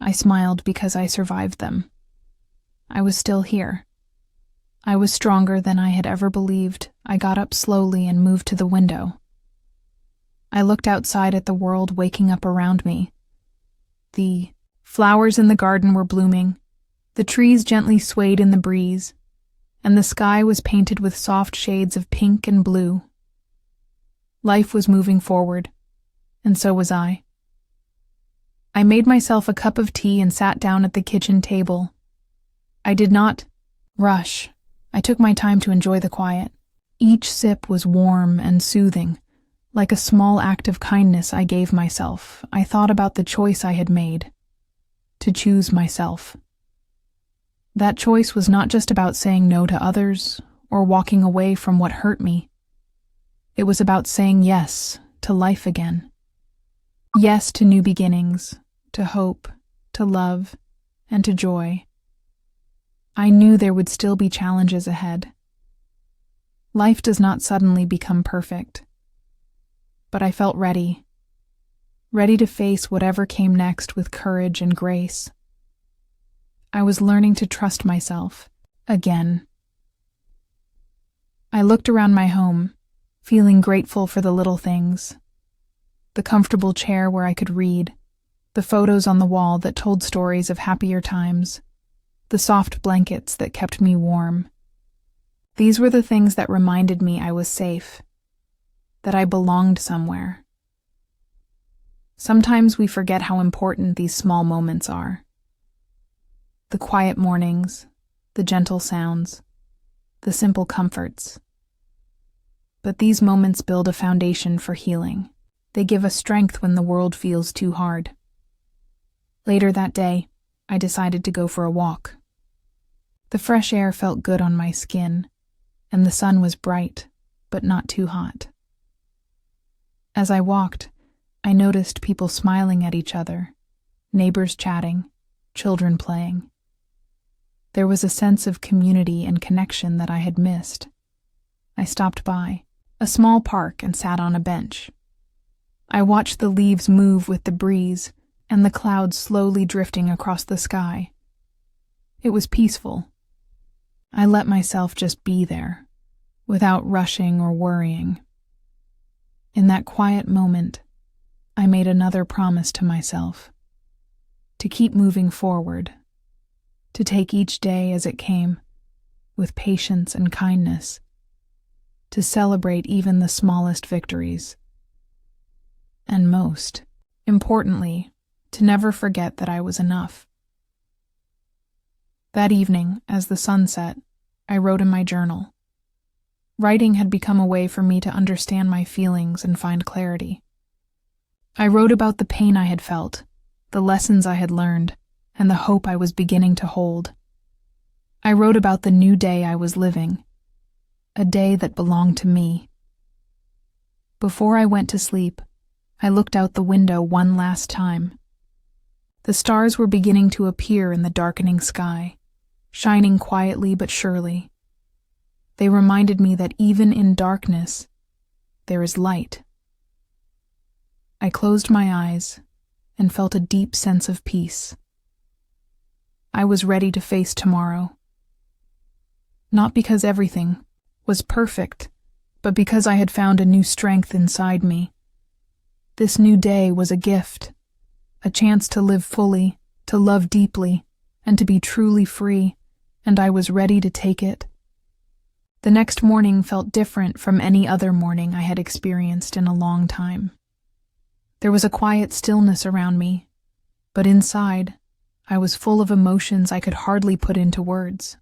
I smiled because I survived them. I was still here. I was stronger than I had ever believed. I got up slowly and moved to the window. I looked outside at the world waking up around me. The flowers in the garden were blooming, the trees gently swayed in the breeze, and the sky was painted with soft shades of pink and blue. Life was moving forward, and so was I. I made myself a cup of tea and sat down at the kitchen table. I did not rush. I took my time to enjoy the quiet. Each sip was warm and soothing. Like a small act of kindness I gave myself, I thought about the choice I had made. To choose myself. That choice was not just about saying no to others or walking away from what hurt me. It was about saying yes to life again. Yes to new beginnings, to hope, to love, and to joy. I knew there would still be challenges ahead. Life does not suddenly become perfect. But I felt ready to face whatever came next with courage and grace. I was learning to trust myself again. I looked around my home, feeling grateful for the little things. The comfortable chair where I could read, the photos on the wall that told stories of happier times, the soft blankets that kept me warm. These were the things that reminded me I was safe, that I belonged somewhere. Sometimes we forget how important these small moments are. The quiet mornings, the gentle sounds, the simple comforts. But these moments build a foundation for healing. They give us strength when the world feels too hard. Later that day, I decided to go for a walk. The fresh air felt good on my skin, and the sun was bright, but not too hot. As I walked, I noticed people smiling at each other, neighbors chatting, children playing. There was a sense of community and connection that I had missed. I stopped by a small park and sat on a bench. I watched the leaves move with the breeze and the clouds slowly drifting across the sky. It was peaceful. I let myself just be there, without rushing or worrying. In that quiet moment, I made another promise to myself. To keep moving forward. To take each day as it came, with patience and kindness. To celebrate even the smallest victories. And most importantly, to never forget that I was enough. That evening, as the sun set, I wrote in my journal. Writing had become a way for me to understand my feelings and find clarity. I wrote about the pain I had felt, the lessons I had learned, and the hope I was beginning to hold. I wrote about the new day I was living, a day that belonged to me. Before I went to sleep, I looked out the window one last time. The stars were beginning to appear in the darkening sky, shining quietly but surely. They reminded me that even in darkness, there is light. I closed my eyes and felt a deep sense of peace. I was ready to face tomorrow. Not because everything was perfect, but because I had found a new strength inside me. This new day was a gift, a chance to live fully, to love deeply, and to be truly free, and I was ready to take it. The next morning felt different from any other morning I had experienced in a long time. There was a quiet stillness around me, but inside, I was full of emotions I could hardly put into words.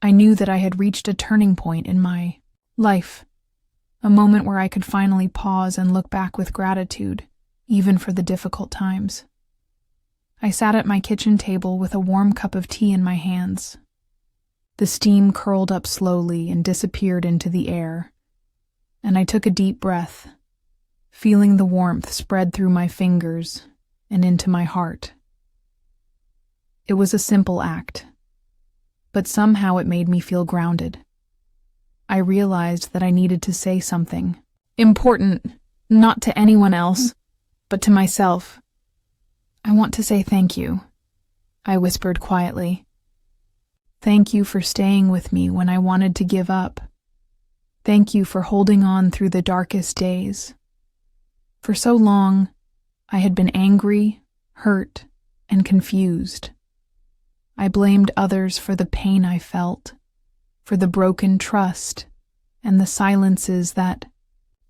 I knew that I had reached a turning point in my life, a moment where I could finally pause and look back with gratitude, even for the difficult times. I sat at my kitchen table with a warm cup of tea in my hands. The steam curled up slowly and disappeared into the air, and I took a deep breath, feeling the warmth spread through my fingers and into my heart. It was a simple act, but somehow it made me feel grounded. I realized that I needed to say something important, not to anyone else, but to myself. I want to say thank you, I whispered quietly. Thank you for staying with me when I wanted to give up. Thank you for holding on through the darkest days, For so long, I had been angry, hurt, and confused. I blamed others for the pain I felt, for the broken trust, and the silences that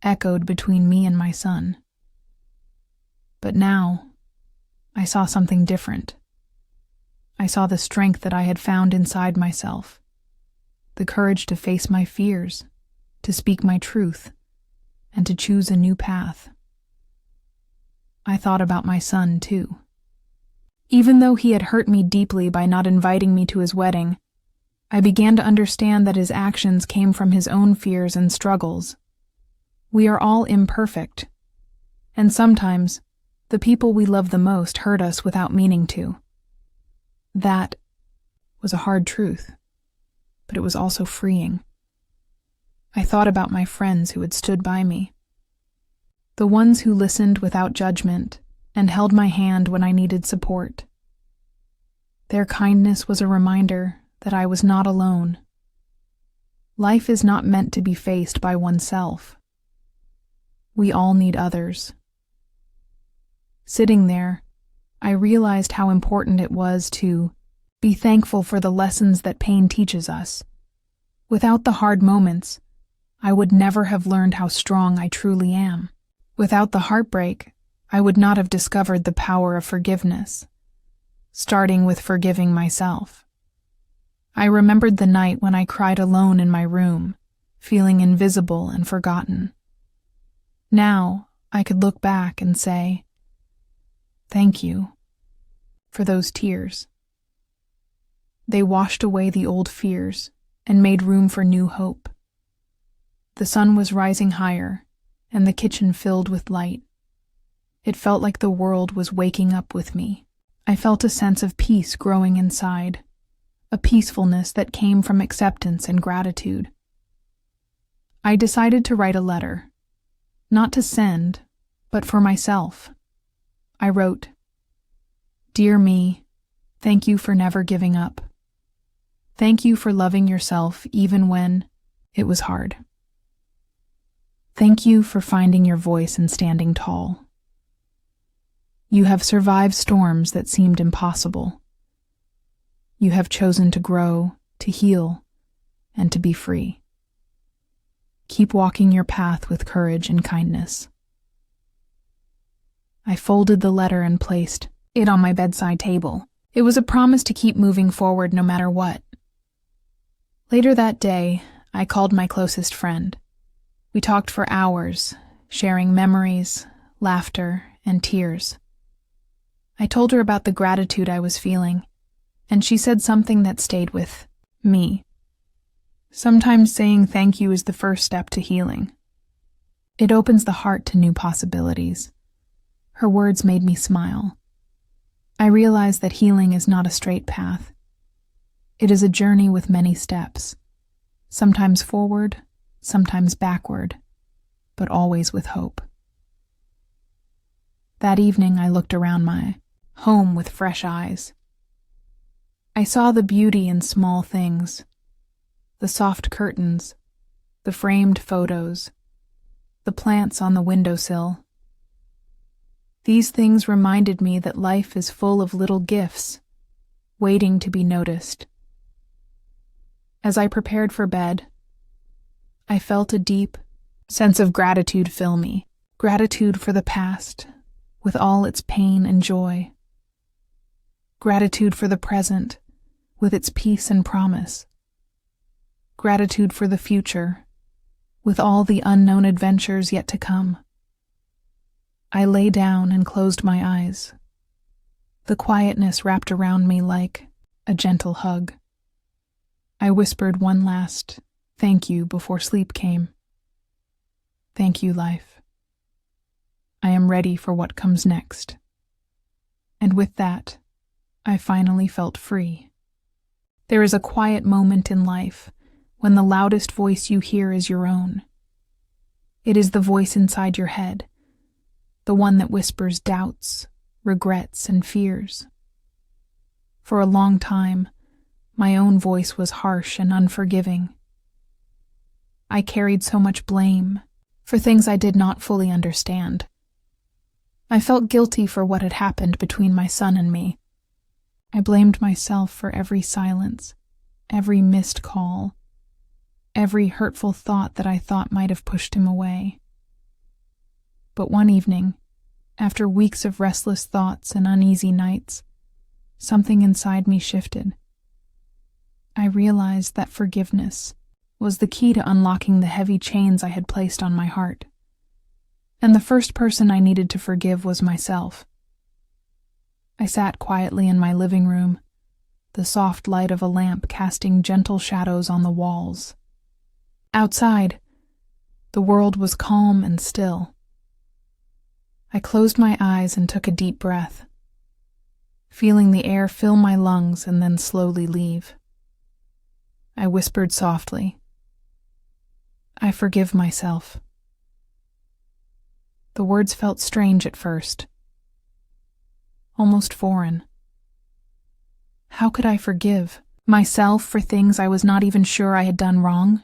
echoed between me and my son. But now, I saw something different. I saw the strength that I had found inside myself, the courage to face my fears, to speak my truth, and to choose a new path. I thought about my son, too. Even though he had hurt me deeply by not inviting me to his wedding, I began to understand that his actions came from his own fears and struggles. We are all imperfect, and sometimes the people we love the most hurt us without meaning to. That was a hard truth, but it was also freeing. I thought about my friends who had stood by me, the ones who listened without judgment and held my hand when I needed support. Their kindness was a reminder that I was not alone. Life is not meant to be faced by oneself. We all need others. Sitting there, I realized how important it was to be thankful for the lessons that pain teaches us. Without the hard moments, I would never have learned how strong I truly am. Without the heartbreak, I would not have discovered the power of forgiveness, starting with forgiving myself. I remembered the night when I cried alone in my room, feeling invisible and forgotten. Now, I could look back and say, thank you for those tears. They washed away the old fears and made room for new hope. The sun was rising higher, and the kitchen filled with light. It felt like the world was waking up with me. I felt a sense of peace growing inside, a peacefulness that came from acceptance and gratitude. I decided to write a letter, not to send, but for myself. I wrote, "Dear me, thank you for never giving up. Thank you for loving yourself even when it was hard. Thank you for finding your voice and standing tall. You have survived storms that seemed impossible. You have chosen to grow, to heal, and to be free. Keep walking your path with courage and kindness." I folded the letter and placed it on my bedside table. It was a promise to keep moving forward no matter what. Later that day, I called my closest friend. We talked for hours, sharing memories, laughter, and tears. I told her about the gratitude I was feeling, and she said something that stayed with me. Sometimes saying thank you is the first step to healing. It opens the heart to new possibilities. Her words made me smile. I realized that healing is not a straight path. It is a journey with many steps, sometimes forward, sometimes backward, but always with hope. That evening, I looked around my home with fresh eyes. I saw the beauty in small things, the soft curtains, the framed photos, the plants on the windowsill. These things reminded me that life is full of little gifts, waiting to be noticed. As I prepared for bed, I felt a deep sense of gratitude fill me, gratitude for the past, with all its pain and joy, gratitude for the present, with its peace and promise, gratitude for the future, with all the unknown adventures yet to come. I lay down and closed my eyes. The quietness wrapped around me like a gentle hug. I whispered one last thank you before sleep came. Thank you, life. I am ready for what comes next. And with that, I finally felt free. There is a quiet moment in life when the loudest voice you hear is your own. It is the voice inside your head, the one that whispers doubts, regrets, and fears. For a long time, my own voice was harsh and unforgiving. I carried so much blame for things I did not fully understand. I felt guilty for what had happened between my son and me. I blamed myself for every silence, every missed call, every hurtful thought that I thought might have pushed him away. But one evening, after weeks of restless thoughts and uneasy nights, something inside me shifted. I realized that forgiveness was the key to unlocking the heavy chains I had placed on my heart. And the first person I needed to forgive was myself. I sat quietly in my living room, the soft light of a lamp casting gentle shadows on the walls. Outside, the world was calm and still. I closed my eyes and took a deep breath, feeling the air fill my lungs and then slowly leave. I whispered softly, "I forgive myself." The words felt strange at first, almost foreign. How could I forgive myself for things I was not even sure I had done wrong?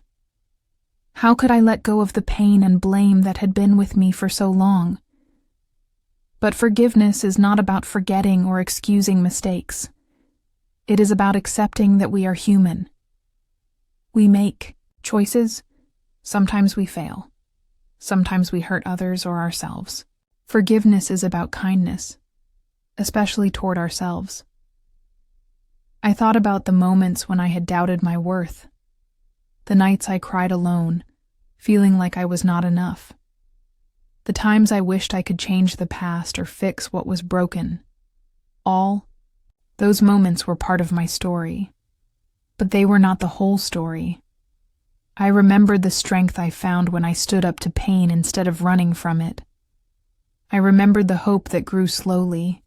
How could I let go of the pain and blame that had been with me for so long? But forgiveness is not about forgetting or excusing mistakes. It is about accepting that we are human. We make choices. Sometimes we fail. Sometimes we hurt others or ourselves. Forgiveness is about kindness, especially toward ourselves. I thought about the moments when I had doubted my worth, the nights I cried alone, feeling like I was not enough, the times I wished I could change the past or fix what was broken. All those moments were part of my story, but they were not the whole story. I remembered the strength I found when I stood up to pain instead of running from it. I remembered the hope that grew slowly,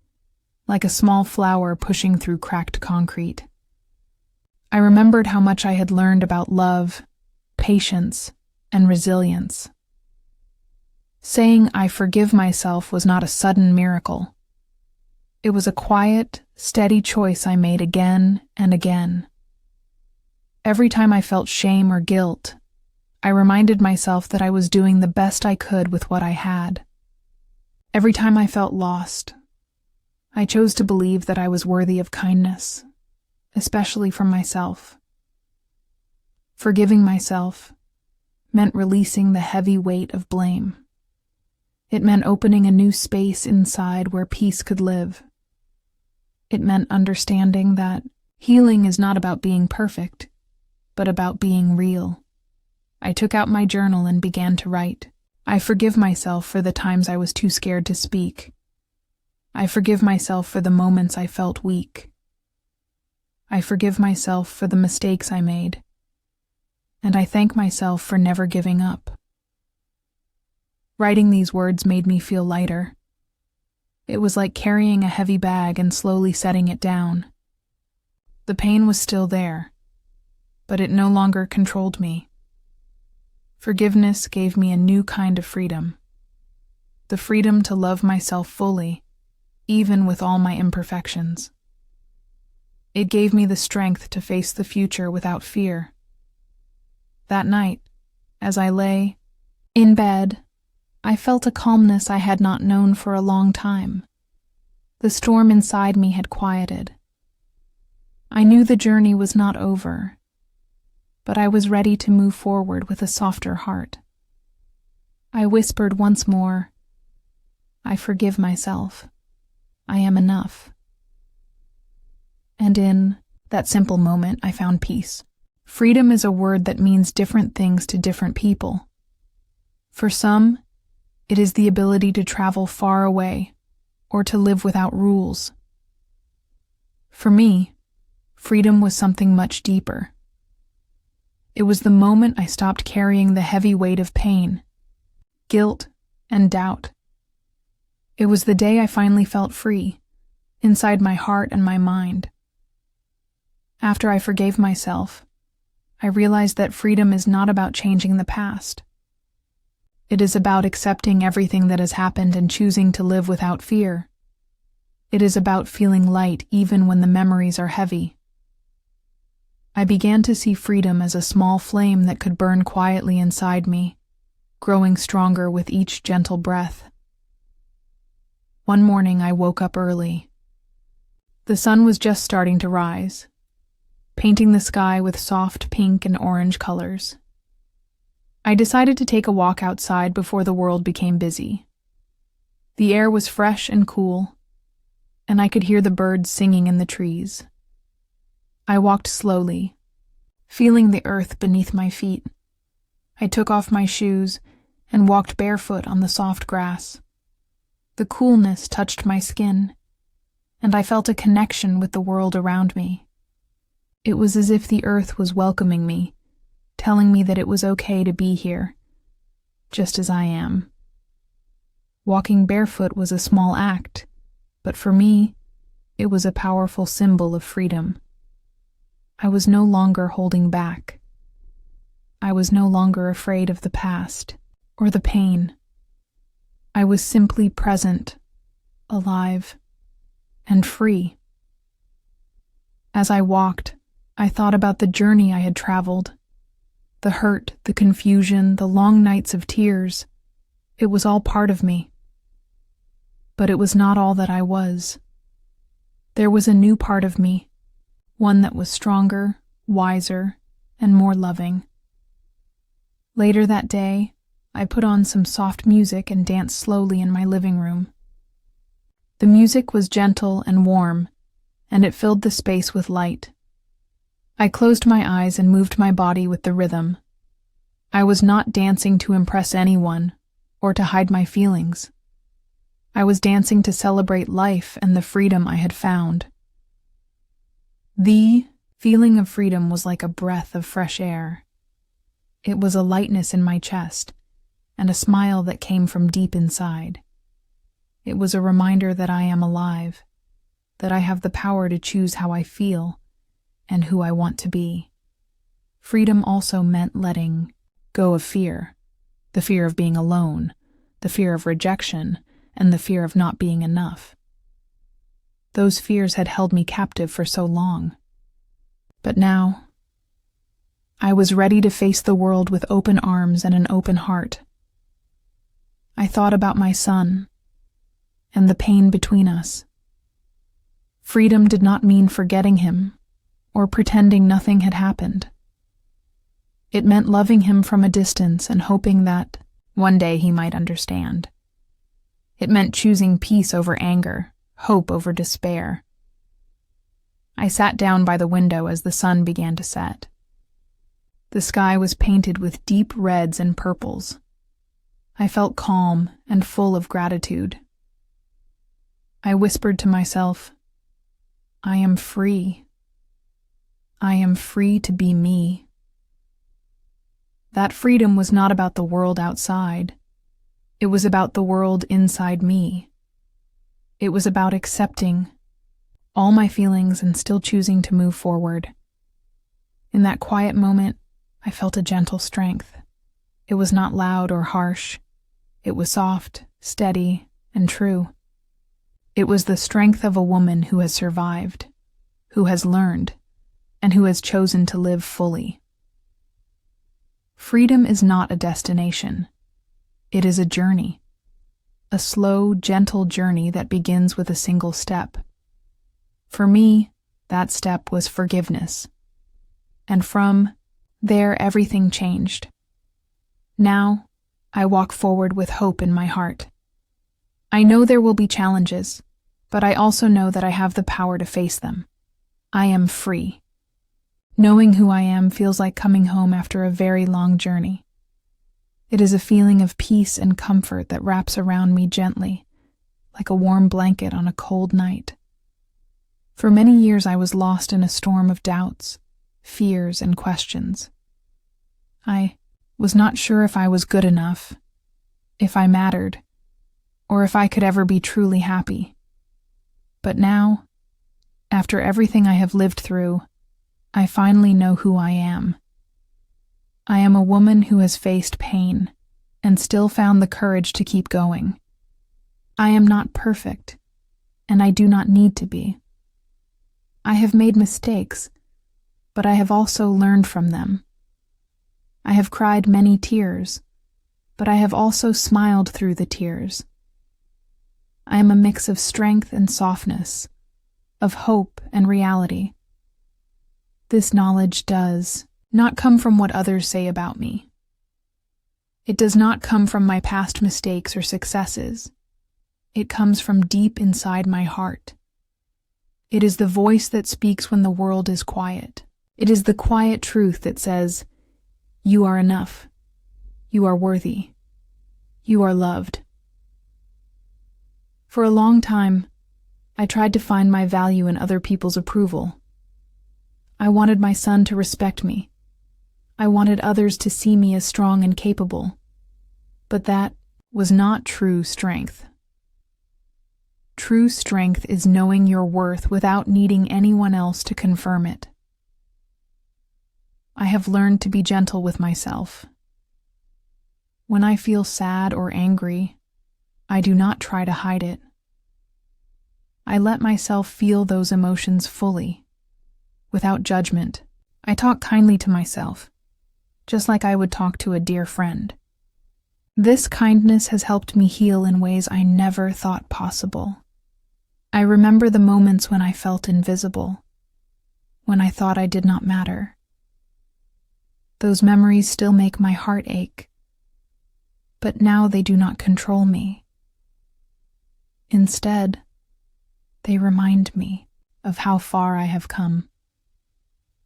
like a small flower pushing through cracked concrete. I remembered how much I had learned about love, patience, and resilience. Saying I forgive myself was not a sudden miracle. It was a quiet, steady choice I made again and again. Every time I felt shame or guilt, I reminded myself that I was doing the best I could with what I had. Every time I felt lost, I chose to believe that I was worthy of kindness, especially from myself. Forgiving myself meant releasing the heavy weight of blame. It meant opening a new space inside where peace could live. It meant understanding that healing is not about being perfect, but about being real. I took out my journal and began to write. I forgive myself for the times I was too scared to speak. I forgive myself for the moments I felt weak. I forgive myself for the mistakes I made. And I thank myself for never giving up. Writing these words made me feel lighter. It was like carrying a heavy bag and slowly setting it down. The pain was still there, but it no longer controlled me. Forgiveness gave me a new kind of freedom. The freedom to love myself fully, even with all my imperfections. It gave me the strength to face the future without fear. That night, as I lay in bed, I felt a calmness I had not known for a long time. The storm inside me had quieted. I knew the journey was not over, but I was ready to move forward with a softer heart. I whispered once more, "I forgive myself. I am enough." And in that simple moment, I found peace. Freedom is a word that means different things to different people. For some, it is the ability to travel far away or to live without rules. For me, freedom was something much deeper. It was the moment I stopped carrying the heavy weight of pain, guilt, and doubt. It was the day I finally felt free, inside my heart and my mind. After I forgave myself, I realized that freedom is not about changing the past. It is about accepting everything that has happened and choosing to live without fear. It is about feeling light even when the memories are heavy. I began to see freedom as a small flame that could burn quietly inside me, growing stronger with each gentle breath. One morning I woke up early. The sun was just starting to rise, painting the sky with soft pink and orange colors. I decided to take a walk outside before the world became busy. The air was fresh and cool, and I could hear the birds singing in the trees. I walked slowly, feeling the earth beneath my feet. I took off my shoes and walked barefoot on the soft grass. The coolness touched my skin, and I felt a connection with the world around me. It was as if the earth was welcoming me, telling me that it was okay to be here, just as I am. Walking barefoot was a small act, but for me, it was a powerful symbol of freedom. I was no longer holding back. I was no longer afraid of the past or the pain. I was simply present, alive, and free. As I walked, I thought about the journey I had traveled. The hurt, the confusion, the long nights of tears. It was all part of me. But it was not all that I was. There was a new part of me, one that was stronger, wiser, and more loving. Later that day, I put on some soft music and danced slowly in my living room. The music was gentle and warm, and it filled the space with light. I closed my eyes and moved my body with the rhythm. I was not dancing to impress anyone or to hide my feelings. I was dancing to celebrate life and the freedom I had found. The feeling of freedom was like a breath of fresh air. It was a lightness in my chest and a smile that came from deep inside. It was a reminder that I am alive, that I have the power to choose how I feel and who I want to be. Freedom also meant letting go of fear, the fear of being alone, the fear of rejection, and the fear of not being enough. Those fears had held me captive for so long. But now, I was ready to face the world with open arms and an open heart. I thought about my son and the pain between us. Freedom did not mean forgetting him or pretending nothing had happened. It meant loving him from a distance and hoping that one day he might understand. It meant choosing peace over anger, hope over despair. I sat down by the window as the sun began to set. The sky was painted with deep reds and purples. I felt calm and full of gratitude. I whispered to myself, I am free. I am free to be me. That freedom was not about the world outside. It was about the world inside me. It was about accepting all my feelings and still choosing to move forward. In that quiet moment, I felt a gentle strength. It was not loud or harsh. It was soft, steady, and true. It was the strength of a woman who has survived, who has learned, and who has chosen to live fully. Freedom is not a destination. It is a journey. A slow, gentle journey that begins with a single step. For me, that step was forgiveness. And from there, everything changed. Now, I walk forward with hope in my heart. I know there will be challenges, but I also know that I have the power to face them. I am free. Knowing who I am feels like coming home after a very long journey. It is a feeling of peace and comfort that wraps around me gently, like a warm blanket on a cold night. For many years I was lost in a storm of doubts, fears, and questions. I was not sure if I was good enough, if I mattered, or if I could ever be truly happy. But now, after everything I have lived through, I finally know who I am. I am a woman who has faced pain and still found the courage to keep going. I am not perfect, and I do not need to be. I have made mistakes, but I have also learned from them. I have cried many tears, but I have also smiled through the tears. I am a mix of strength and softness, of hope and reality. This knowledge does not come from what others say about me. It does not come from my past mistakes or successes. It comes from deep inside my heart. It is the voice that speaks when the world is quiet. It is the quiet truth that says, "You are enough. You are worthy. You are loved." For a long time, I tried to find my value in other people's approval. I wanted my son to respect me. I wanted others to see me as strong and capable. But that was not true strength. True strength is knowing your worth without needing anyone else to confirm it. I have learned to be gentle with myself. When I feel sad or angry, I do not try to hide it. I let myself feel those emotions fully, without judgment. I talk kindly to myself, just like I would talk to a dear friend. This kindness has helped me heal in ways I never thought possible. I remember the moments when I felt invisible, when I thought I did not matter. Those memories still make my heart ache, but now they do not control me. Instead, they remind me of how far I have come.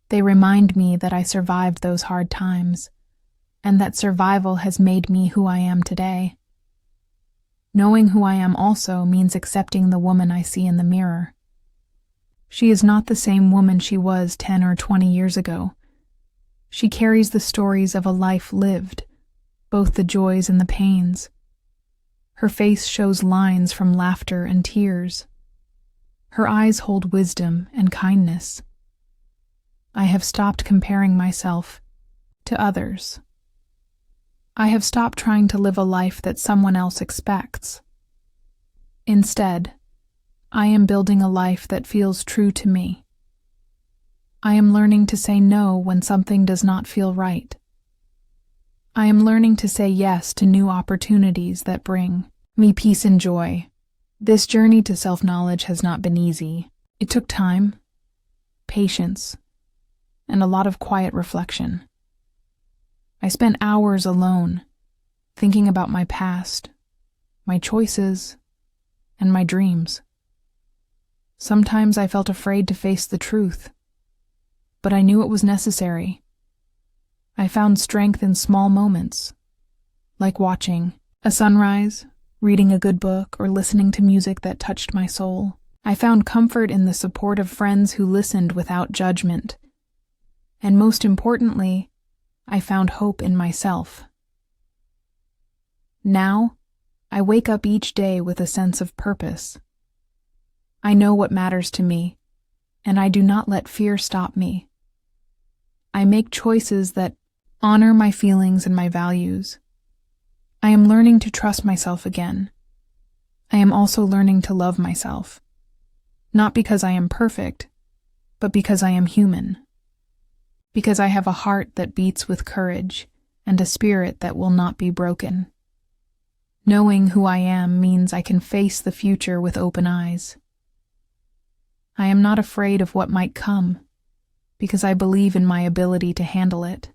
They remind me that I survived those hard times, and that survival has made me who I am today. Knowing who I am also means accepting the woman I see in the mirror. She is not the same woman she was 10 or 20 years ago. She carries the stories of a life lived, both the joys and the pains. Her face shows lines from laughter and tears. Her eyes hold wisdom and kindness. I have stopped comparing myself to others. I have stopped trying to live a life that someone else expects. Instead, I am building a life that feels true to me. I am learning to say no when something does not feel right. I am learning to say yes to new opportunities that bring me peace and joy. This journey to self-knowledge has not been easy. It took time, patience, and a lot of quiet reflection. I spent hours alone, thinking about my past, my choices, and my dreams. Sometimes I felt afraid to face the truth, but I knew it was necessary. I found strength in small moments, like watching a sunrise, reading a good book, or listening to music that touched my soul. I found comfort in the support of friends who listened without judgment. And most importantly, I found hope in myself. Now, I wake up each day with a sense of purpose. I know what matters to me, and I do not let fear stop me. I make choices that honor my feelings and my values. I am learning to trust myself again. I am also learning to love myself. Not because I am perfect, but because I am human. Because I have a heart that beats with courage and a spirit that will not be broken. Knowing who I am means I can face the future with open eyes. I am not afraid of what might come, because I believe in my ability to handle it.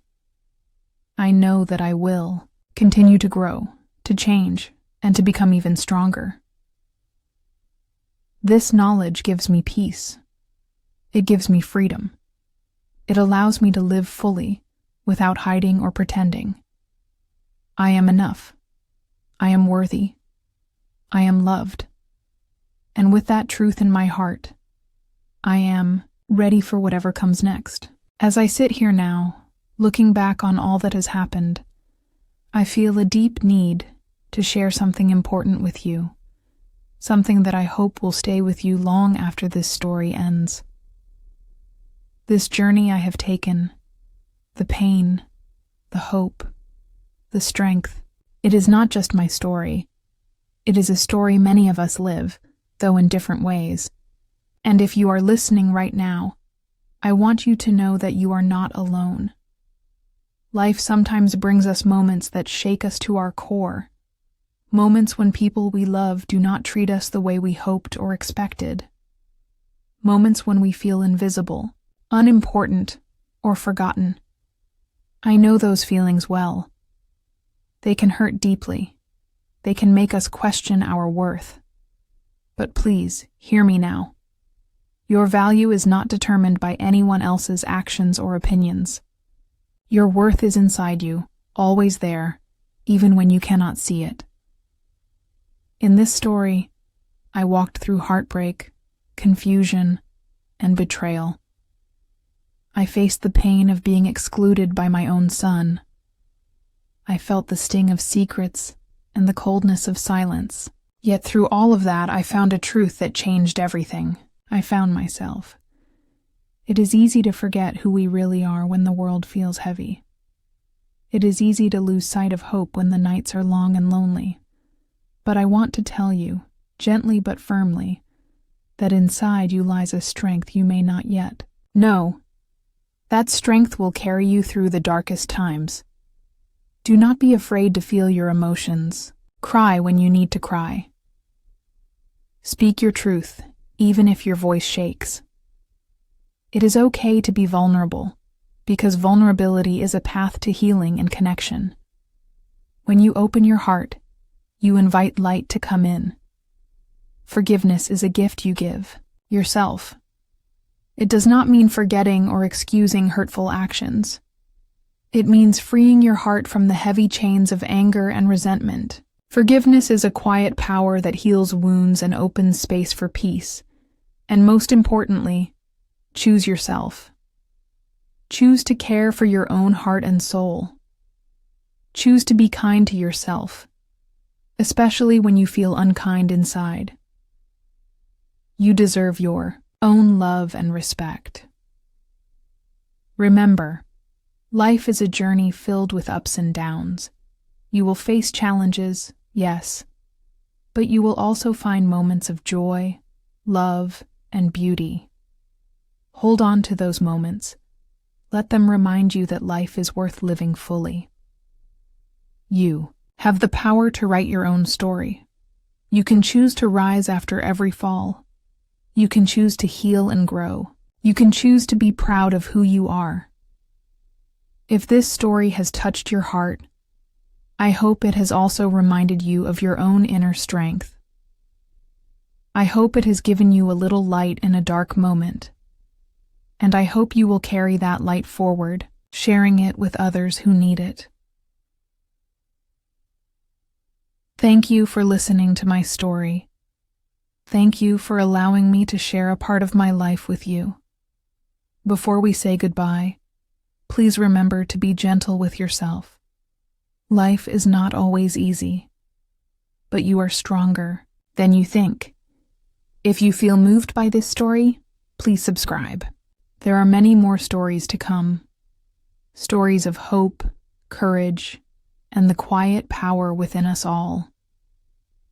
I know that I will continue to grow, to change, and to become even stronger. This knowledge gives me peace. It gives me freedom. It allows me to live fully, without hiding or pretending. I am enough. I am worthy. I am loved. And with that truth in my heart, I am ready for whatever comes next. As I sit here now, looking back on all that has happened, I feel a deep need to share something important with you, something that I hope will stay with you long after this story ends. This journey I have taken, the pain, the hope, the strength, it is not just my story. It is a story many of us live, though in different ways. And if you are listening right now, I want you to know that you are not alone. Life sometimes brings us moments that shake us to our core, Moments when people we love do not treat us the way we hoped or expected. Moments when we feel invisible, unimportant, or forgotten. I know those feelings well. They can hurt deeply. They can make us question our worth. But please, hear me now. Your value is not determined by anyone else's actions or opinions. Your worth is inside you, always there, even when you cannot see it. In this story, I walked through heartbreak, confusion, and betrayal. I faced the pain of being excluded by my own son. I felt the sting of secrets and the coldness of silence. Yet through all of that, I found a truth that changed everything. I found myself. It is easy to forget who we really are when the world feels heavy. It is easy to lose sight of hope when the nights are long and lonely. But I want to tell you, gently but firmly, that inside you lies a strength you may not yet know. That strength will carry you through the darkest times. Do not be afraid to feel your emotions. Cry when you need to cry. Speak your truth, even if your voice shakes. It is okay to be vulnerable, because vulnerability is a path to healing and connection. When you open your heart, you invite light to come in. Forgiveness is a gift you give yourself. It does not mean forgetting or excusing hurtful actions. It means freeing your heart from the heavy chains of anger and resentment. Forgiveness is a quiet power that heals wounds and opens space for peace. And most importantly, choose yourself. Choose to care for your own heart and soul. Choose to be kind to yourself, especially when you feel unkind inside. You deserve your own love and respect. Remember, life is a journey filled with ups and downs. You will face challenges, yes, but you will also find moments of joy, love, and beauty. Hold on to those moments. Let them remind you that life is worth living fully. You have the power to write your own story. You can choose to rise after every fall. You can choose to heal and grow. You can choose to be proud of who you are. If this story has touched your heart, I hope it has also reminded you of your own inner strength. I hope it has given you a little light in a dark moment. And I hope you will carry that light forward, sharing it with others who need it. Thank you for listening to my story. Thank you for allowing me to share a part of my life with you. Before we say goodbye, please remember to be gentle with yourself. Life is not always easy, but you are stronger than you think. If you feel moved by this story, please subscribe. There are many more stories to come. Stories of hope, courage, and the quiet power within us all.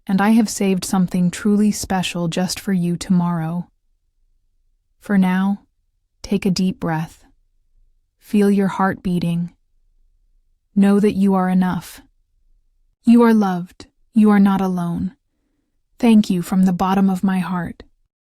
And I have saved something truly special just for you tomorrow. For now, take a deep breath. Feel your heart beating. Know that you are enough. You are loved. You are not alone. Thank you from the bottom of my heart.